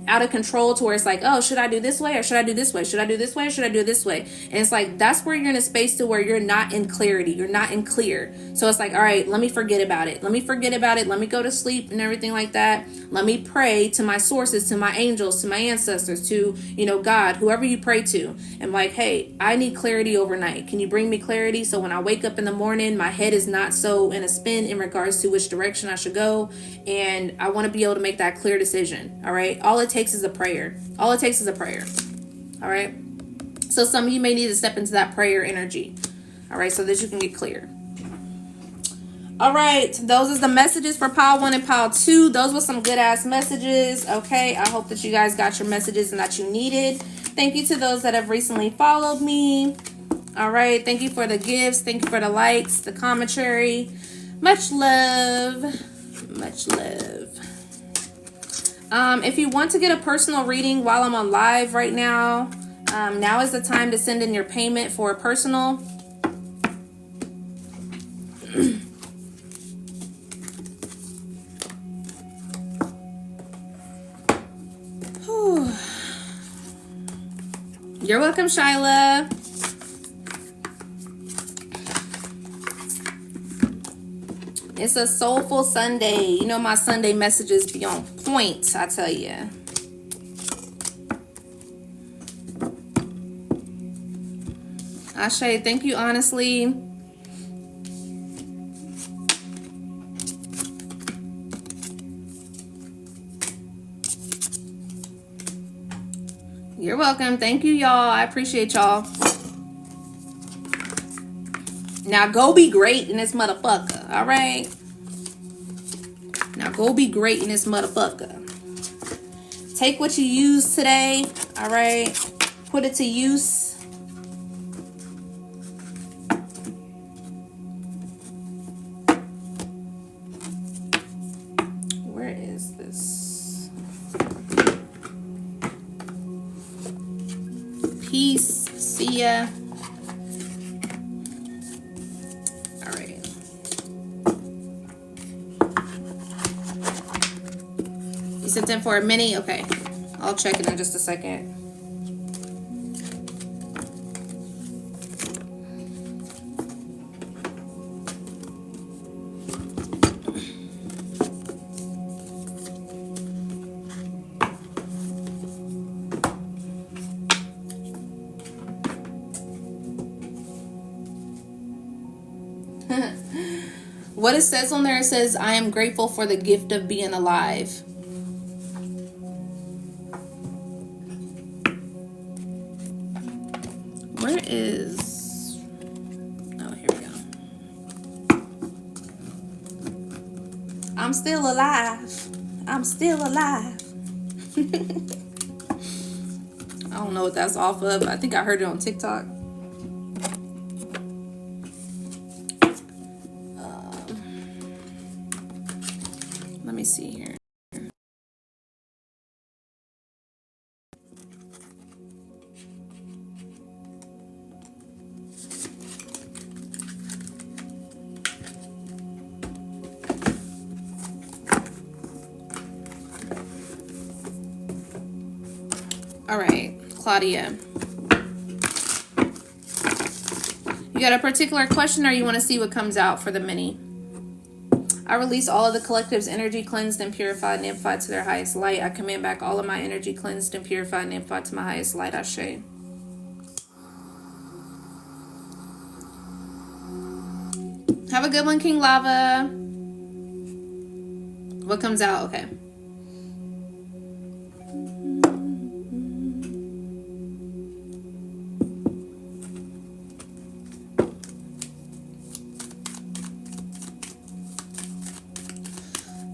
out of control to where it's like, oh, should I do this way or should I do this way? Should I do this way or should I do this way? And it's like, that's where you're in a space to where you're not in clarity. You're not in clear. So it's like, all right, let me forget about it. Let me forget about it. Let me go to sleep and everything like that. Let me pray to my sources, to my angels, to my ancestors, to, God, whoever you pray to. And like, hey, I need clarity overnight. Can you bring me clarity? So when I wake up in the morning, my head is not so in a spin in regards to which direction I should go, and I want to be able to make that clear decision. All right, all it takes is a prayer. All it takes is a prayer. All right, so some of you may need to step into that prayer energy. All right, so that you can get clear. All right, those is the messages for pile 1 and pile 2. Those were some good ass messages. Okay, I hope that you guys got your messages and that you needed. Thank you to those that have recently followed me. All right, thank you for the gifts. Thank you for the likes, the commentary. Much love. Much love. If you want to get a personal reading while I'm on live right now, now is the time to send in your payment for a personal. You're welcome, Shyla. It's a soulful Sunday. My Sunday messages be on point, I tell you. Ashe, thank you, honestly. You're welcome. Thank you, y'all. I appreciate y'all. Now go be great in this motherfucker, all right? Now go be great in this motherfucker. Take what you use today, all right? Put it to use. Where is this? Peace. See ya. You sent in for a mini? Okay. I'll check it in just a second. What it says on there, it says, I am grateful for the gift of being alive. Where is... Oh, here we go. I'm still alive. I'm still alive. I don't know what that's off of. I think I heard it on TikTok. Let me see here. All right, Claudia. You got a particular question, or you want to see what comes out for the mini? I release all of the collective's energy cleansed and purified and amplified to their highest light. I command back all of my energy cleansed and purified and amplified to my highest light. Ashe. Have a good one, King Lava. What comes out? Okay.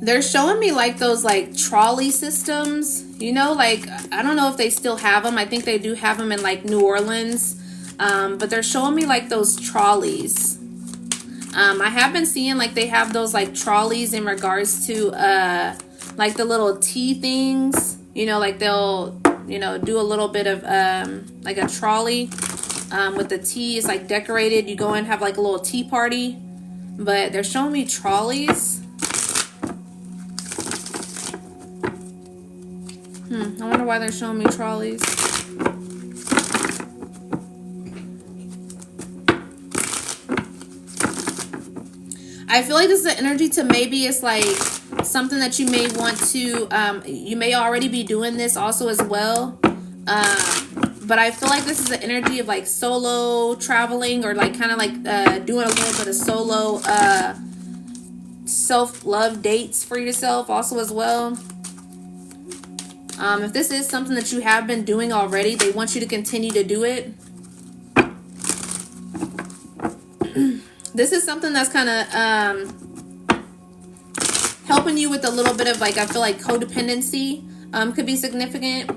They're showing me like those like trolley systems, you know, like I don't know if they still have them. I think they do have them in like New Orleans, but they're showing me like those trolleys. I have been seeing like they have those like trolleys in regards to like the little tea things, you know, like they'll, you know, do a little bit of like a trolley with the tea. It's like decorated. You go and have like a little tea party, but they're showing me trolleys. I wonder why they're showing me trolleys. I feel like this is the energy to maybe it's like something that you may want to, you may already be doing this also as well. But I feel like this is the energy of like solo traveling, or like kind of like doing a little bit of solo self-love dates for yourself also as well. If this is something that you have been doing already, they want you to continue to do it. This is something that's kind of helping you with a little bit of like, I feel like codependency could be significant.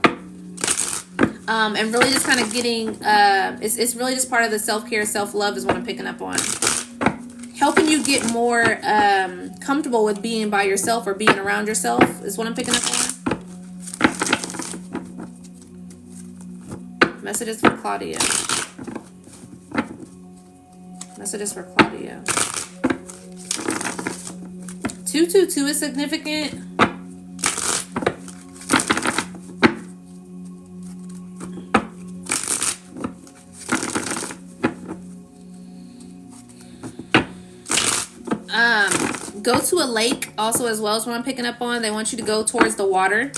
And really just kind of getting, it's really just part of the self-care, self-love is what I'm picking up on. Helping you get more comfortable with being by yourself or being around yourself is what I'm picking up on. Messages for Claudia. Messages for Claudia. 222 is significant. Go to a lake also as well is what I'm picking up on. They want you to go towards the water.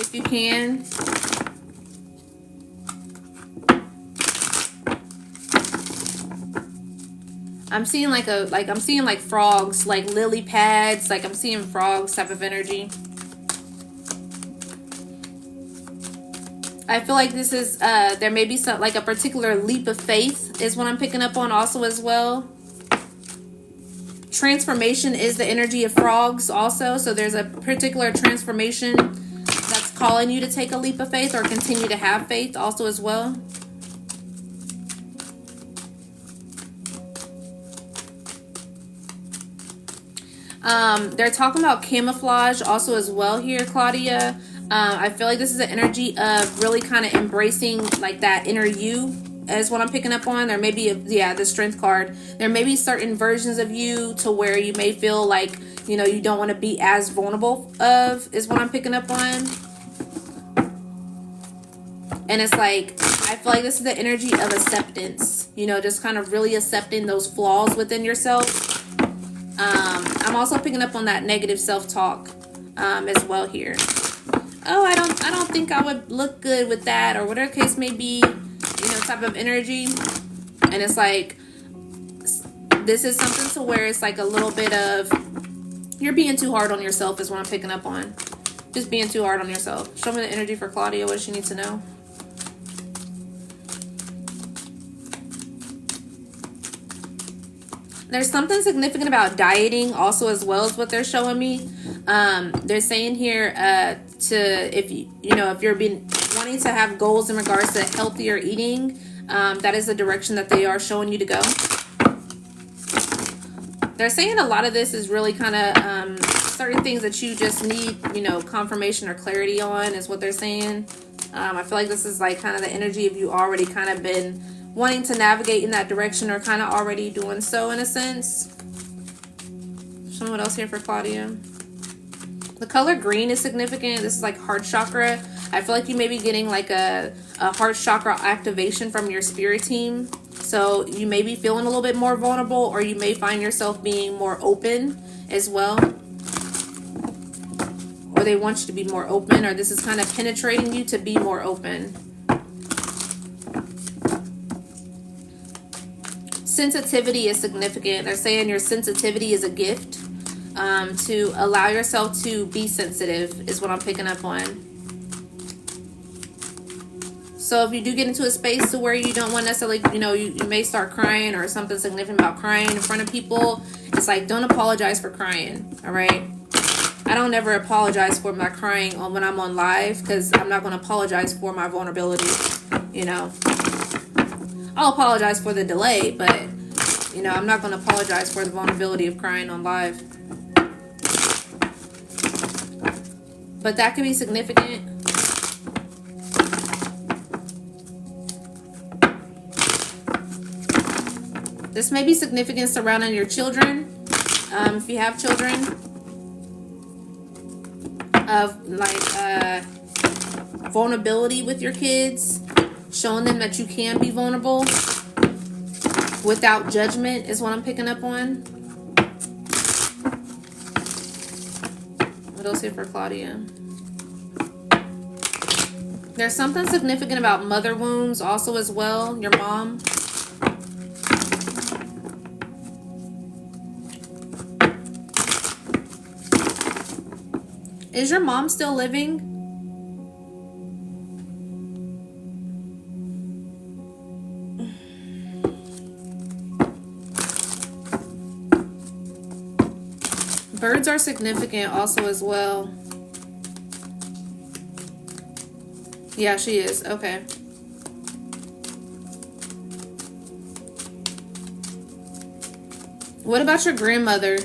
If you can. I'm seeing I'm seeing like frogs, like lily pads, like I'm seeing frogs type of energy. I feel like this is, there may be some, like a particular leap of faith is what I'm picking up on also as well. Transformation is the energy of frogs also. So there's a particular transformation that's calling you to take a leap of faith or continue to have faith also as well. They're talking about camouflage also as well here, Claudia. I feel like this is the energy of really kind of embracing like that inner you is what I'm picking up on. There may be, the strength card. There may be certain versions of you to where you may feel like, you know, you don't want to be as vulnerable of is what I'm picking up on. And it's like, I feel like this is the energy of acceptance, you know, just kind of really accepting those flaws within yourself. I'm also picking up on that negative self-talk as well here. Oh, I don't think I would look good with that, or whatever case may be, you know, type of energy. And it's like, this is something to where it's like a little bit of, you're being too hard on yourself is what I'm picking up on. Just being too hard on yourself. Show me the energy for Claudia. What does she need to know? There's something significant about dieting also as well as what they're showing me. They're saying here if you're wanting to have goals in regards to healthier eating, that is the direction that they are showing you to go. They're saying a lot of this is really kind of certain things that you just need, you know, confirmation or clarity on is what they're saying. I feel like this is like kind of the energy of you already kind of been wanting to navigate in that direction or kind of already doing so in a sense. Show me what else here for Claudia. The color green is significant. This is like heart chakra. I feel like you may be getting like a heart chakra activation from your spirit team. So you may be feeling a little bit more vulnerable, or you may find yourself being more open as well. Or they want you to be more open, or this is kind of penetrating you to be more open. Sensitivity is significant. They're saying your sensitivity is a gift. To allow yourself to be sensitive is what I'm picking up on. So if you do get into a space to where you don't want necessarily, you know, you may start crying or something significant about crying in front of people, it's like, don't apologize for crying, all right? I don't ever apologize for my crying when I'm on live, because I'm not going to apologize for my vulnerability, you know. I'll apologize for the delay, but, you know, I'm not going to apologize for the vulnerability of crying on live. But that can be significant. This may be significant surrounding your children. If you have children. Of like vulnerability with your kids. Showing them that you can be vulnerable. Without judgment is what I'm picking up on. What else here for Claudia? There's something significant about mother wounds also as well. Your mom. Is your mom still living? Birds are significant also as well. Yeah, she is. Okay. What about your grandmother?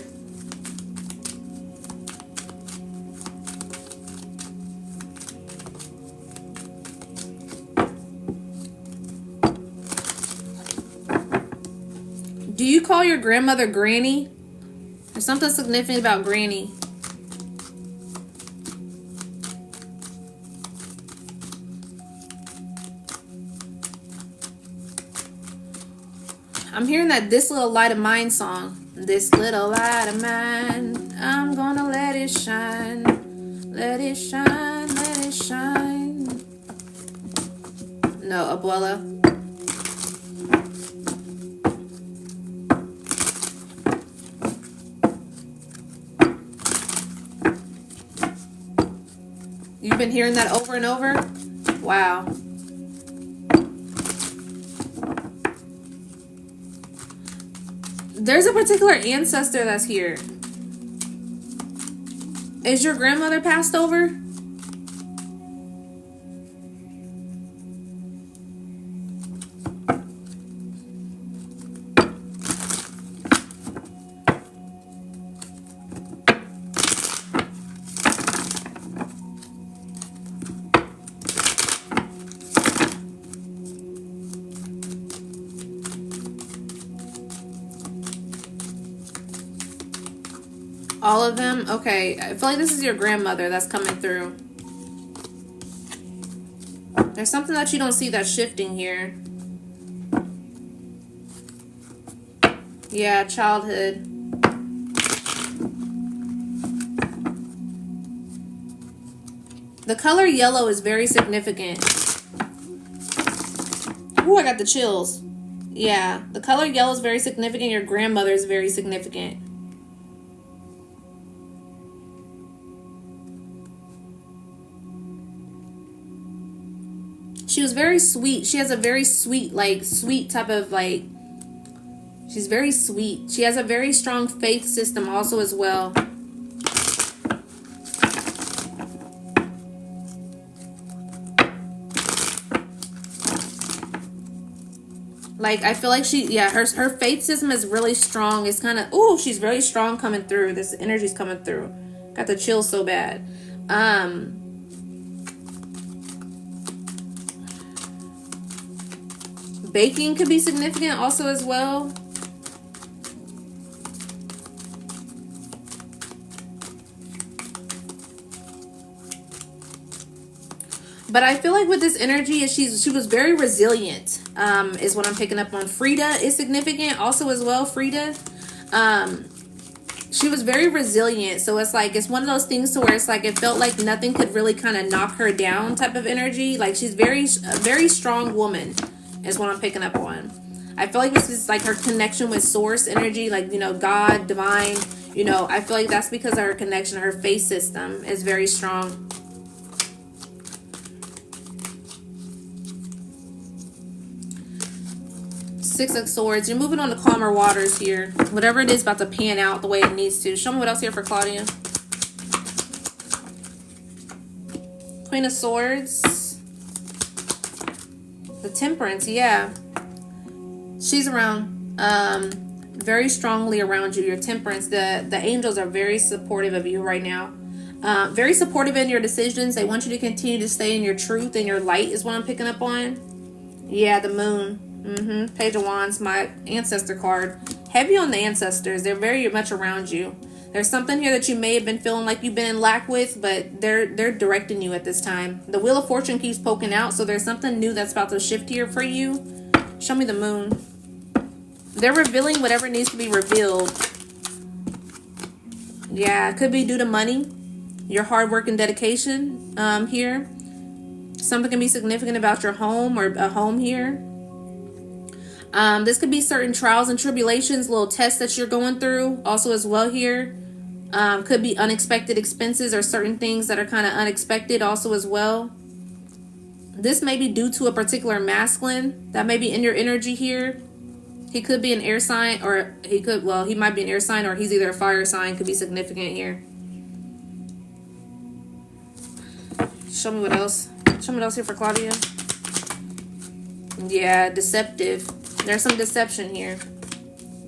Do you call your grandmother Granny? There's something significant about Granny. I'm hearing that This Little Light of Mine song. This little light of mine, I'm gonna let it shine. Let it shine, let it shine. No, Abuela. You've been hearing that over and over? Wow. There's a particular ancestor that's here. Is your grandmother passed over? All of them? Okay. I feel like this is your grandmother that's coming through. There's something that you don't see that's shifting here. Yeah, childhood. The color yellow is very significant. Ooh, I got the chills. Yeah, the color yellow is very significant. Your grandmother is very significant. She was very sweet. She has a very sweet, like, sweet type of, like, she's very sweet. She has a very strong faith system also as well. Like, I feel like she, yeah, her faith system is really strong. It's kind of, oh, she's very strong coming through. This energy's coming through. Got the chills so bad. Baking could be significant also as well. But I feel like with this energy, is she was very resilient, is what I'm picking up on. Frida is significant also as well. Frida, she was very resilient. So it's like, it's one of those things to where it's like, it felt like nothing could really kind of knock her down type of energy. Like she's a very strong woman is what I'm picking up on. I feel like this is like her connection with source energy, like, you know, God, divine, you know, I feel like that's because of her connection. Her faith system is very strong. Six of Swords. You're moving on to calmer waters here. Whatever it is about to pan out the way it needs to. Show me what else here for Claudia. Queen of Swords. The Temperance. Yeah. She's around. Very strongly around you. Your Temperance. The angels are very supportive of you right now. Very supportive in your decisions. They want you to continue to stay in your truth and your light is what I'm picking up on. Yeah, the Moon. Page of Wands, my Ancestor card. Heavy on the Ancestors. They're very much around you. There's something here that you may have been feeling like you've been in lack with, but they're directing you at this time. The Wheel of Fortune keeps poking out, so there's something new that's about to shift here for you. Show me the Moon. They're revealing whatever needs to be revealed. Yeah, it could be due to money, your hard work and dedication here. Something can be significant about your home or a home here. This could be certain trials and tribulations, little tests that you're going through also as well here. Could be unexpected expenses or certain things that are kind of unexpected also as well. This may be due to a particular masculine that may be in your energy here. He could be an air sign, or he might be an air sign, or he's either a fire sign. Could be significant here. Show me what else. Show me what else here for Claudia. Yeah, deceptive. There's some deception here.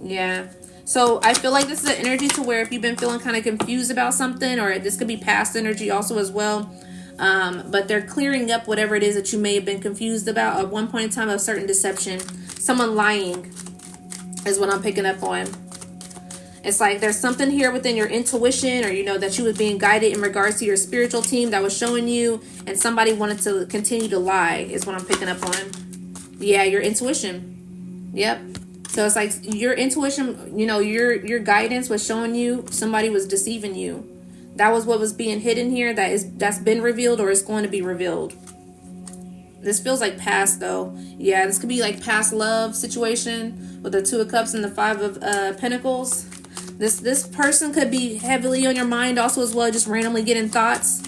Yeah. So I feel like this is an energy to where if you've been feeling kind of confused about something, or this could be past energy also as well. But they're clearing up whatever it is that you may have been confused about at one point in time of certain deception. Someone lying is what I'm picking up on. It's like there's something here within your intuition, or, you know, that you was being guided in regards to your spiritual team that was showing you, and somebody wanted to continue to lie is what I'm picking up on. Yeah, your intuition. Yep. So it's like your intuition, you know, your guidance was showing you somebody was deceiving you. That was what was being hidden here. That's been revealed, or is going to be revealed. This feels like past though. Yeah, this could be like past love situation with the Two of Cups and the Five of Pentacles. This person could be heavily on your mind also as well, just randomly getting thoughts.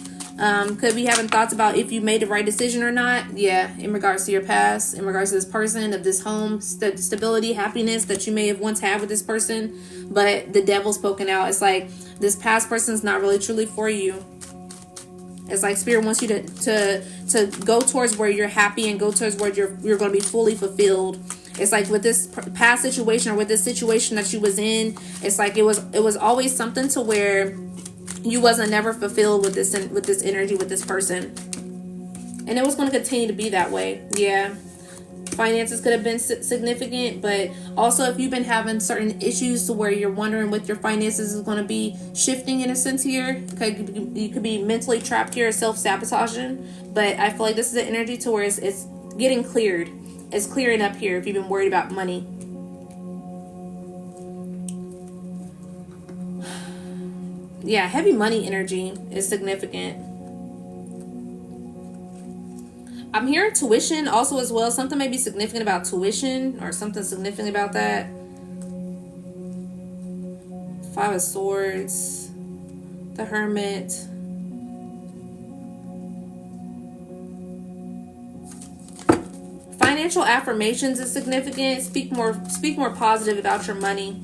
Could be having thoughts about if you made the right decision or not. Yeah, in regards to your past, in regards to this person, of this home, stability, happiness that you may have once had with this person. But the devil's poking out. It's like this past person's not really truly for you. It's like Spirit wants you to go towards where you're happy and go towards where you're going to be fully fulfilled. It's like with this past situation, or with this situation that you was in, it's like it was always something to where you wasn't never fulfilled with this energy with this person, and it was going to continue to be that way. Yeah, finances could have been significant, but also if you've been having certain issues to where you're wondering what your finances is going to be shifting in a sense here, you could be mentally trapped here, self-sabotaging. But I feel like this is an energy to where it's getting cleared. It's clearing up here if you've been worried about money. Yeah, heavy money energy is significant. I'm hearing tuition also as well. Something may be significant about tuition, or something significant about that. Five of Swords. The Hermit. Financial affirmations is significant. Speak more positive about your money.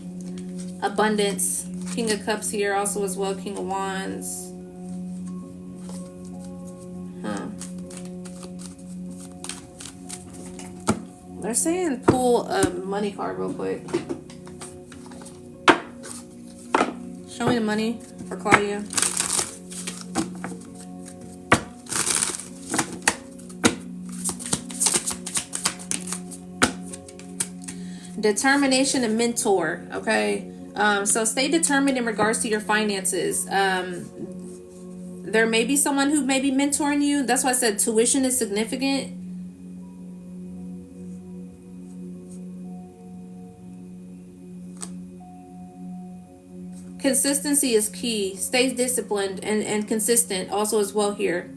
Abundance. King of Cups here also as well. King of Wands. They're saying pull a money card real quick. Show me the money for Claudia. Determination and mentor. Okay. So stay determined in regards to your finances. There may be someone who may be mentoring you. That's why I said tuition is significant. Consistency is key. Stay disciplined and consistent also as well here.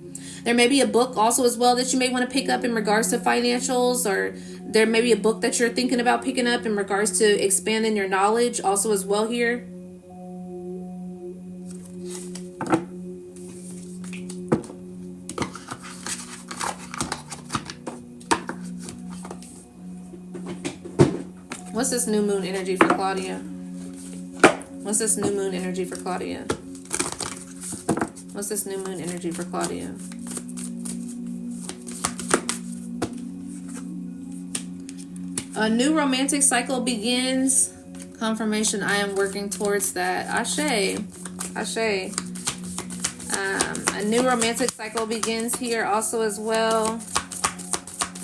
There may be a book also as well that you may want to pick up in regards to financials, or there may be a book that you're thinking about picking up in regards to expanding your knowledge also as well here. What's this new moon energy for Claudia? What's this new moon energy for Claudia? What's this new moon energy for Claudia? A new romantic cycle begins. Confirmation, I am working towards that. Ashe. Ashe. A new romantic cycle begins here also as well.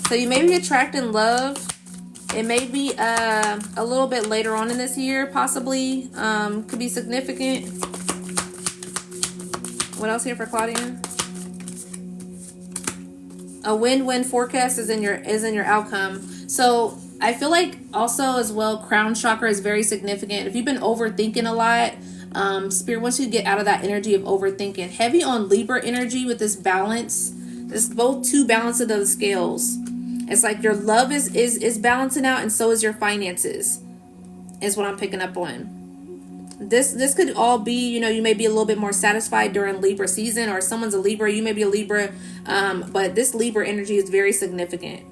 So you may be attracting love. It may be a little bit later on in this year, possibly. Could be significant. What else here for Claudia? A win-win forecast is in your outcome. So I feel like also as well, crown chakra is very significant. If you've been overthinking a lot, Spirit wants you to get out of that energy of overthinking. Heavy on Libra energy with this balance. This both two balances of the scales. It's like your love is balancing out, and so is your finances, is what I'm picking up on. This could all be, you know, you may be a little bit more satisfied during Libra season, or someone's a Libra, you may be a Libra, but this Libra energy is very significant.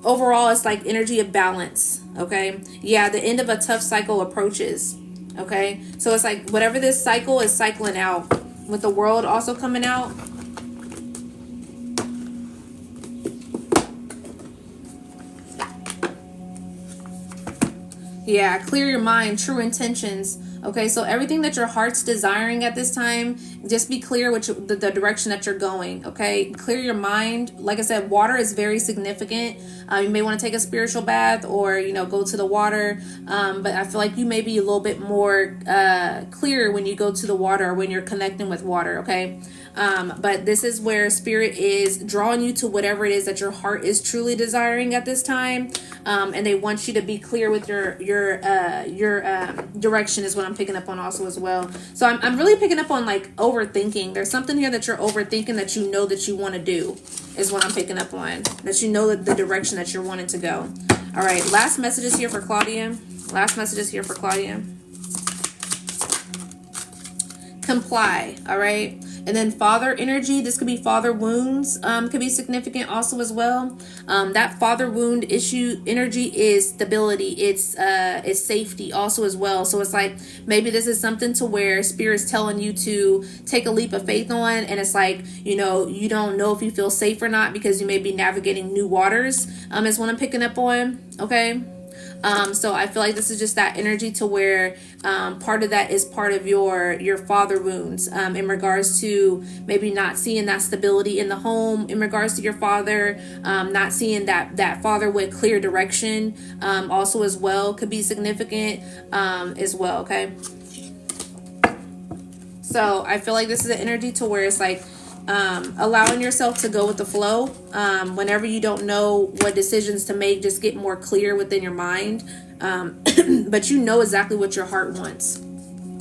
Overall, it's like energy of balance, okay? Yeah, the end of a tough cycle approaches, okay? So it's like whatever this cycle is cycling out, with the world also coming out. Yeah, clear your mind, true intentions. Okay, so everything that your heart's desiring at this time, just be clear with the direction that you're going. Okay, clear your mind. Like I said, water is very significant. You may want to take a spiritual bath, or, you know, go to the water. But I feel like you may be a little bit more clear when you go to the water, or when you're connecting with water. Okay. But this is where Spirit is drawing you to whatever it is that your heart is truly desiring at this time. And they want you to be clear with your direction, is what I'm picking up on also as well. So I'm really picking up on like overthinking. There's something here that you're overthinking that you know that you want to do, is what I'm picking up on. That you know that the direction that you're wanting to go. All right, last messages here for Claudia. Last messages here for Claudia. Comply. All right. And then father energy, this could be father wounds, could be significant also as well. That father wound issue energy is stability. It's safety also as well. So it's like, maybe this is something to where Spirit's telling you to take a leap of faith on. And it's like, you know, you don't know if you feel safe or not, because you may be navigating new waters, is what I'm picking up on. Okay. So I feel like this is just that energy to where part of that is part of your father wounds, in regards to maybe not seeing that stability in the home, in regards to your father, not seeing that father with clear direction, also as well, could be significant, as well. Okay. So I feel like this is an energy to where it's like, allowing yourself to go with the flow. Whenever you don't know what decisions to make, just get more clear within your mind. But you know exactly what your heart wants.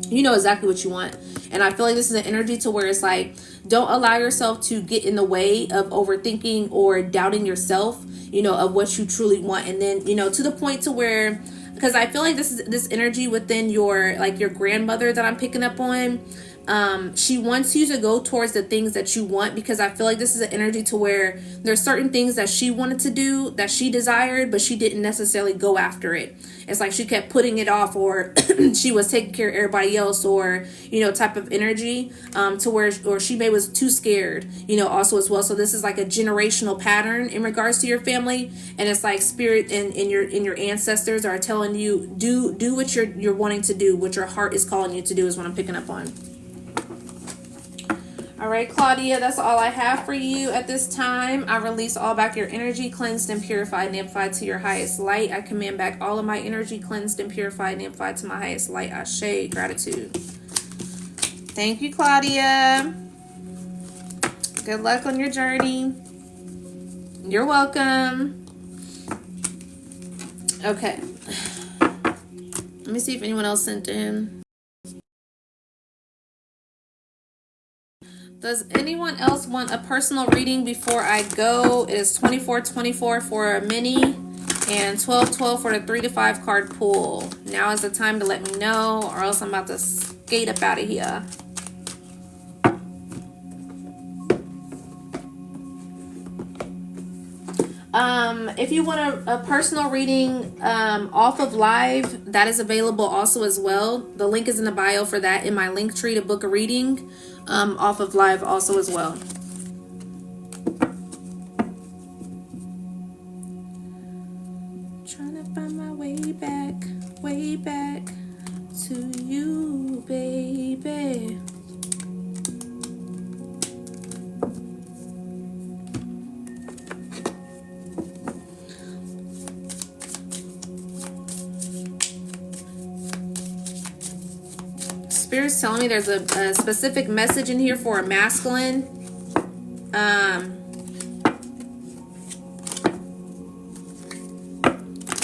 You know exactly what you want. And I feel like this is an energy to where it's like, don't allow yourself to get in the way of overthinking or doubting yourself, you know, of what you truly want. And then, you know, to the point to where, because I feel like this energy within your grandmother that I'm picking up on. She wants you to go towards the things that you want, because I feel like this is an energy to where there's certain things that she wanted to do, that she desired, but she didn't necessarily go after it. It's like she kept putting it off, or she was taking care of everybody else, or, you know, type of energy, to where, or she may was too scared, you know, also as well. So this is like a generational pattern in regards to your family. And it's like Spirit and your ancestors are telling you, do what you're wanting to do, what your heart is calling you to do, is what I'm picking up on. All right, Claudia, that's all I have for you at this time. I release all back your energy, cleansed and purified and amplified to your highest light. I command back all of my energy, cleansed and purified and amplified to my highest light. Ashe, gratitude. Thank you, Claudia. Good luck on your journey. You're welcome. Okay. Let me see if anyone else sent in. Does anyone else want a personal reading before I go? It is $24.24 for a mini and $12.12 for the 3 to 5 card pool. Now is the time to let me know, or else I'm about to skate up out of here. If you want a personal reading off of live, that is available also as well. The link is in the bio for that in my link tree to book a reading off of live also as well. Trying to find my way back to you, baby. Spirit's telling me there's a specific message in here for a masculine.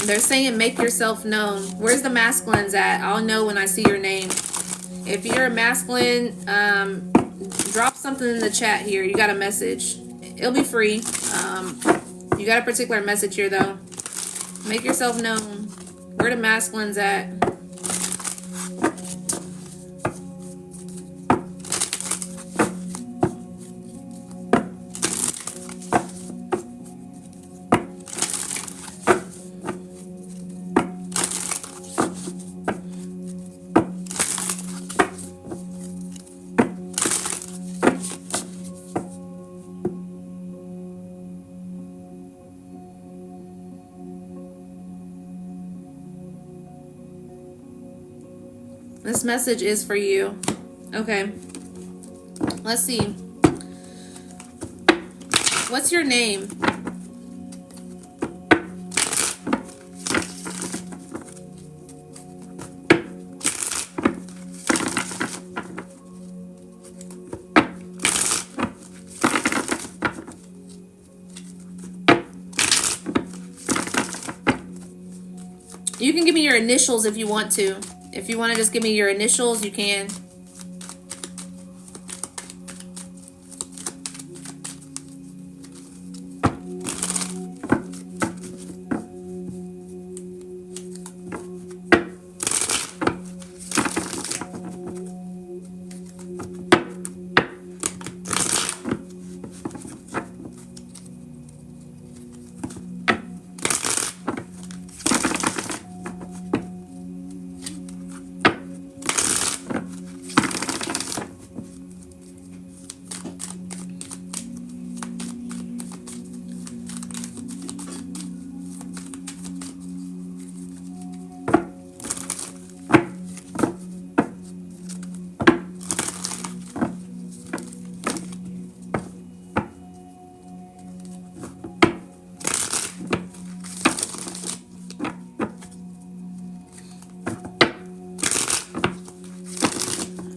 They're saying make yourself known. Where's the masculines at? I'll know when I see your name. If you're a masculine, drop something in the chat here. You got a message. It'll be free. You got a particular message here though. Make yourself known. Where the masculines at? This message is for you. Okay. Let's see. What's your name? You can give me your initials if you want to. If you want to just give me your initials, you can.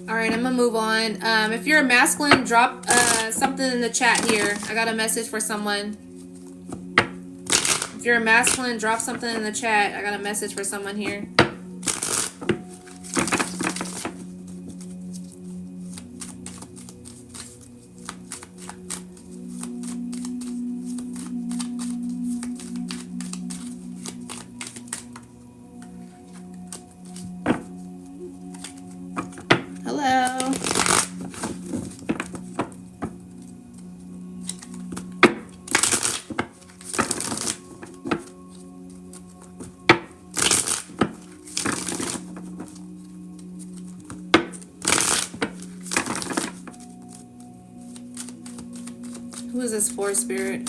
Alright, I'm gonna move on. If you're a masculine, drop something in the chat here. I got a message for someone. If you're a masculine, drop something in the chat. I got a message for someone here. Hello. Who is this for, Spirit?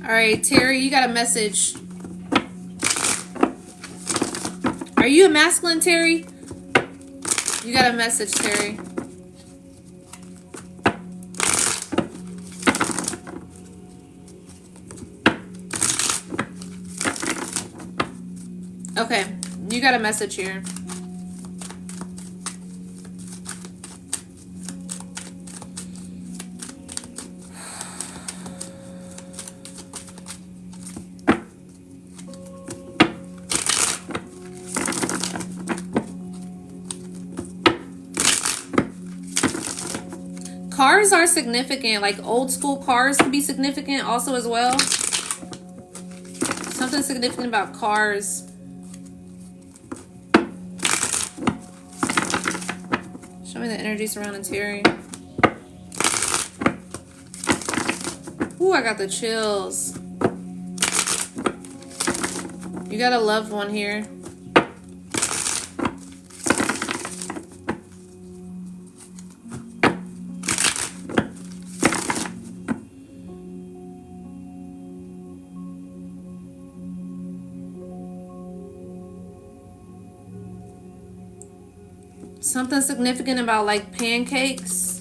All right, Terry, you got a message. Are you a masculine, Terry? You got a message, Terry. Okay, you got a message here. Cars are significant, like old school cars can be significant also as well. Something significant about cars. Show me the energy surrounding Terry. Ooh, I got the chills. You got a loved one here. Something significant about like pancakes.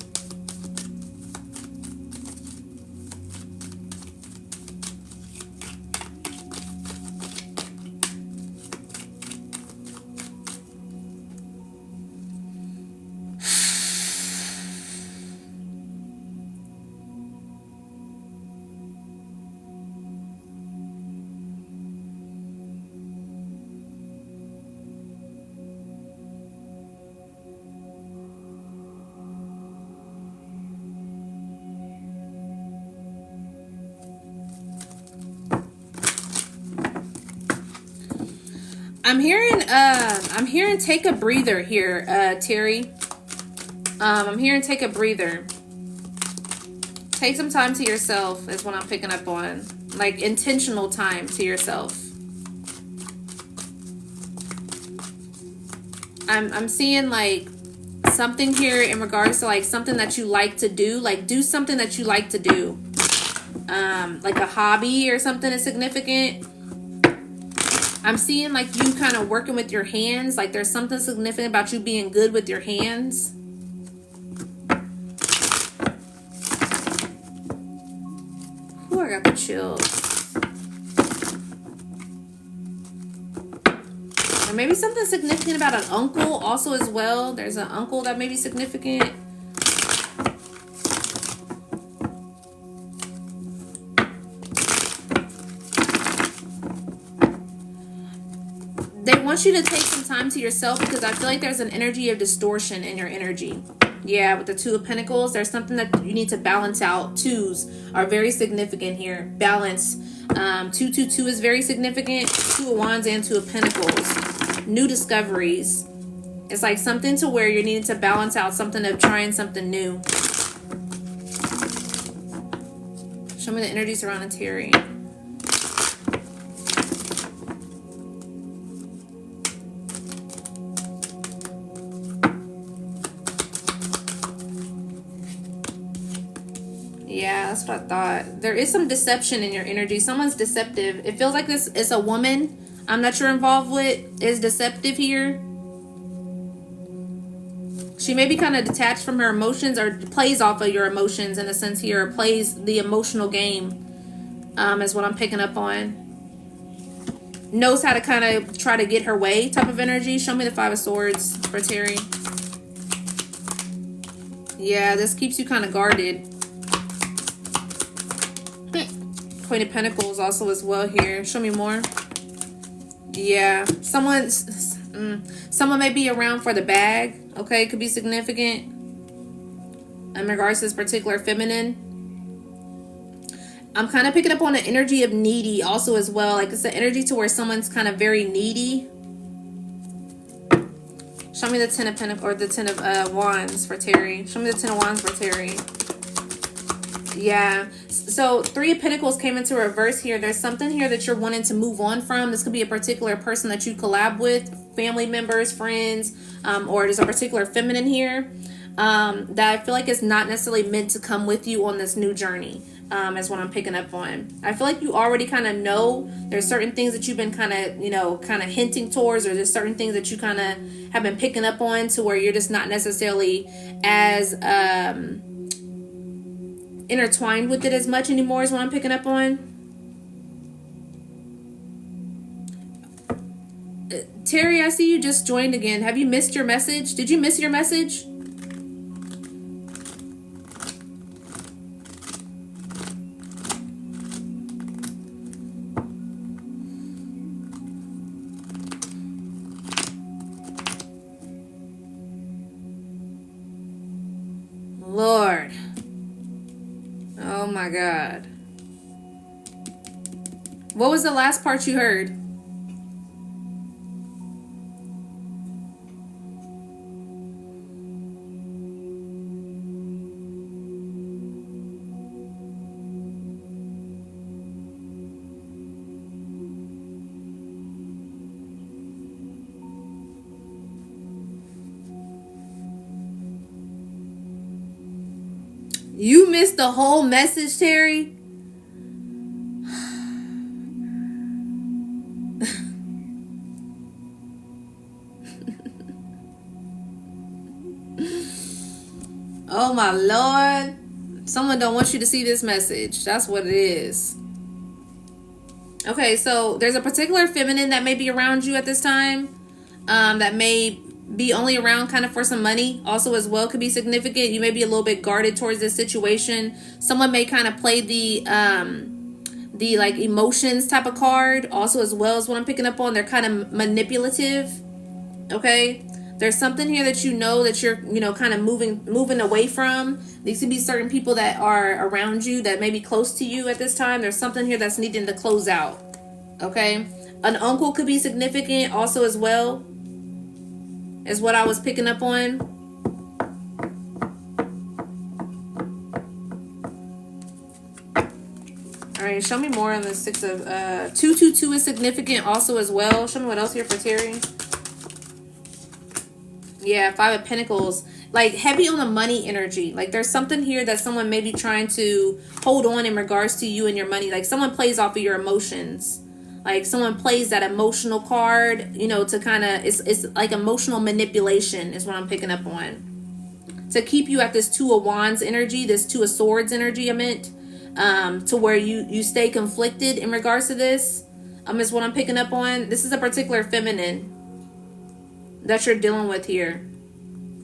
I'm hearing take a breather here, Terry. I'm hearing take a breather. Take some time to yourself is what I'm picking up on. Like intentional time to yourself. I'm seeing like something here in regards to like something that you like to do. Like do something that you like to do. Like a hobby or something is significant. I'm seeing like you kind of working with your hands. Like there's something significant about you being good with your hands. Ooh, I got the chills. Or maybe something significant about an uncle also as well. There's an uncle that may be significant. They want you to take some time to yourself because I feel like there's an energy of distortion in your energy. Yeah, with the Two of Pentacles, there's something that you need to balance out. Twos are very significant here. Balance. 222 is very significant. Two of Wands and Two of Pentacles. New discoveries. It's like something to where you're needing to balance out something of trying something new. Show me the energy surrounding Terry. Yeah, that's what I thought. There is some deception in your energy. Someone's deceptive. It feels like this is a woman I'm not sure involved with is deceptive here. She may be kind of detached from her emotions or plays off of your emotions in a sense here. Or plays the emotional game is what I'm picking up on. Knows how to kind of try to get her way type of energy. Show me the Five of Swords for Terry. Yeah, this keeps you kind of guarded. Queen of Pentacles also as well here. Show me more. Yeah, someone may be around for the bag. Okay, could be significant in regards to this particular feminine. I'm kind of picking up on the energy of needy also as well. Like it's the energy to where someone's kind of very needy. Show me the Ten of Pentacles or the Ten of Wands for Terry. Show me the Ten of Wands for Terry. Yeah, so Three of Pentacles came into reverse here. There's something here that you're wanting to move on from. This could be a particular person that you collab with, family members, friends, or there's a particular feminine here that I feel like is not necessarily meant to come with you on this new journey. is what I'm picking up on. I feel like you already kind of know there's certain things that you've been kind of hinting towards, or there's certain things that you kind of have been picking up on to where you're just not necessarily as intertwined with it as much anymore is what I'm picking up on. Terry, I see you just joined again. Have you missed your message? Did you miss your message? Lord. Oh my God. What was the last part you heard? You missed the whole message, Terry? Oh my Lord. Someone don't want you to see this message. That's what it is. Okay, so there's a particular feminine that may be around you at this time. That may be only around kind of for some money. Also as well could be significant. You may be a little bit guarded towards this situation. Someone may kind of play the like emotions type of card. Also as well as what I'm picking up on, they're kind of manipulative. Okay. There's something here that you know that you're, kind of moving away from. These could be certain people that are around you that may be close to you at this time. There's something here that's needing to close out. Okay. An uncle could be significant also as well, is what I was picking up on. All right, show me more on the 6 of 222 is significant also as well. Show me what else here for Terry. Yeah, 5 of Pentacles. Like heavy on the money energy. Like there's something here that someone may be trying to hold on in regards to you and your money. Like someone plays off of your emotions. Like someone plays that emotional card, to kind of, it's like emotional manipulation is what I'm picking up on. To keep you at this 2 of Wands energy, this 2 of Swords energy, I meant, to where you stay conflicted in regards to this, is what I'm picking up on. This is a particular feminine that you're dealing with here.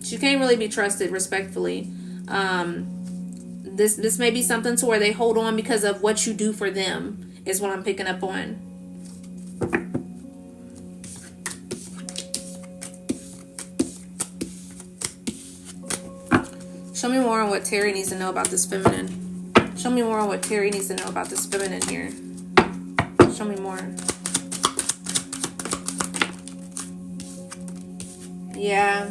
She can't really be trusted, respectfully. This may be something to where they hold on because of what you do for them, is what I'm picking up on. Show me more on what Terry needs to know about this feminine. Show me more on what Terry needs to know about this feminine here. Show me more. Yeah.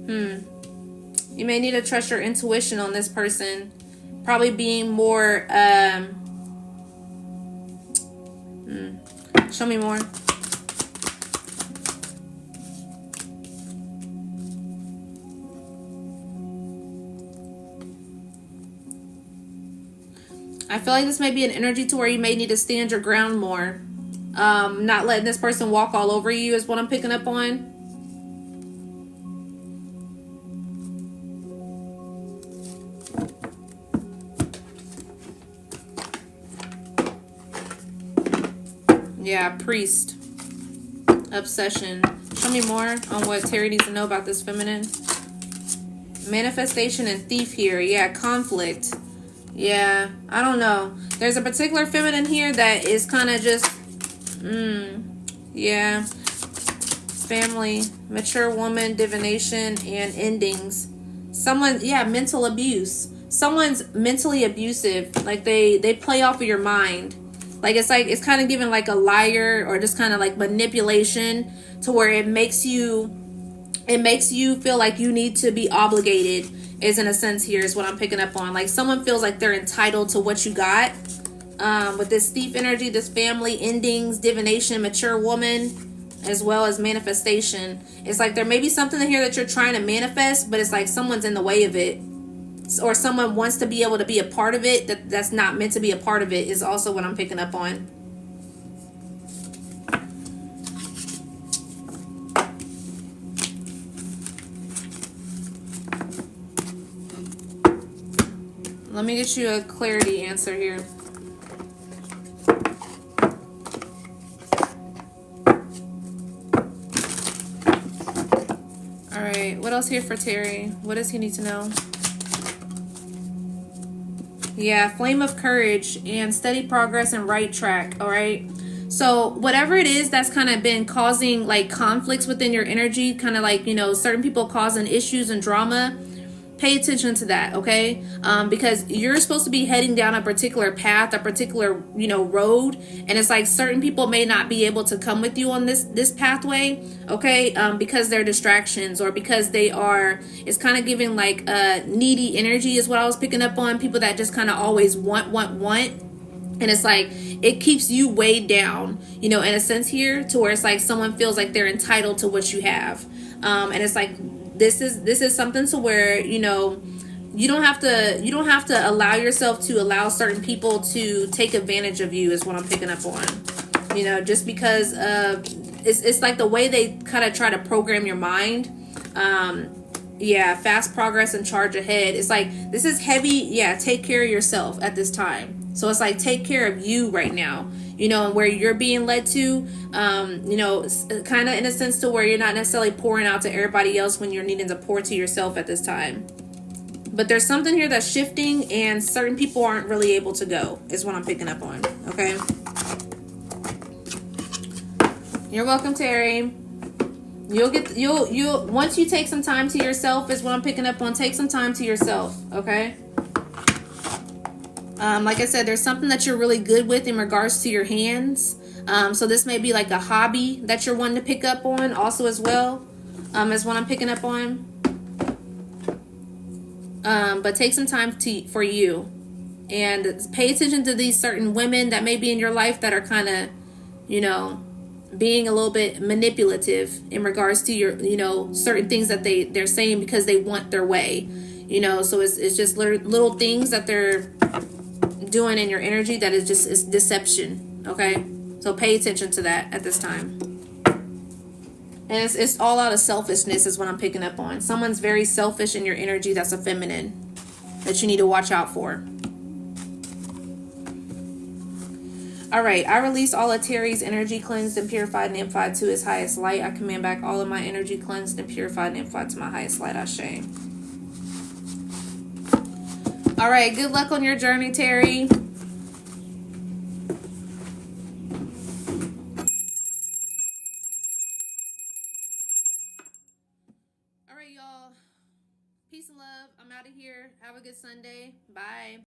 You may need to trust your intuition on this person. Probably being more, show me more. I feel like this may be an energy to where you may need to stand your ground more. Not letting this person walk all over you is what I'm picking up on. Yeah, Priest. Obsession. Show me more on what Terry needs to know about this feminine. Manifestation and Thief here. Yeah, conflict. Yeah, I don't know. There's a particular feminine here that is kind of just, yeah. Family, mature woman, divination, and endings. Someone, yeah, mental abuse. Someone's mentally abusive. Like they play off of your mind. It's kind of giving like a liar or just kind of like manipulation to where it makes you feel like you need to be obligated, is in a sense here is what I'm picking up on. Like someone feels like they're entitled to what you got. With this Thief energy, this family, endings, divination, mature woman, as well as manifestation. It's like there may be something in here that you're trying to manifest, but it's like someone's in the way of it. or someone wants to be able to be a part of it that's not meant to be a part of it, is also what I'm picking up on. Let me get you a clarity answer here. All right, what else here for Terry? What does he need to know? Yeah, flame of courage and steady progress and right track. All right. So whatever it is that's kind of been causing like conflicts within your energy, kind of like, you know, certain people causing issues and drama, pay attention to that, okay? Because you're supposed to be heading down a particular path, a particular, you know, road, and it's like certain people may not be able to come with you on this pathway, okay? Because they're distractions, or because they are, it's kind of giving like needy energy is what I was picking up on. People that just kind of always want, and it's like it keeps you weighed down, you know, in a sense here, to where it's like someone feels like they're entitled to what you have, and it's like this is something to where, you know, you don't have to allow yourself to allow certain people to take advantage of you, is what I'm picking up on. You know, just because it's like the way they kind of try to program your mind. Yeah, fast progress and charge ahead. It's like this is heavy. Yeah, take care of yourself at this time. So it's like take care of you right now, you know, and where you're being led to, you know, kind of in a sense to where you're not necessarily pouring out to everybody else when you're needing to pour to yourself at this time. But there's something here that's shifting, and certain people aren't really able to go, is what I'm picking up on. Okay. You're welcome, Terry. You'll once you take some time to yourself, is what I'm picking up on. Take some time to yourself, okay? Like I said, there's something that you're really good with in regards to your hands. So this may be like a hobby that you're wanting to pick up on also as well, is what I'm picking up on. But take some time for you, and pay attention to these certain women that may be in your life that are kind of, you know, being a little bit manipulative in regards to your, you know, certain things that they're saying because they want their way, you know. So it's just little things that they're doing in your energy that is just, it's deception, okay? So pay attention to that at this time. And it's all out of selfishness is what I'm picking up on. Someone's very selfish in your energy that's a feminine that you need to watch out for. All right, I release all of Terry's energy cleansed and purified and amplified to his highest light. I command back all of my energy cleansed and purified and amplified to my highest light. Ashe. All right, good luck on your journey, Terry. All right, y'all. Peace and love. I'm out of here. Have a good Sunday. Bye.